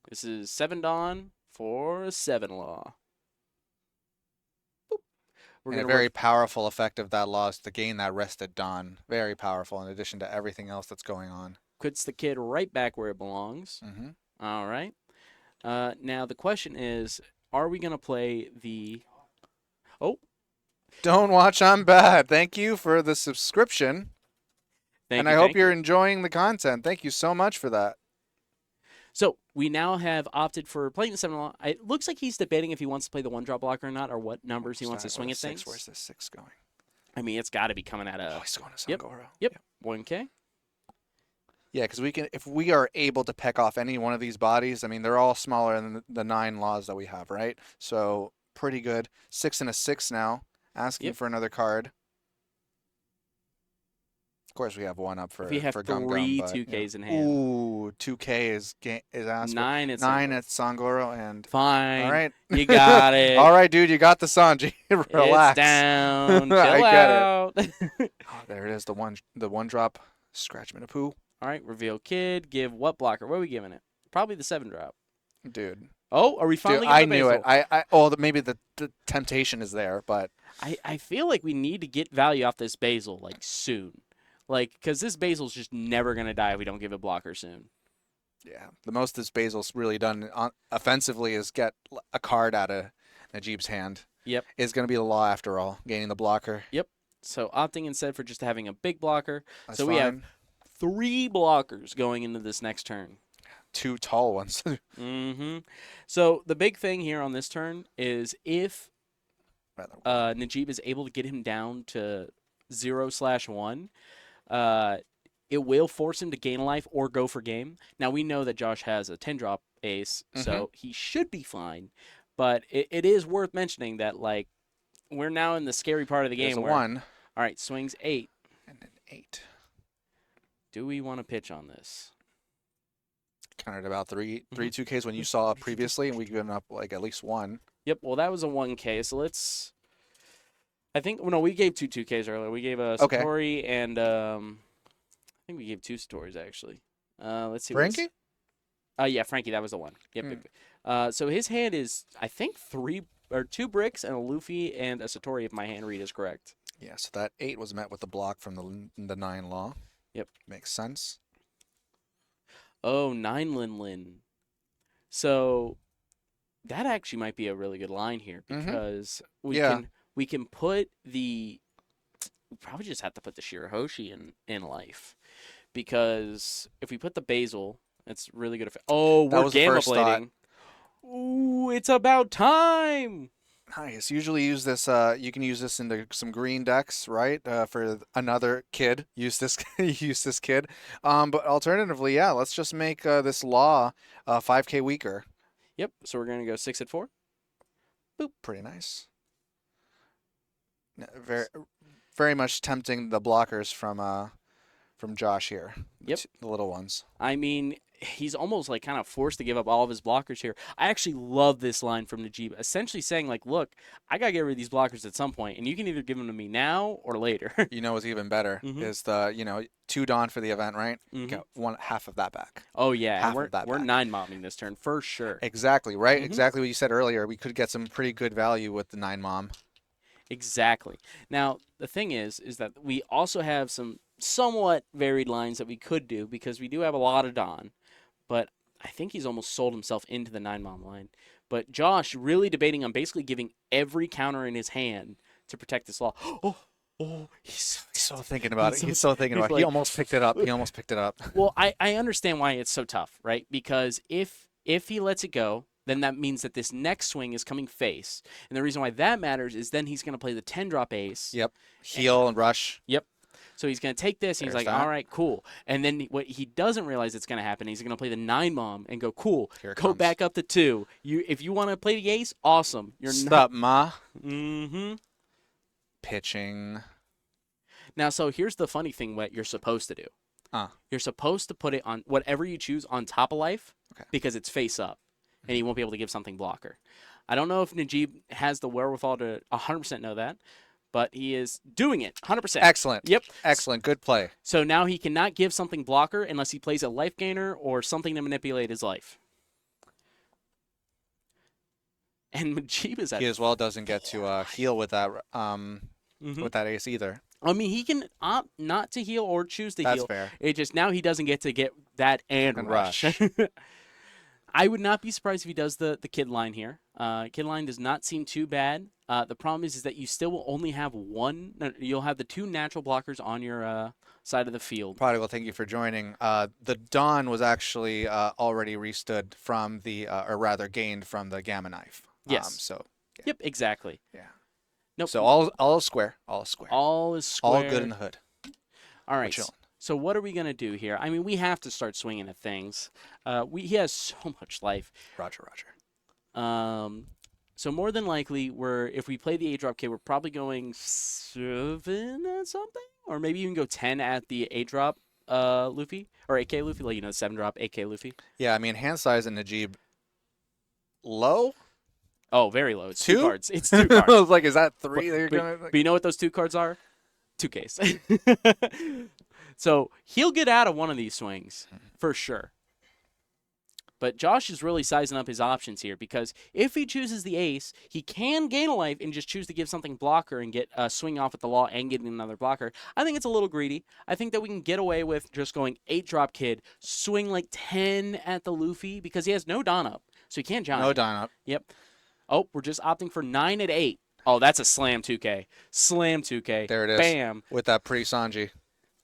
This is 7 Dawn for a 7 Law.
And a very powerful effect of that Law is to gain that rested Dawn. Very powerful in addition to everything else that's going on.
Puts the kid right back where it belongs.
Mm-hmm.
All right. Now, the question is, are we going to play the... Oh.
Don't watch, I'm bad. Thank you for the subscription. I hope you're enjoying the content. Thank you so much for that.
So we now have opted for playing the 7 Law. It looks like he's debating if he wants to play the 1-drop blocker or not, or what numbers he wants to swing at things.
Where's this 6 going?
I mean, it's got to be coming at a...
Oh, he's going to Sangoro.
Yep. 1K.
Yeah, because if we are able to peck off any one of these bodies, I mean, they're all smaller than the 9 laws that we have, right? So pretty good. 6 and a 6 now, asking for another card. Of course, we have 1 up for
we have
Gum
3
Gum,
2Ks in hand.
Ooh, 2K is asked.
9 at
9 at Sangoro and
fine.
All right,
you got it.
All right, dude, you got the Sanji. Relax.
It's down. Chill
I get
out.
it. Oh, there it is. The one drop. Scratch Minapoo.
All right, reveal kid. Give what blocker? What are we giving it? Probably the 7-drop.
Dude.
Oh, are we finally?
Dude, I knew it. Maybe the temptation is there, but
I feel like we need to get value off this basil like soon. Like, because this basil's just never going to die if we don't give it blocker soon.
Yeah. The most this basil's really done offensively is get a card out of Najib's hand.
Yep.
Is going to be the Law after all, gaining the blocker.
Yep. So opting instead for just having a big blocker.
That's
so
fine.
We have 3 blockers going into this next turn.
2 tall ones.
Mm-hmm. So the big thing here on this turn is if Najib is able to get him down to 0/1, it will force him to gain a life or go for game. Now, we know that Josh has a 10-drop ace, so he should be fine. But it is worth mentioning that, like, we're now in the scary part of the game.
There's a 1.
All right, swings 8.
And an 8.
Do we want to pitch on this?
Counted about 3 2Ks when you saw it previously, and we've given up, like, at least 1.
Yep, well, that was a 1K, so let's... I think, well, no, we gave 2 2Ks earlier. We gave a Satori and, I think we gave 2 Satoris, actually. Let's see.
Frankie?
Yeah, Frankie, that was the one. Yep. So his hand is, I think, 2 bricks and a Luffy and a Satori, if my hand read is correct.
Yeah, so that 8 was met with the block from the 9 Law.
Yep.
Makes sense.
Oh, 9 Lin Lin. So that actually might be a really good line here because we can put the... We probably just have to put the Shirahoshi in life because if we put the basil, it's really good. We're gamma blading. Ooh, it's about time.
Nice. Usually use this. You can use this into some green decks, right? For another kid, use this. Use this kid. But alternatively, yeah, let's just make this Law 5K weaker.
Yep. So we're gonna go 6 at 4.
Boop. Pretty nice. Very, very much tempting the blockers from Josh here.
Yep.
The little ones.
I mean, he's almost like kind of forced to give up all of his blockers here. I actually love this line from Najib, essentially saying like, look, I got to get rid of these blockers at some point, and you can either give them to me now or later.
You know what's even better is the, 2 Dawn for the event, right? Get half of that back.
Oh, yeah.
Half
we're
of that back.
9-momming this turn for sure.
Exactly, right? Exactly what you said earlier. We could get some pretty good value with the 9-mom.
Exactly. Now, the thing is that we also have some somewhat varied lines that we could do because we do have a lot of Dawn, but I think he's almost sold himself into the 9-mom line. But Josh really debating on basically giving every counter in his hand to protect this Law. He's
so thinking about it. He's so thinking about it. He almost picked it up. He almost picked it up.
Well, I understand why it's so tough, right? Because if he lets it go, then that means that this next swing is coming face. And the reason why that matters is then he's going to play the 10-drop ace.
Yep. Heal and rush.
Yep. So he's going to take this, and he's like, all right, cool. And then what he doesn't realize it's going to happen, he's going to play the 9-mom and go, cool, go back up to 2. If you want to play the ace, awesome.
Stop, ma.
Mm-hmm.
Pitching.
Now, so here's the funny thing what you're supposed to do. You're supposed to put it on whatever you choose on top of life because it's face up, and he won't be able to give something blocker. I don't know if Najib has the wherewithal to 100% know that, but he is doing it 100%.
Excellent.
Yep.
Excellent. Good play.
So now he cannot give something blocker unless he plays a life gainer or something to manipulate his life. And Najib is at
he as well doesn't get to heal with that with that ace either.
I mean, he can opt not to heal or choose to heal.
That's fair.
It just now he doesn't get to get that and rush. I would not be surprised if he does the kid line here. Kid line does not seem too bad. The problem is that you still will only have one. You'll have the 2 natural blockers on your side of the field.
Prodigal, thank you for joining. The Dawn was actually already restood from the, or rather gained from the Gamma Knife.
Yes.
So. Yeah.
Yep. Exactly.
Yeah.
Nope.
So all is square. All is square.
All is square.
All good in the hood.
All right. So what are we going to do here? I mean, we have to start swinging at things. He has so much life.
Roger.
So more than likely, if we play the 8-drop kid, we're probably going 7 at something, or maybe even go 10 at the 8-drop Luffy or 8K Luffy, like 7-drop 8K Luffy.
Yeah, I mean hand size in Najib low.
Oh, very low. It's
2
cards. It's 2 cards.
I was like, is that 3?
But you know what those 2 cards are? 2Ks. So he'll get out of one of these swings for sure. But Josh is really sizing up his options here because if he chooses the ace, he can gain a life and just choose to give something blocker and get a swing off at the law and getting another blocker. I think it's a little greedy. I think that we can get away with just going 8-drop kid, swing like 10 at the Luffy because he has no Don up. So he can't giant.
No Don up.
Yep. Oh, we're just opting for 9 at 8. Oh, that's a slam 2K. Slam 2K.
There it is.
Bam.
With that pretty Sanji.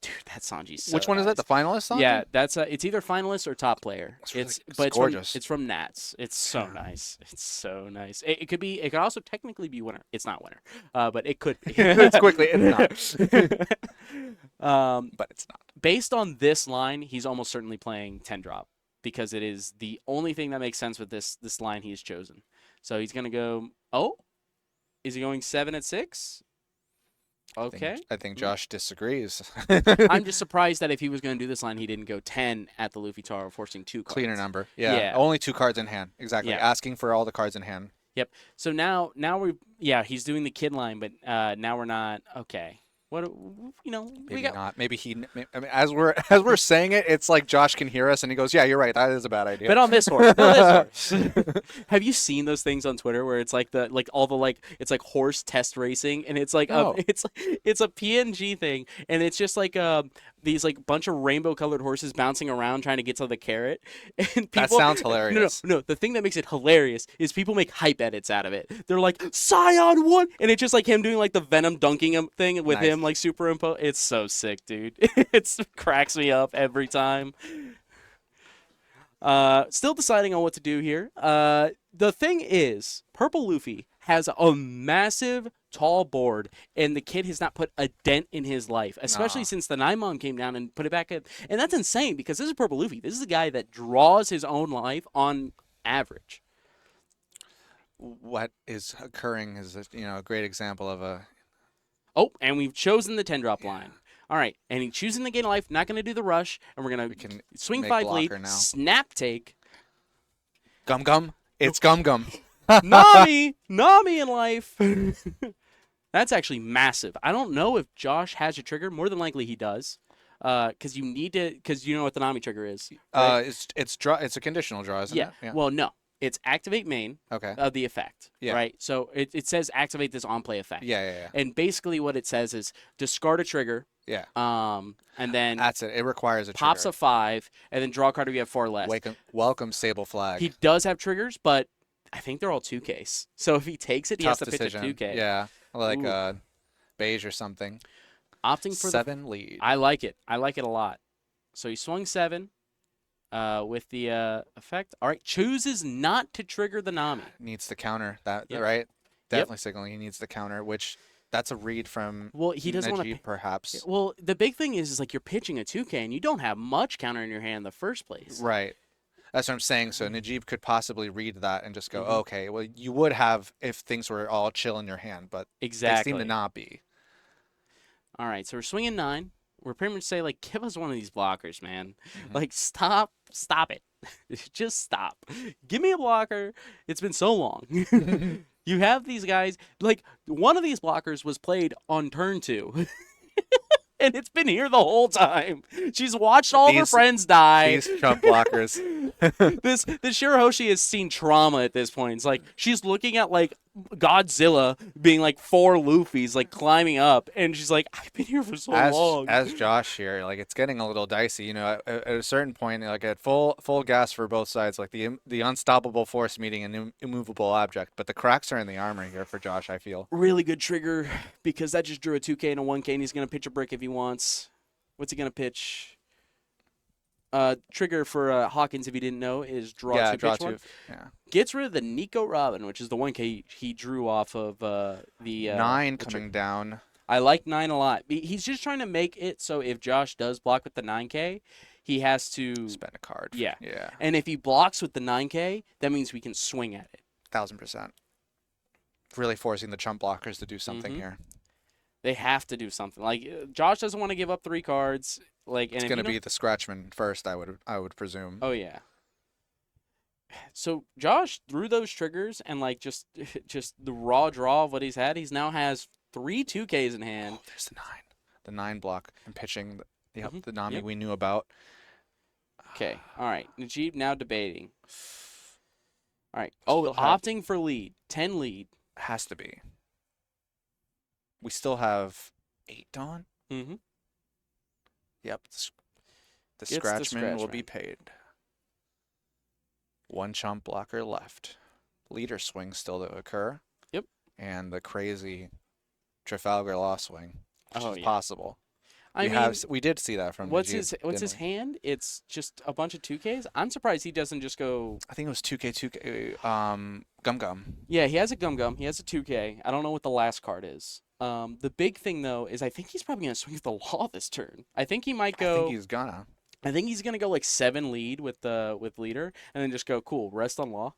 Dude, that Sanji's so
Which one
nice.
is that? The finalist Sanji?
Yeah, that's it's either finalist or top player.
It's
gorgeous. It's from Nats. It's so nice. It's so nice. It could be. It could also technically be winner. It's not winner, but it could be.
It's quickly. It's not. But it's not.
Based on this line, he's almost certainly playing 10-drop because it is the only thing that makes sense with this line he has chosen. So he's gonna go. Oh, is he going 7 at 6? Okay.
I think Josh disagrees.
I'm just surprised that if he was going to do this line, he didn't go 10 at the Luffy Taro, forcing 2 cards.
Cleaner number. Yeah. Only 2 cards in hand. Exactly.
Yeah.
Asking for all the cards in hand.
Yep. So now he's doing the kid line, but now we're not. Okay. What
Maybe not. Maybe he. I mean, as we're saying it, it's like Josh can hear us and he goes, "Yeah, you're right. That is a bad idea."
But on this horse. No, this horse. Have you seen those things on Twitter where it's like it's like horse test racing and it's like it's a PNG thing and it's just like these like bunch of rainbow colored horses bouncing around trying to get to the carrot. And people,
that sounds hilarious.
No. The thing that makes it hilarious is people make hype edits out of it. They're like Scion 1, and it's just like him doing like the Venom dunking him thing with him like superimpose. It's so sick, dude. It cracks me up every time. Still deciding on what to do here. The thing is, Purple Luffy has a massive tall board, and the kid has not put a dent in his life, especially since the 9-mom came down and put it back in. And that's insane because this is Purple Luffy. This is a guy that draws his own life on average.
What is occurring is a great example of a.
Oh, and we've chosen the 10-drop line. All right, and he's choosing the gain life, not going to do the rush, and we're going to swing 5 lead, snap take.
Gum. It's Gum.
Nami in life. That's actually massive. I don't know if Josh has a trigger. More than likely he does, because you need to, because you know what the Nami trigger is. Right?
It's a conditional draw, isn't it?
Yeah. Well, no. It's activate main of the effect, right? So it says activate this on-play effect.
Yeah.
And basically what it says is discard a trigger.
Yeah.
And then
that's it. It requires a
pops
trigger.
a 5, and then draw a card if you have 4 less.
Welcome Sable Flag.
He does have triggers, but I think they're all 2Ks. So if he takes it, he has to pitch a 2K.
Yeah, like beige or something.
Opting for
7 lead.
I like it. I like it a lot. So he swung 7. With the effect. All right, chooses not to trigger the Nami.
Needs the counter. Right? Definitely signaling he needs the counter, which That's a read from
Well, he doesn't want to.
Perhaps.
Well, the big thing is like you're pitching a 2K and you don't have much counter in your hand in the first place.
Right. That's what I'm saying. So Najib could possibly read that and just go, okay, well, you would have if things were all chill in your hand, but
exactly.
they seem to not be.
All right, so we're swinging 9. We're pretty much say, like, give us one of these blockers, man. Like, stop it. Just stop. Give me a blocker. It's been so long. You have these guys, like, one of these blockers was played on turn 2. And it's been here the whole time. She's watched all of her friends die.
These chump blockers.
This Shirahoshi has seen trauma at this point. It's like she's looking at like Godzilla being like 4 Luffys like climbing up, and she's like, I've been here for so long.
As Josh here, like it's getting a little dicey. You know, at a certain point, like at full gas for both sides, like the unstoppable force meeting an immovable object. But the cracks are in the armor here for Josh, I feel.
Really good trigger because that just drew a 2K and a 1K, and he's gonna pitch a brick if he wants. What's he gonna pitch? Trigger for Hawkins, if you didn't know, is draw 2, pitch 1.
Yeah.
Gets rid of the Nico Robin, which is the 1K he drew off of the
9 coming down.
I like 9 a lot. He's just trying to make it so if Josh does block with the 9K, he has to
spend a card.
Yeah.
Yeah.
And if he blocks with the 9K, that means we can swing at it.
1000%. Really forcing the chump blockers to do something here.
They have to do something. Like Josh doesn't want to give up 3 cards. Like, and
it's going to be the Scratchman first, I would presume.
Oh yeah. So Josh threw those triggers and like just the raw draw of what he's had. He's now has 3 2Ks in hand.
Oh, there's the 9 block and pitching. The Nami we knew about.
Okay. All right. Najib now debating. All right. Oh, opting for lead. 10 lead.
Has to be. We still have 8 Dawn.
Mm-hmm.
Yep. The Scratchman will be paid. 1 chump blocker left. Leader swing still to occur.
Yep.
And the crazy Trafalgar Law swing, which is
yeah.
possible. We did see that from
what's
Najib,
his hand? It's just a bunch of 2Ks. I'm surprised he doesn't just go.
I think it was 2K. Gum Gum.
Yeah, he has a Gum Gum. He has a 2K. I don't know what the last card is. The big thing though is I think he's probably gonna swing with the Law this turn. I think he might go. I think he's gonna go like 7 lead with leader, and then just go cool. Rest on Law.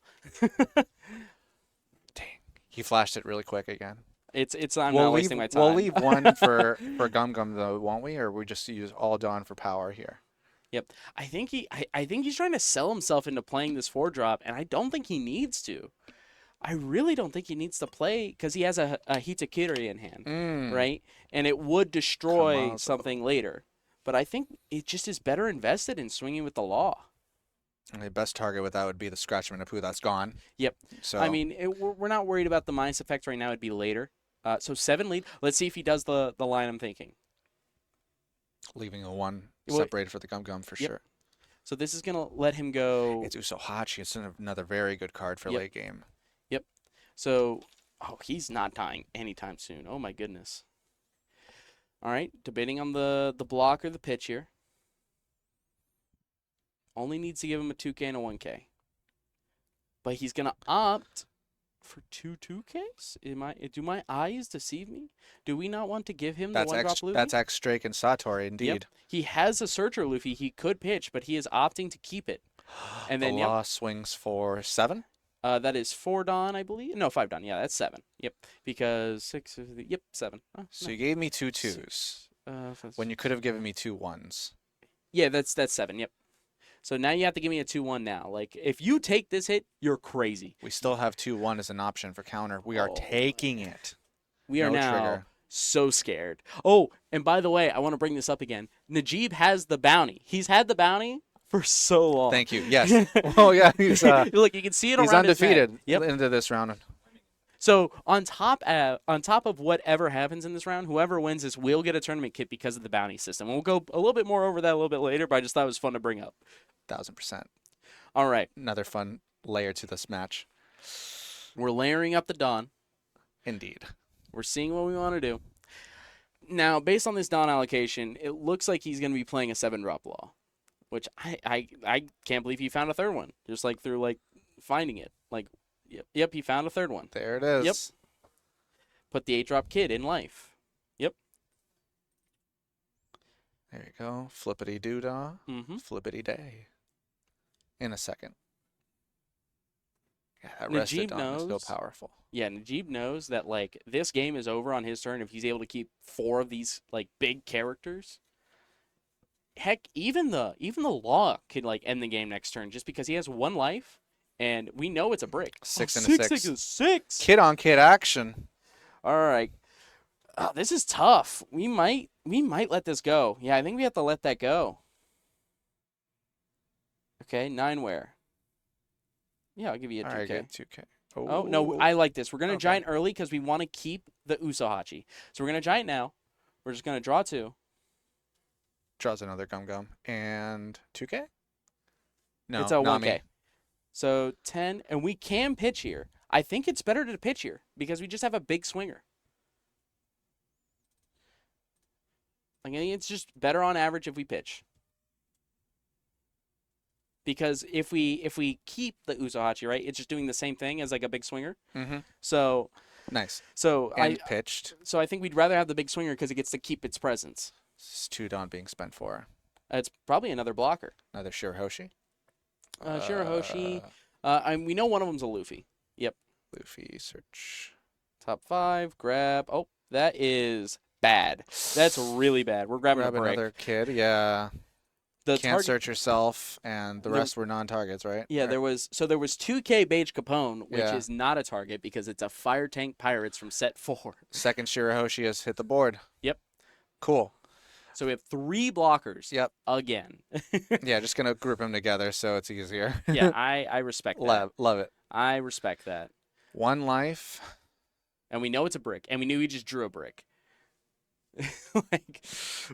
Dang, he flashed it really quick again.
I'm not wasting my time.
We'll leave 1 for Gum Gum though, won't we? Or we just use all Dawn for power here.
Yep. I think he's trying to sell himself into playing this 4-drop, and I don't think he needs to. I really don't think he needs to play because he has a Hitakiri in hand, right? And it would destroy something later. But I think it just is better invested in swinging with the Law.
And the best target with that would be the Scratchman Apu. That's gone.
Yep.
So
I mean, we're not worried about the minus effect right now. It'd be later. So 7 lead. Let's see if he does the line I'm thinking.
Leaving a 1 separated for the Gum Gum for sure.
So this is going to let him go.
It's Usohachi. It's another very good card for late game.
Yep. So, he's not dying anytime soon. Oh, my goodness. All right. Debating on the block or the pitch here. Only needs to give him a 2K and a 1K. But he's going to opt for 2 2Ks? Do my eyes deceive me? Do we not want to give him the 1-drop Luffy?
That's X Drake and Satori, indeed.
Yep. He has a Searcher Luffy he could pitch, but he is opting to keep it. And then
the Law swings for 7?
That is 4 Dawn, I believe. No, 5 Dawn. Yeah, that's 7. Yep. Because 6 is yep, 7. Oh,
so you gave me 2 2s. When you could have given me 2 1s.
Yeah, that's 7. Yep. So now you have to give me a 2-1 now. Like, if you take this hit, you're crazy.
We still have 2-1 as an option for counter. We are taking it.
We are now so scared. Oh, and by the way, I want to bring this up again. Najib has the bounty. He's had the bounty for so long.
Thank you. Yes. Oh, yeah. He's,
look, you can see it around his head.
He's undefeated into this round.
So on top of whatever happens in this round, whoever wins this will get a tournament kit because of the bounty system. And we'll go a little bit more over that a little bit later, but I just thought it was fun to bring up.
1000%.
All right.
Another fun layer to this match.
We're layering up the Dawn.
Indeed.
We're seeing what we want to do. Now, based on this Dawn allocation, it looks like he's going to be playing a 7-drop Law, which I can't believe he found a 3rd one, just like through like finding it. Like, yep, he found a 3rd one.
There it is.
Yep. Put the 8-drop kid in life. Yep.
There you go. Flippity doodah. Flippity day. In a second. Yeah, that rested Dom is so powerful.
Yeah, Najib knows that like this game is over on his turn if he's able to keep 4 of these like big characters. Heck, even the Law could like end the game next turn just because he has 1 life, and we know it's a brick.
6 and a 6.
6.
Kid on kid action.
All right. This is tough. We might let this go. Yeah, I think we have to let that go. Okay, 9 where? Yeah, I'll give you a 2K.
All right, good, 2K.
Oh, no, I like this. We're going to giant early because we want to keep the Usohachi. So we're going to giant now. We're just going to draw 2.
Draws another Gum. And 2K? No,
it's a
Nami.
1K. So 10, and we can pitch here. I think it's better to pitch here because we just have a big swinger. I think it's just better on average if we pitch. Because if we keep the Usohachi, right, it's just doing the same thing as like a big swinger. So
nice.
So
and pitched.
So I think we'd rather have the big swinger because it gets to keep its presence.
It's 2 Don being spent for.
It's probably another blocker.
Another Shirahoshi.
Shirahoshi. We know one of them's a Luffy. Yep.
Luffy search.
Top 5. Grab. Oh, that is bad. That's really bad. We're grabbing
Grab
a break.
Another kid. Yeah. Can't search yourself, and the rest were non-targets, right?
Yeah, there was 2K Beige Capone, which is not a target because it's a Fire Tank Pirates from set 4.
Second Shirahoshi has hit the board.
Yep.
Cool.
So we have 3 blockers.
Yep.
Again.
Yeah, just gonna group them together so it's easier.
Yeah, I respect that.
Love it.
I respect that.
1 life.
And we know it's a brick, and we knew he just drew a brick. Like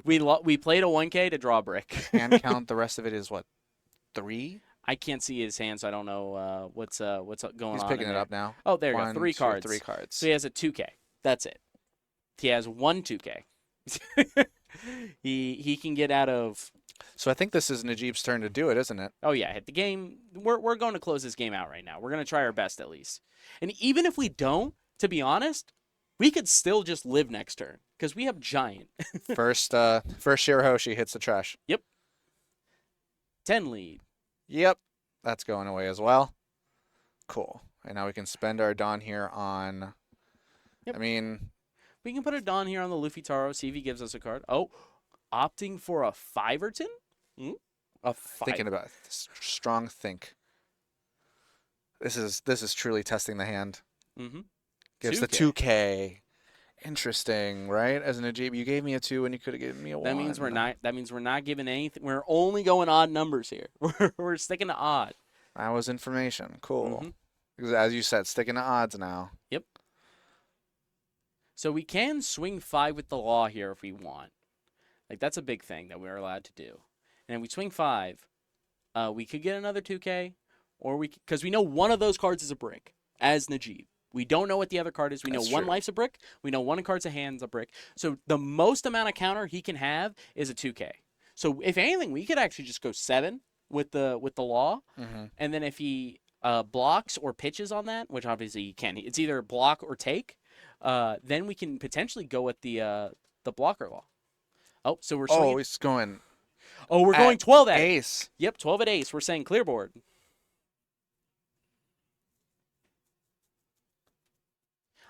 we played a 1K to draw a brick.
Hand count. The rest of it is what? 3?
I can't see his hand, so I don't know what's going on.
He's picking it up now.
Oh, there you go.
1,
3 cards.
3 cards.
So he has a 2K. That's it. He has 1 2K. He can get out of.
So I think this is Najib's turn to do it, isn't it?
Oh yeah, hit the game. We're going to close this game out right now. We're going to try our best at least. And even if we don't, to be honest, we could still just live next turn because we have giant.
First Shirahoshi hits the trash.
Yep. 10 lead.
Yep. That's going away as well. Cool. And now we can spend our Don here on.
Yep.
I mean,
we can put a Don here on the Luffy Taro. See if he gives us a card. Oh, opting for a Fiverton. A 5.
Thinking about this. Strong think. This is truly testing the hand. Gives 2K. The 2K. Interesting, right? As an Najib, you gave me a 2 and you could have given me a 1.
That means we're not giving anything. We're only going odd numbers here. We're sticking to odd.
That was information. Cool. Because as you said, sticking to odds now.
Yep. So we can swing 5 with the Law here if we want. Like that's a big thing that we're allowed to do. And if we swing 5, we could get another 2K, or because we know one of those cards is a brick as Najib. We don't know what the other card is. We know one life's a brick. We know one card's a hand's a brick. So the most amount of counter he can have is a 2K. So if anything, we could actually just go 7 with the Law, and then if he blocks or pitches on that, which obviously he can, it's either block or take. Then we can potentially go with the blocker Law. Oh, so we're swinging.
Oh, he's going.
Oh, we're going 12 at
ace.
Yep, 12 at ace. We're saying clear board.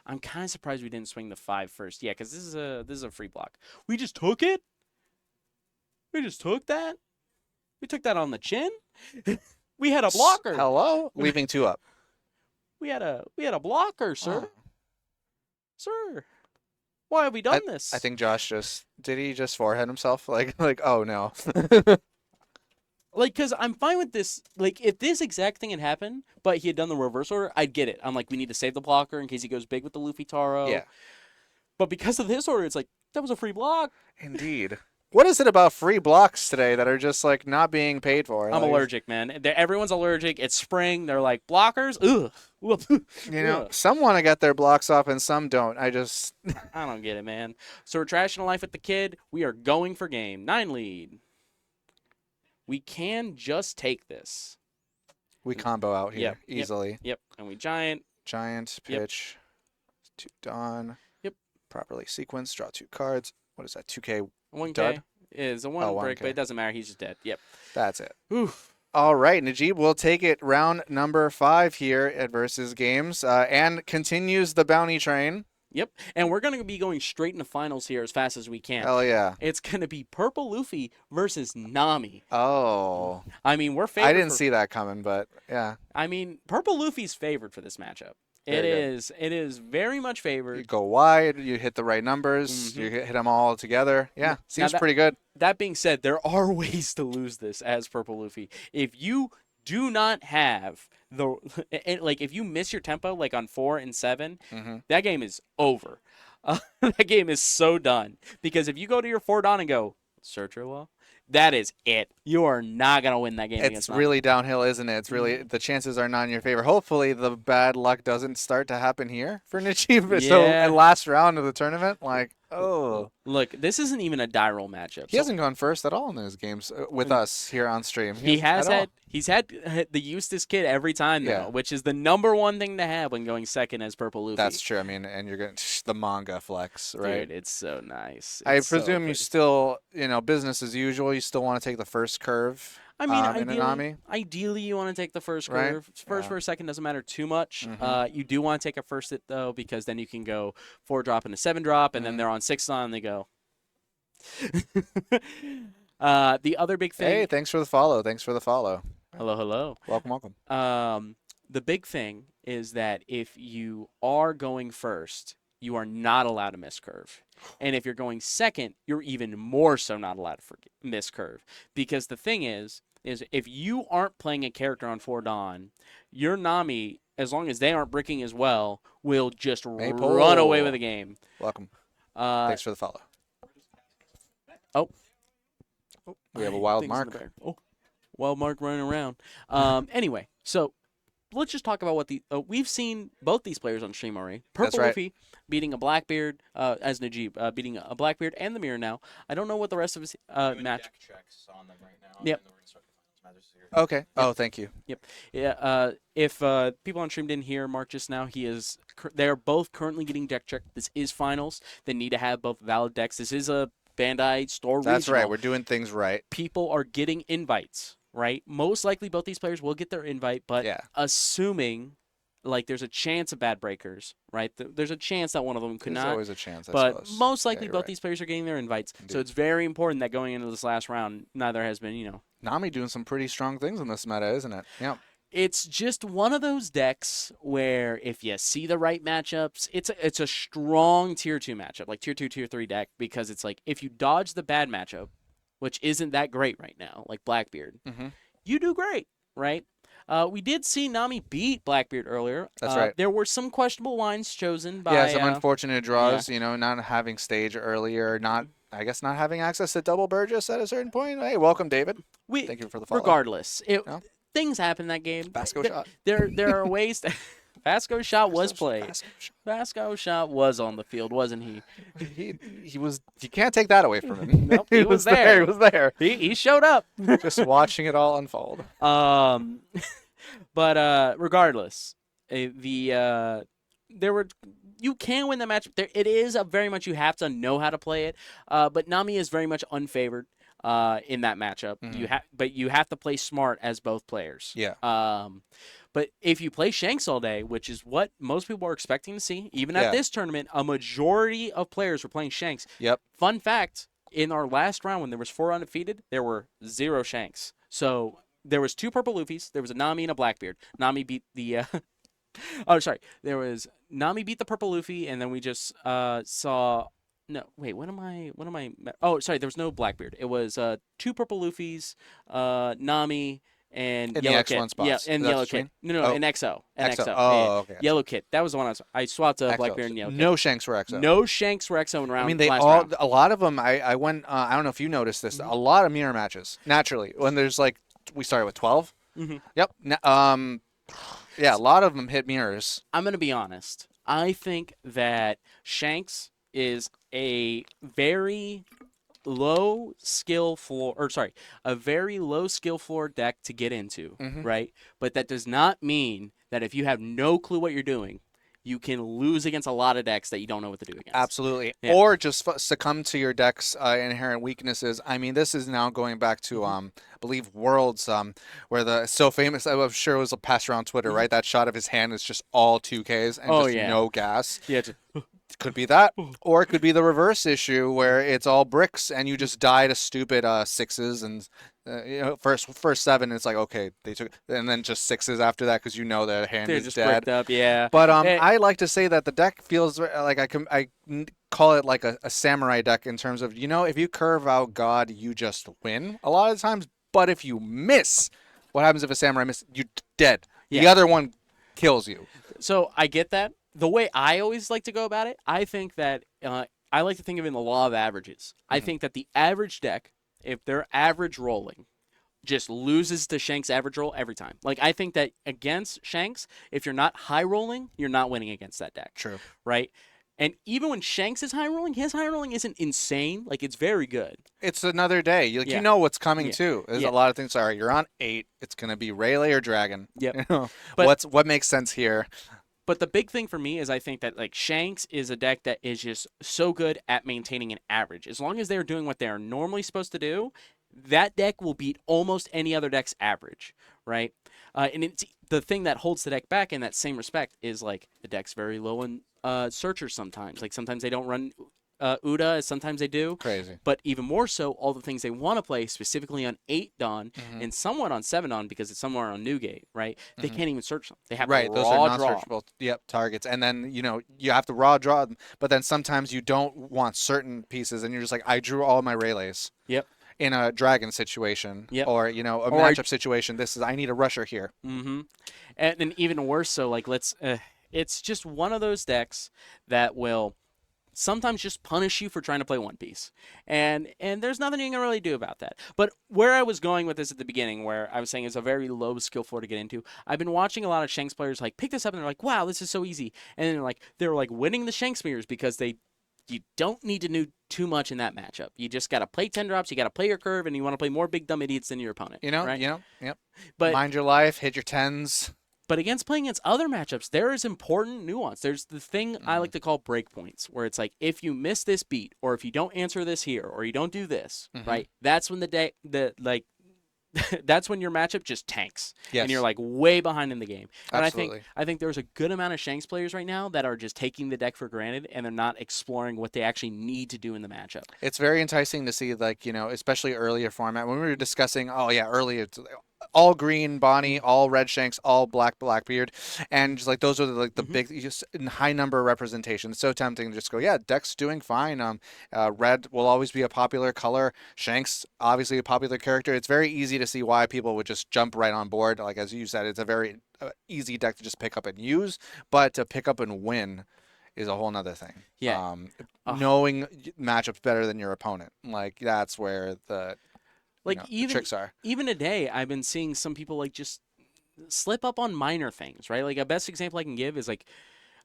I'm kind of surprised we didn't swing the 5 first. Yeah, because this is a free block. We just took it. We just took that. We took that on the chin. We had a blocker.
Hello, leaving 2 up.
We had a blocker, sir. Oh. Sir, why have we done this?
I think Josh did he just forehead himself? Like oh no.
Like, because I'm fine with this. Like, if this exact thing had happened, but he had done the reverse order, I'd get it. I'm like, we need to save the blocker in case he goes big with the Luffy Taro.
Yeah.
But because of this order, it's like, that was a free block.
Indeed. What is it about free blocks today that are just, like, not being paid for?
I'm allergic, man. Everyone's allergic. It's spring. They're like, blockers? Ugh.
You know, some want to get their blocks off and some don't. I
don't get it, man. So we're trashing a life with the kid. We are going for game. 9 lead. We can just take this.
We combo out here easily.
Yep. And we giant.
Giant pitch to Don. properly sequenced. Draw 2 cards. What is that? 2K
1K
dud?
is a 1 break,
1K.
but it doesn't matter. He's just dead. Yep.
That's it.
Oof.
All right, Najib will take it round number 5 here at Versus Games and continues the bounty train.
Yep, and we're going to be going straight into finals here as fast as we can.
Hell yeah.
It's going to be Purple Luffy versus Nami.
Oh.
I mean, we're favored.
I didn't see that coming, but yeah.
I mean, Purple Luffy's favored for this matchup. It is very much favored.
You go wide, you hit the right numbers, you hit them all together. Yeah, seems pretty good.
That being said, there are ways to lose this as Purple Luffy. If you do not have if you miss your tempo like on 4 and 7, that game is over. That game is so done. Because if you go to your 4 Dawn and go, search her well, that is it. You are not going to win that game against
It's
Nami.
really downhill, isn't it? It's really, the chances are not in your favor. Hopefully the bad luck doesn't start to happen here for Najib.
Yeah.
So in last round of the tournament, like, oh.
Look, this isn't even a die roll matchup.
He hasn't gone first at all in his games with us here on stream.
He's had the Eustace kid every time, though, which is the #1 thing to have when going second as Purple Luffy.
That's true. I mean, and you're getting the manga flex, right?
Dude, it's so nice.
I presume you still, business as usual. You still want to take the first curve.
I mean,
ideally
you want to take the first
right?
curve. First, second doesn't matter too much. You do want to take a first hit, though, because then you can go 4 drop and a 7 drop, and then they're on 6 on, and they go. The other big thing.
Hey, thanks for the follow.
Hello, hello.
Welcome.
The big thing is that if you are going first, you are not allowed to miss curve. And if you're going second, you're even more so not allowed to miss curve. Because the thing is if you aren't playing a character on 4 Dawn, your Nami, as long as they aren't bricking as well, will just run away with the game.
Welcome. Thanks for the follow.
Oh.
We have a wild mark.
Oh, wild mark running around. Anyway, so let's just talk about what we've seen both these players on stream already. Purple Luffy beating a Blackbeard as Najib, beating a Blackbeard and the Mirror now. I don't know what the rest of his match.
Checks on them right now.
Yep.
Okay.
Yep.
Oh, thank you.
Yep. Yeah. If people on stream didn't hear Mark just now, they are both currently getting deck checked. This is finals. They need to have both valid decks. This is a Bandai store.
That's
regional.
right. We're doing things right.
People are getting invites. Right. Most likely, both these players will get their invite, but assuming. Like, there's a chance of bad breakers, right? There's a chance that one of them could not.
There's always a chance, I
but
suppose.
Most likely, both these players are getting their invites. Indeed. So it's very important that going into this last round, neither has been,
Nami doing some pretty strong things in this meta, isn't it? Yeah.
It's just one of those decks where if you see the right matchups, it's a strong tier 2 matchup, like tier 2, tier 3 deck, because it's like if you dodge the bad matchup, which isn't that great right now, like Blackbeard, you do great, right? We did see Nami beat Blackbeard earlier.
That's right.
There were some questionable lines chosen by...
some unfortunate draws, not having stage earlier, not having access to double Burgess at a certain point. Hey, welcome, David. Thank you for the follow.
Regardless, things happen in that game.
Vasco shot.
There are ways to... Vasco shot was played. Vasco shot was on the field, wasn't he?
He was. You can't take that away from him.
Nope, he was there.
He was there.
He showed up.
Just watching it all unfold.
But regardless, you can win the match. It is very much you have to know how to play it. But Nami is very much unfavored in that matchup. But you have to play smart as both players.
Yeah.
But if you play Shanks all day, which is what most people are expecting to see, even at this tournament, a majority of players were playing Shanks.
Yep.
Fun fact, in our last round when there was 4 undefeated, there were 0 Shanks. So there was 2 Purple Luffys, there was a Nami and a Blackbeard. Nami beat the Nami beat the Purple Luffy, and then we just saw oh, sorry, there was no Blackbeard. It was 2 Purple Luffys, Nami, and
in
Yellow
the
Kit.
X1 spots.
Yeah, and Yellow Kit. No, in XO.
XO.
Oh,
okay.
Yellow Kit. That was the one I swapped to Blackbeard and Yellow Kit.
No Shanks were XO.
No Shanks were XO in round.
I mean, a lot of them, I went, I don't know if you noticed this, a lot of mirror matches, naturally. When there's we started with 12. Yep. Yeah, a lot of them hit mirrors.
I'm going to be honest. I think that Shanks is a very low skill floor, a very low skill floor deck to get into, right? But that does not mean that if you have no clue what you're doing, you can lose against a lot of decks that you don't know what to do against.
Absolutely. Yeah. Or just succumb to your deck's inherent weaknesses. I mean, this is now going back to, I believe, Worlds, where the so famous, I'm sure it was passed around Twitter, right? That shot of his hand is just all 2Ks and just no gas.
Yeah.
Could be that, or it could be the reverse issue where it's all bricks and you just die to stupid 6s and first 7 it's like okay they took, and then just 6s after that because their hand is
just
dead.
Bricked up, yeah.
But I like to say that the deck feels like I call it like a samurai deck in terms of if you curve out God you just win a lot of times, but if you miss, what happens if a samurai misses? You're dead. The other one kills you.
So I get that. The way I always like to go about it, I think that I like to think of it in the law of averages. I think that the average deck, if they're average rolling, just loses to Shanks' average roll every time. Like, I think that against Shanks, if you're not high rolling, you're not winning against that deck.
True.
Right? And even when Shanks is high rolling, his high rolling isn't insane. Like, it's very good.
It's another day. You know what's coming too. There's a lot of things. All right, you're on 8. It's going to be Rayleigh or Dragon.
Yep.
What makes sense here?
But the big thing for me is I think that like Shanks is a deck that is just so good at maintaining an average. As long as they're doing what they're normally supposed to do, that deck will beat almost any other deck's average, right? And it's the thing that holds the deck back in that same respect is like the deck's very low on searchers sometimes. Like sometimes they don't run Uda, sometimes they do.
Crazy.
But even more so, all the things they want to play specifically on 8 Dawn and somewhat on 7 Dawn because it's somewhere on Newgate, right? They can't even search them. They have to
those
raw
are non-searchable targets. And then, you have to raw draw them, but then sometimes you don't want certain pieces and you're just like, I drew all my Rayleighs.
Yep.
In a dragon situation or, a matchup situation, I need a rusher here.
Mm-hmm. And then even worse, so like it's just one of those decks that will sometimes just punish you for trying to play one piece. And there's nothing you can really do about that. But where I was going with this at the beginning, where I was saying it's a very low skill floor to get into, I've been watching a lot of Shanks players like pick this up and they're like, wow, this is so easy. And then they're like winning the Shanks mirrors because you don't need to do too much in that matchup. You just got to play 10 drops, you got to play your curve, and you want to play more big dumb idiots than your opponent. Right?
Yep.
But
mind your life, hit your 10s.
But playing against other matchups, there is important nuance. There's the thing I like to call breakpoints, where it's like if you miss this beat, or if you don't answer this here, or you don't do this, right? That's when that's when your matchup just tanks, and you're like way behind in the game. And
Absolutely.
I think there's a good amount of Shanks players right now that are just taking the deck for granted, and they're not exploring what they actually need to do in the matchup.
It's very enticing to see, especially earlier format when we were discussing. Earlier. All green Bonnie, all red Shanks, all black Blackbeard, and just like those are the big, just in high number representation. It's so tempting to just go, deck's doing fine. Red will always be a popular color. Shanks obviously a popular character. It's very easy to see why people would just jump right on board. Like as you said, it's a very easy deck to just pick up and use, but to pick up and win is a whole nother thing.
Yeah,
knowing matchups better than your opponent, like that's where the the tricks are.
Even today, I've been seeing some people just slip up on minor things, right? Like a best example I can give is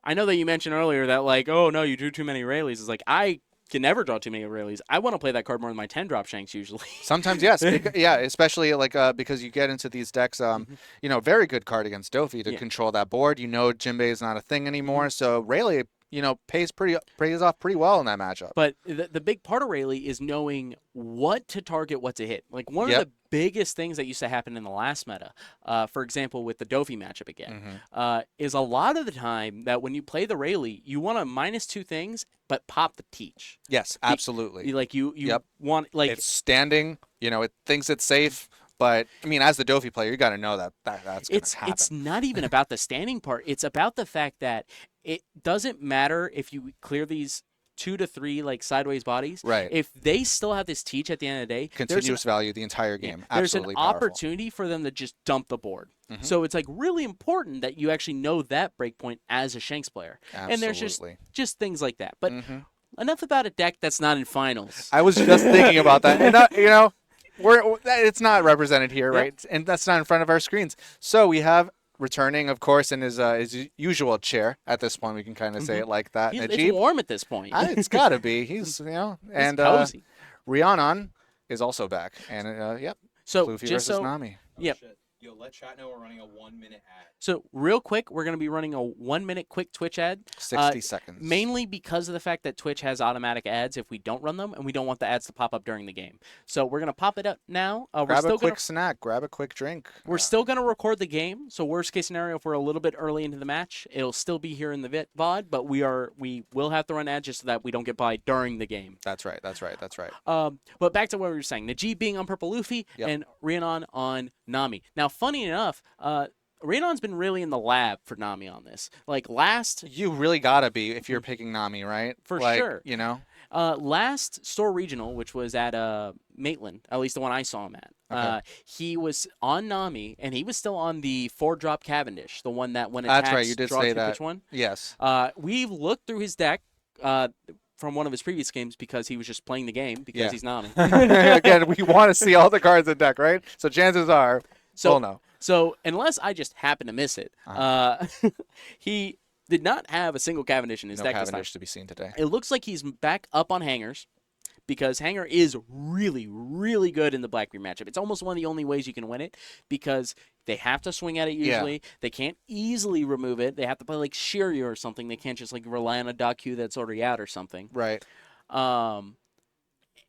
I know that you mentioned earlier that oh no, you drew too many Rayleighs. It's I can never draw too many Rayleighs. I want to play that card more than my 10 drop Shanks usually.
Sometimes yes, especially because you get into these decks. Very good card against Dofi to control that board. Jinbei is not a thing anymore, so Rayleigh pays off pretty well in that matchup.
But the big part of Rayleigh is knowing what to target, what to hit. Like one of the biggest things that used to happen in the last meta, for example, with the Dofi matchup again, is a lot of the time that when you play the Rayleigh, you want to -2 things, but pop the Teach.
Yes, absolutely.
You want
it's standing. It thinks it's safe. But I mean, as the Dofi player, you got to know that's going to happen.
It's not even about the standing part. It's about the fact that it doesn't matter if you clear these 2 to 3 sideways bodies.
Right.
If they still have this Teach at the end of the day,
continuous value the entire game.
There's
Absolutely
an opportunity for them to just dump the board. So it's really important that you actually know that breakpoint as a Shanks player.
Absolutely.
And there's just things like that. But enough about a deck that's not in finals.
I was just thinking about that, and it's not represented here, right? And that's not in front of our screens. So we have returning, of course, in his usual chair. At this point, we can kind of say it like that.
It's warm at this point.
It's got to be. He's and
cozy.
Rhiannon is also back, and
So
Luffy
just
versus Nami.
Yep.
Yo, let chat know we're running a 1-minute ad.
So real quick, we're going to be running a 1-minute quick Twitch ad.
60 seconds.
Mainly because of the fact that Twitch has automatic ads if we don't run them, and we don't want the ads to pop up during the game. So we're going to pop it up now.
Grab a quick snack. Grab a quick drink.
We're still going to record the game. So worst case scenario, if we're a little bit early into the match, it'll still be here in the VOD, but we will have to run ads just so that we don't get by during the game.
That's right. That's right. That's right.
But back to what we were saying. Najee being on Purple Luffy and Rhiannon on Nami. Now, funny enough, Rhiannon's been really in the lab for Nami on this. Like last...
You really gotta be if you're picking Nami, right?
For sure.
You know?
Last store regional, which was at Maitland, at least the one I saw him at, he was on Nami, and he was still on the 4-drop Cavendish, the one that when it
That's right, you did say that.
Which one?
Yes.
We've looked through his deck from one of his previous games because he was just playing the game because he's Nami.
Again, we want to see all the cards in deck, right? So chances are, we'll know.
So unless I just happen to miss it, he did not have a single Cavendish in his deck this time.
No Cavendish to be seen today.
It looks like he's back up on Hangers because Hanger is really, really good in the Blackbeard matchup. It's almost one of the only ways you can win it because they have to swing at it usually. Yeah. They can't easily remove it. They have to play like Shiryu or something. They can't just like rely on a Daku that's already out or something.
Right.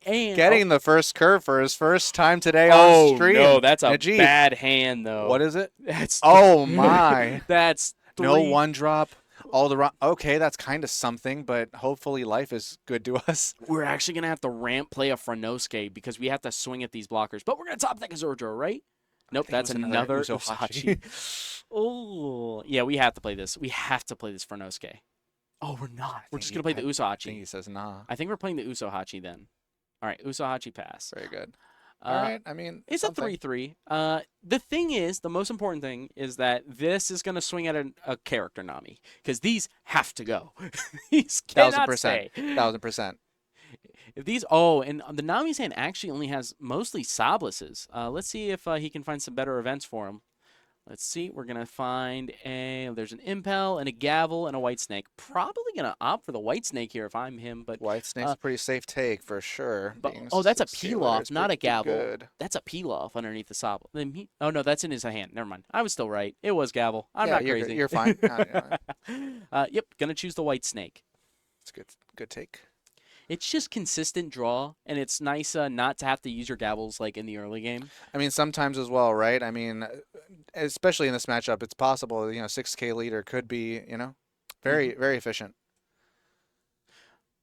And
getting the first curve for his first time today on stream.
No, that's a bad hand though.
What is it?
That's
my.
That's 3.
No 1-drop. All the okay, that's kind of something, but hopefully life is good to us.
We're actually gonna have to ramp play a Franosuke because we have to swing at these blockers. But we're gonna top deck a Zordro, right? Nope, that's another Usohachi. Oh, yeah, we have to play this. We have to play this Franosuke. Oh, we're not. We're just gonna play the Usohachi.
I think he says nah.
I think we're playing the Usohachi then. All right, Usohachi pass.
Very good. All right, I mean,
it's a 3-3. The thing is, the most important thing is that this is going to swing at a character Nami because these have to go. These cannot
1000%.
stay.
1000%.
If these, and the Nami's hand actually only has mostly Sablases. Let's see if he can find some better events for him. Let's see. We're going to find there's an Impel and a Gavel and a White Snake. Probably going to opt for the White Snake here if I'm him. But
White Snake's a pretty safe take for sure.
But, that's a peel-off, not a Gavel. Good. That's a peel-off underneath the Sabla. Oh, no, that's in his hand. Never mind. I was still right. It was Gavel. I'm not crazy.
You're fine.
Yep, going to choose the White Snake.
It's good take.
It's just consistent draw, and it's nice not to have to use your Gavels like in the early game.
I mean, sometimes as well, right? I mean, especially in this matchup, it's possible, 6K leader could be, very, very efficient.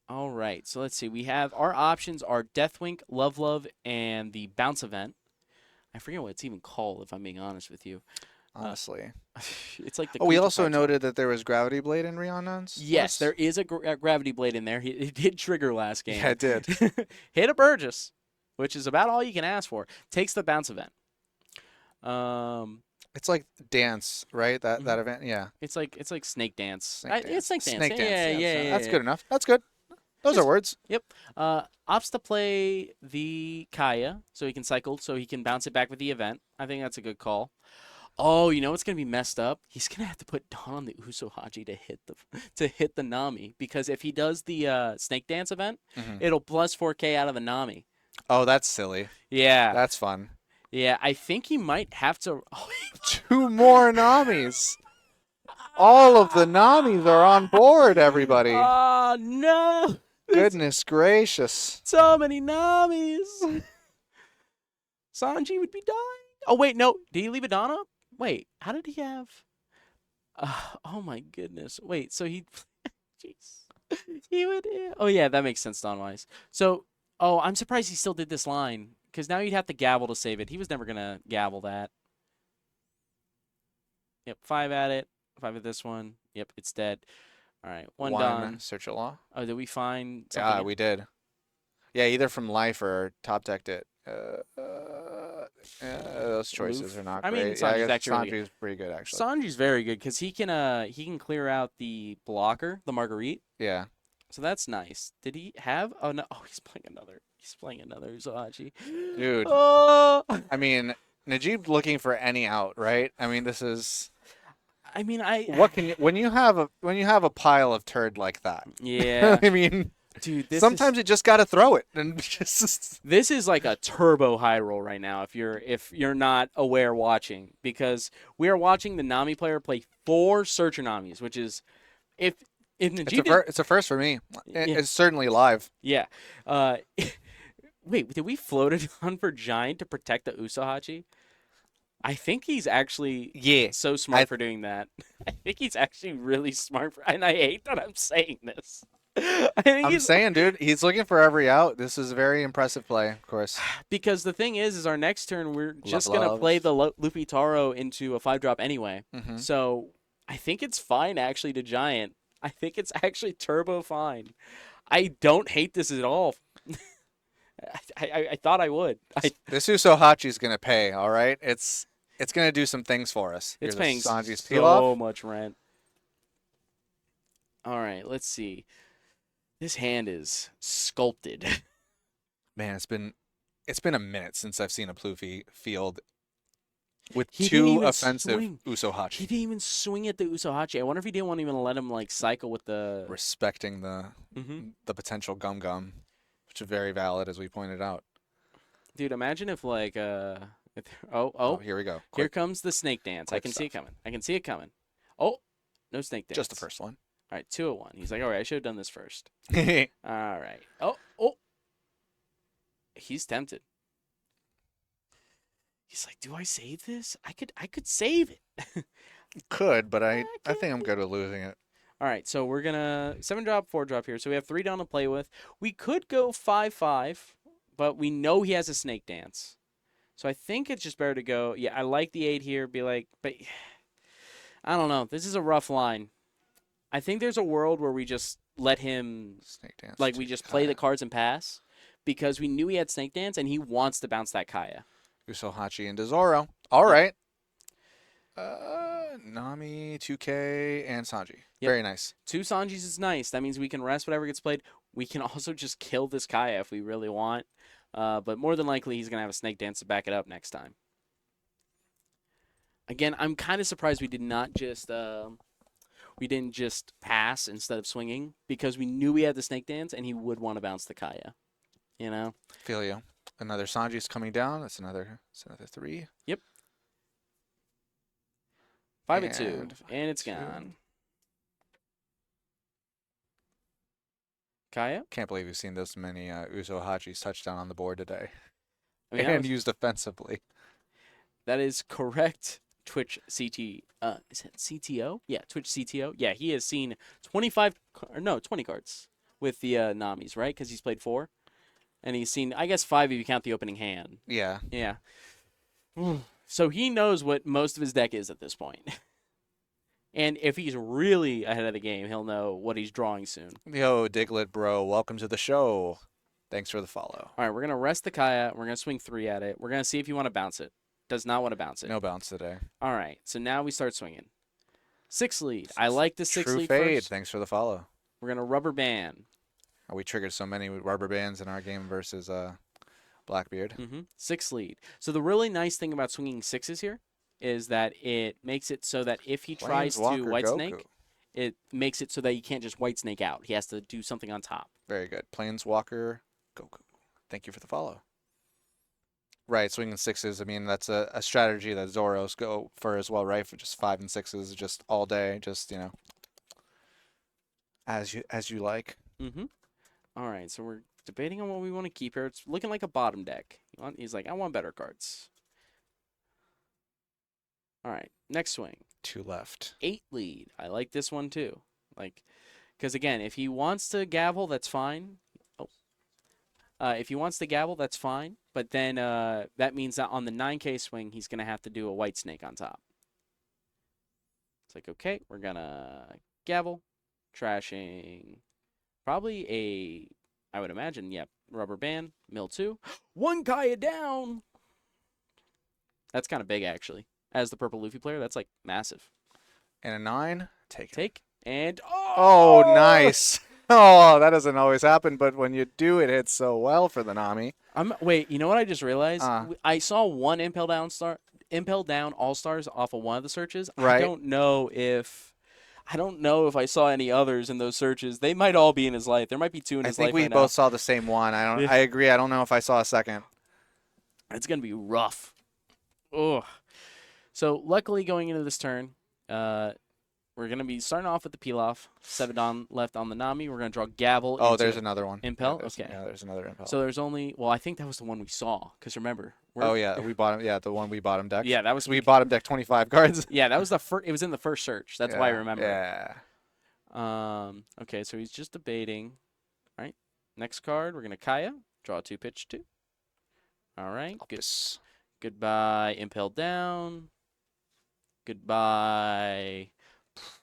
All right, so let's see. We have our options are Deathwink, Love, and the Bounce event. I forget what it's even called, if I'm being honest with you.
Honestly.
It's like
we also noted that there was Gravity Blade in Rhiannon's
Yes, there is a Gravity Blade in there. It did trigger last game.
Yeah, it did.
Hit a Burgess, which is about all you can ask for. Takes the Bounce event.
It's like dance, right? That event, yeah.
It's like Snake Dance.
It's
Snake Dance.
Snake Dance.
Yeah.
That's good enough. That's good. Those are words.
Yep. Opts to play the Kaya, so he can cycle, so he can bounce it back with the event. I think that's a good call. Oh, you know what's gonna be messed up? He's gonna have to put Dawn on the Usohachi to hit the Nami because if he does the Snake Dance event, it'll plus 4K out of the Nami.
Oh, that's silly.
Yeah,
that's fun.
Yeah, I think he might have to.
2 more Namis. All of the Namis are on board. Everybody.
Oh no!
Goodness gracious!
So many Namis. Sanji would be dying. Oh wait, no. Did he leave Adana? Wait, how did he have? Oh my goodness. Wait, so he, jeez, he would. Oh yeah, that makes sense, Don-wise. So, I'm surprised he still did this line because now you'd have to gavel to save it. He was never gonna gavel that. Yep, 5 at it. 5 at this one. Yep, it's dead. All right, one done.
Search a law.
Oh, did we find?
Yeah, we did. Yeah, either from life or top decked it. Those choices are not great.
I mean, Sanji's
pretty good actually.
Sanji's very good because he can clear out the blocker, the Marguerite.
Yeah.
So that's nice. Did he have? Oh no! Oh, he's playing another. He's playing another Usohachi.
Dude.
Oh.
I mean, Najib looking for any out, right? I mean, this is.
I mean,
What can you when you have a pile of turd like that?
Yeah.
I mean.
Dude,
sometimes you just got to throw it. And
this is like a turbo high roll right now if you're not aware watching, because we are watching the Nami player play 4 Searcher Namis, which is
it's a first for me. It's certainly live.
Yeah. Wait, did we float it on for Giant to protect the Usohachi? I think he's actually so smart for doing that. I think he's actually really smart, and I hate that I'm saying this.
I'm saying, dude, he's looking for every out. This is a very impressive play, of course.
Because the thing is our next turn, we're just going to play the Luffy Taro into a 5-drop anyway.
Mm-hmm.
So I think it's fine, actually, to Giant. I think it's actually turbo fine. I don't hate this at all. I thought I would.
This Usohachi is going to pay, all right? It's going to do some things for us.
It's paying
Sanji's
so much rent. All right, let's see. This hand is sculpted.
Man, it's been a minute since I've seen a Luffy field with
he
2 offensive Usohachi.
He didn't even swing at the Usohachi. I wonder if he didn't want to even let him like cycle with the
respecting the potential gum, which is very valid as we pointed out.
Dude, imagine if like here
we go.
Here comes the snake dance. I can see it coming. Oh, no snake dance.
Just the first one.
All right, 201. He's like, all right, I should have done this first. All right. Oh. He's tempted. He's like, do I save this? I could save it.
Could, but I think I'm good at losing it.
All right, so we're going to 7-drop, 4-drop here. So we have 3 down to play with. We could go 5-5, but we know he has a snake dance. So I think it's just better to go. Yeah, I like the 8 here. Be like, but I don't know. This is a rough line. I think there's a world where we just let him
snake dance.
Like we just play the cards and pass, because we knew he had snake dance and he wants to bounce that Kaya.
Usohachi into Zoro. All right. Nami, 2K, and Sanji. Yep. Very nice.
2 Sanjis is nice. That means we can rest whatever gets played. We can also just kill this Kaya if we really want. But more than likely, he's going to have a snake dance to back it up next time. Again, I'm kind of surprised we did not just we didn't just pass instead of swinging, because we knew we had the snake dance and he would want to bounce the Kaya. You know?
Feel you. Another Sanji's coming down. That's another 3.
Yep. 5 and 2, and it's gone. Kaya?
Can't believe we've seen this many Usohachi's touchdown on the board today.
I mean,
and used offensively.
That is correct. Twitch CT, is it CTO? Yeah, Twitch CTO. Yeah, he has seen 20 cards with the Namis, right? Because he's played 4. And he's seen, I guess, 5 if you count the opening hand.
Yeah.
Yeah. So he knows what most of his deck is at this point. And if he's really ahead of the game, he'll know what he's drawing soon.
Yo, Diglett, bro. Welcome to the show. Thanks for the follow.
All right, we're going to rest the Kaya. We're going to swing 3 at it. We're going to see if you want to bounce it. Does not want to bounce it.
No bounce today.
All right, so now we start swinging. 6 lead. I like the 6
True
lead
fade.
first.
Thanks for the follow.
We're going to rubber band.
We triggered so many rubber bands in our game versus Blackbeard.
6 lead. So the really nice thing about swinging 6s here is that it makes it so that if he tries to white snake, it makes it so that he can't just white snake out. He has to do something on top.
Very good. Planeswalker, GoGo. Thank you for the follow. Right, swinging 6s. I mean, that's a strategy that Zoros go for as well, right? For just 5 and 6s, just all day, just as you like.
All right, so we're debating on what we want to keep here. It's looking like a bottom deck. He's like, I want better cards. All right, next swing.
2 left.
8 lead. I like this one too. Because again, if he wants to gavel, that's fine. If he wants to gavel, that's fine. But then that means that on the 9K swing, he's going to have to do a white snake on top. It's like, okay, we're going to gavel, trashing, probably I would imagine, rubber band, mill 2. 1 Kaya down! That's kind of big, actually. As the purple Luffy player, that's, massive.
And a 9, take.
And,
oh, nice. Oh, that doesn't always happen, but when you do, it hits so well for the Nami.
Wait, you know what I just realized? I saw one Impel Down All-Stars off of one of the searches.
Right.
I don't know if... I don't know if I saw any others in those searches. They might all be in his life. There might be 2 in his life.
I think we both saw the same one. I agree. I don't know if I saw a second.
It's gonna be rough. Ugh. So luckily, going into this turn, we're going to be starting off with the peel-off. 7 on left on the Nami. We're going to draw Gavel.
Oh, there's another one.
Impel?
Yeah,
okay.
Yeah, there's another Impel.
So there's only... Well, I think that was the one we saw. Because remember...
Oh, yeah. We bought him. Yeah, the one we bought him deck.
Yeah, that was...
We bought him deck 25 cards.
Yeah, that was the first... It was in the first search. That's why I remember.
Yeah.
Okay, so he's just debating. All right. Next card, we're going to Kaya. Draw 2, pitch 2. All right. Goodbye, Impel down. Goodbye...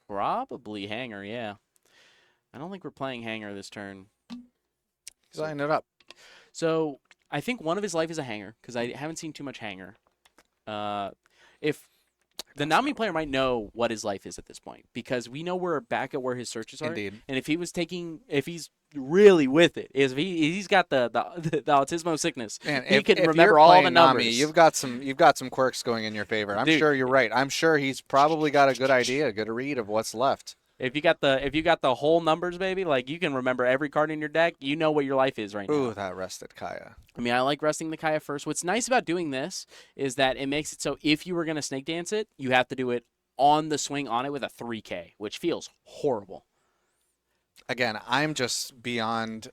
Probably Hanger, yeah. I don't think we're playing Hanger this turn.
He's lining it up.
So I think one of his life is a Hanger because I haven't seen too much Hanger. If the Nami player might know what his life is at this point because we know we're back at where his searches are.
Indeed.
And if he's really with it, if he's got the autismo sickness,
Man,
he can
if
remember
you're
all the
playing
numbers.
Nami, you've got some quirks going in your favor. I'm sure you're right. I'm sure he's probably got a good idea, a good read of what's left.
If you got the whole numbers, baby, like you can remember every card in your deck, you know what your life is right now.
Ooh, that rested Kaya.
I mean, I like resting the Kaya first. What's nice about doing this is that it makes it so if you were going to snake dance it, you have to do it on the swing on it with a 3K, which feels horrible.
Again, I'm just beyond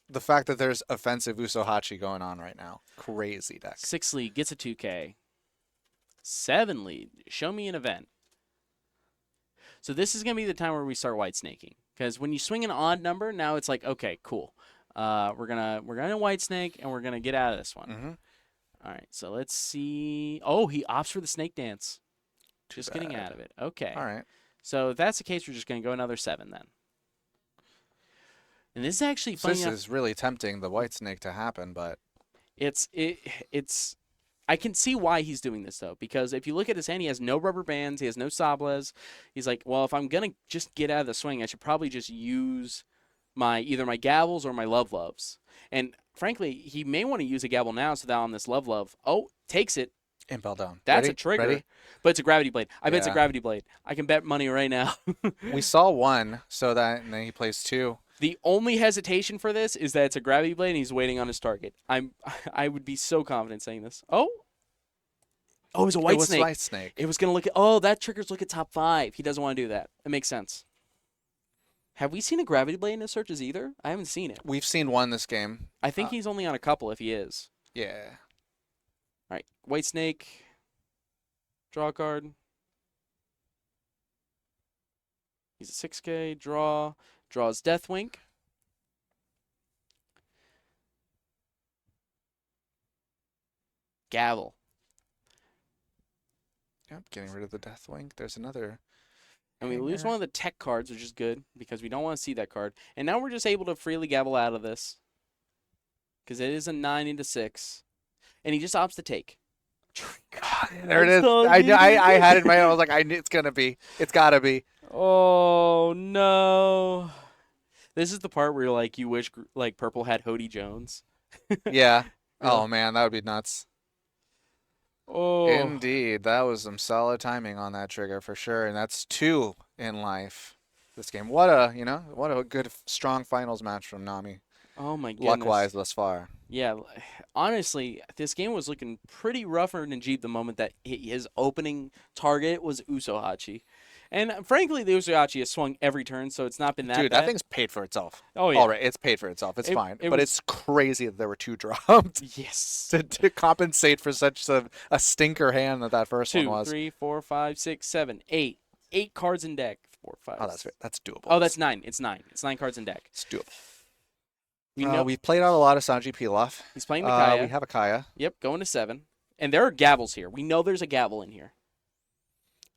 the fact that there's offensive Usohachi going on right now. Crazy deck.
6 lead gets a 2K. 7 lead. Show me an event. So this is going to be the time where we start white snaking. Because when you swing an odd number, now it's like, okay, cool. We're gonna white snake and we're gonna get out of this one.
Mm-hmm.
All right, so let's see. Oh, he opts for the snake dance. Just getting out of it. Okay.
All right.
So if that's the case, we're just gonna go another 7 then. And this is actually funny.
This is really tempting the white snake to happen, but
it's I can see why he's doing this though, because if you look at his hand, he has no rubber bands, he has no sables. He's like, well, if I'm gonna just get out of the swing, I should probably just use either my gavels or my loves. And frankly, he may want to use a gavel now so that on this love, takes it.
Impel down.
That's
Ready?
a trigger.
Ready?
But it's a gravity blade. I bet it's a
Yeah.
gravity blade. I can bet money right now.
We saw one, so that and then he plays 2.
The only hesitation for this is that it's a gravity blade and he's waiting on his target. I would be so confident saying this. Oh, it was a white snake.
White snake.
It was going to look at, that triggers look at top 5. He doesn't want to do that. It makes sense. Have we seen a gravity blade in his searches either? I haven't seen it.
We've seen one this game.
I think he's only on a couple if he is.
Yeah.
All right, white snake. Draw a card. He's a 6K. Draws Deathwink. Gavel.
Yep, getting rid of the Deathwink. There's another.
And we lose one of the tech cards, which is good because we don't want to see that card. And now we're just able to freely gavel out of this because it is a 9 into 6. And he just opts to take.
There it is. I had it in my head. I was like, it's gonna be. It's gotta be.
Oh no! This is the part where like you wish like purple had Hody Jones.
Yeah. Oh man, that would be nuts.
Oh.
Indeed, that was some solid timing on that trigger for sure, and that's 2 in life. This game. What a good strong finals match from Nami.
Oh my goodness.
Luck-wise thus far.
Yeah, honestly, this game was looking pretty rougher than Jeep the moment that his opening target was Usohachi. And frankly, the Usohachi has swung every turn, so it's not been that
Dude,
bad.
that thing's paid for itself.
Oh, yeah.
All right, it's paid for itself. It's fine. But
was...
it's crazy that there were 2 dropped.
Yes.
to compensate for such a stinker hand that first one was.
2, 3, 4, 5, 6, 7, 8. 8 cards in deck. 4, 5.
Oh, that's doable.
Oh, that's 9. It's 9. It's 9 cards in deck.
It's doable.
We've
played out a lot of Sanji Pilaf.
He's playing the Kaya.
We have a Kaya.
Yep, going to 7. And there are gavels here. We know there's a gavel in here.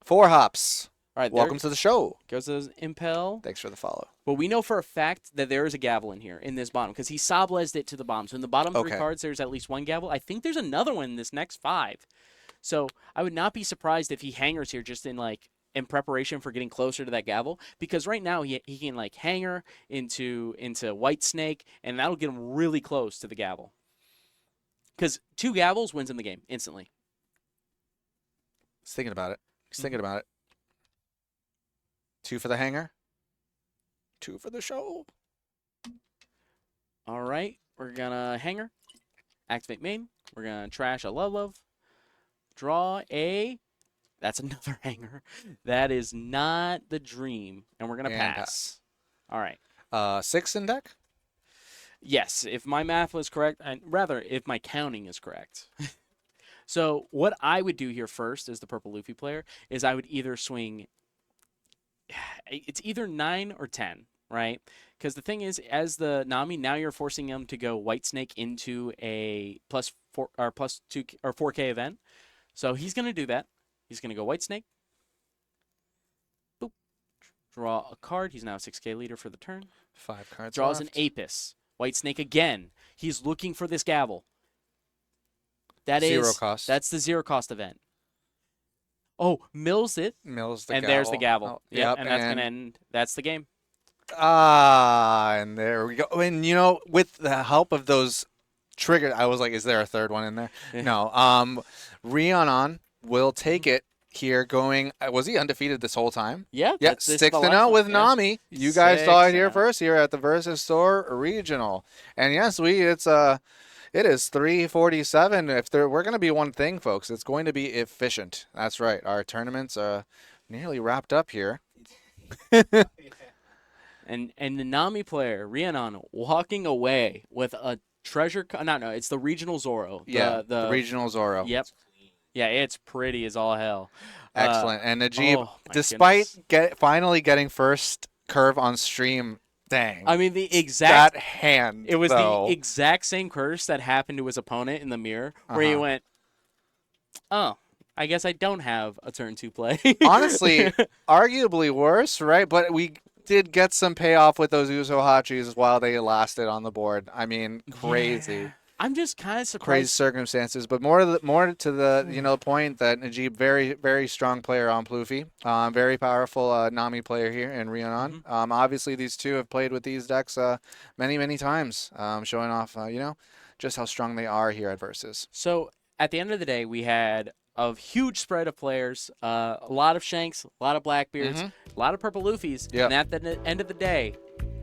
4 hops.
All right,
welcome to the show.
Goes to Impel.
Thanks for the follow.
But we know for a fact that there is a gavel in here, in this bottom, because he Sablezed it to the bottom. So in the bottom 3 cards, there's at least 1 gavel. I think there's another one in this next 5. So I would not be surprised if he hangers here just in preparation for getting closer to that gavel, because right now he can like hanger into white snake, and that'll get him really close to the gavel. Because 2 gavels wins him the game instantly.
He's thinking about it. 2 for the hanger. 2 for the show.
All right. We're going to hanger. Activate main. We're going to trash a love. Draw a... That's another hanger. That is not the dream. And we're going to pass. All right.
6 in deck?
Yes. If my math was correct, and rather, if my counting is correct. So what I would do here first as the purple Luffy player is I would either swing... It's either 9 or 10, right? Because the thing is, as the Nami, now you're forcing him to go White Snake into a +4 or +2 or 4K event. So he's going to do that. He's going to go White Snake. Boop. Draw a card. He's now a 6K leader for the turn.
5 cards
Draws
left.
an Apis. White Snake again. He's looking for this gavel. That is
0 cost.
That's the 0 cost event. Oh, mills it.
Mills the
and
gavel.
there's the gavel.
Oh,
yep, and that's going to end. That's the game.
And there we go. And, you know, with the help of those triggers, I was like, is there a third one in there? No. Rhiannon will take it here going, was he undefeated this whole time?
Yeah.
Yeah, 6-0 with Nami. You guys saw it here first here at the Versus Store Regional. And yes, it is 3:47. We're going to be one thing, folks. It's going to be efficient. That's right. Our tournaments are nearly wrapped up here.
And the Nami player, Rhiannon, walking away with a treasure. No, it's the regional Zoro.
The regional Zoro.
Yep. Yeah, it's pretty as all hell.
Excellent. And Najib, despite finally getting first curve on stream, dang.
I mean, that
hand.
It was the exact same curse that happened to his opponent in the mirror, where he went, oh, I guess I don't have a turn 2 play.
Honestly, arguably worse, right? But we did get some payoff with those Uso Hachis while they lasted on the board. I mean, crazy.
Yeah. I'm just kind of surprised.
Crazy circumstances, but more to the point that Najib, very, very strong player on Luffy, very powerful Nami player here in Rhiannon. Obviously, these two have played with these decks many, many times, showing off just how strong they are here at Versus.
So at the end of the day, we had a huge spread of players, a lot of Shanks, a lot of Blackbeards, a lot of purple Luffys, and at the end of the day,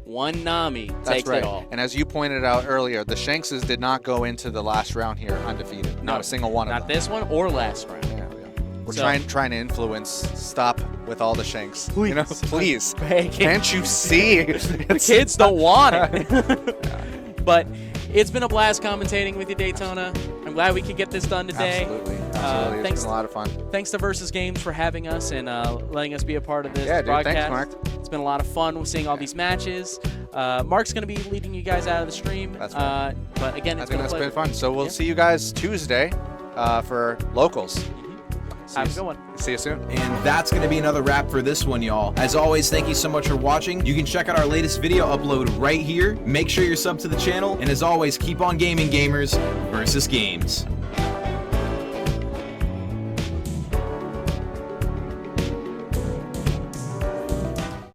one Nami takes it all.
And as you pointed out earlier, the Shankses did not go into the last round here undefeated. Not a single one of them.
Not this one or last round.
Yeah. We're trying to influence. Stop with all the Shanks.
Please.
Please. Can't you see?
The kids don't want it. But it's been a blast commentating with you, Daytona. I'm glad we could get this done today.
Absolutely.
Thanks,
it's been a lot of fun.
Thanks to Versus Games for having us and letting us be a part of this broadcast.
Thanks, Mark.
It's been a lot of fun seeing all these matches. Mark's going to be leading you guys out of the stream.
That's right.
But again, it's been
fun. So we'll see you guys Tuesday for locals.
Have a good one.
See you soon.
And that's going to be another wrap for this one, y'all. As always, thank you so much for watching. You can check out our latest video upload right here. Make sure you're subbed to the channel. And as always, keep on gaming, gamers. Versus Games.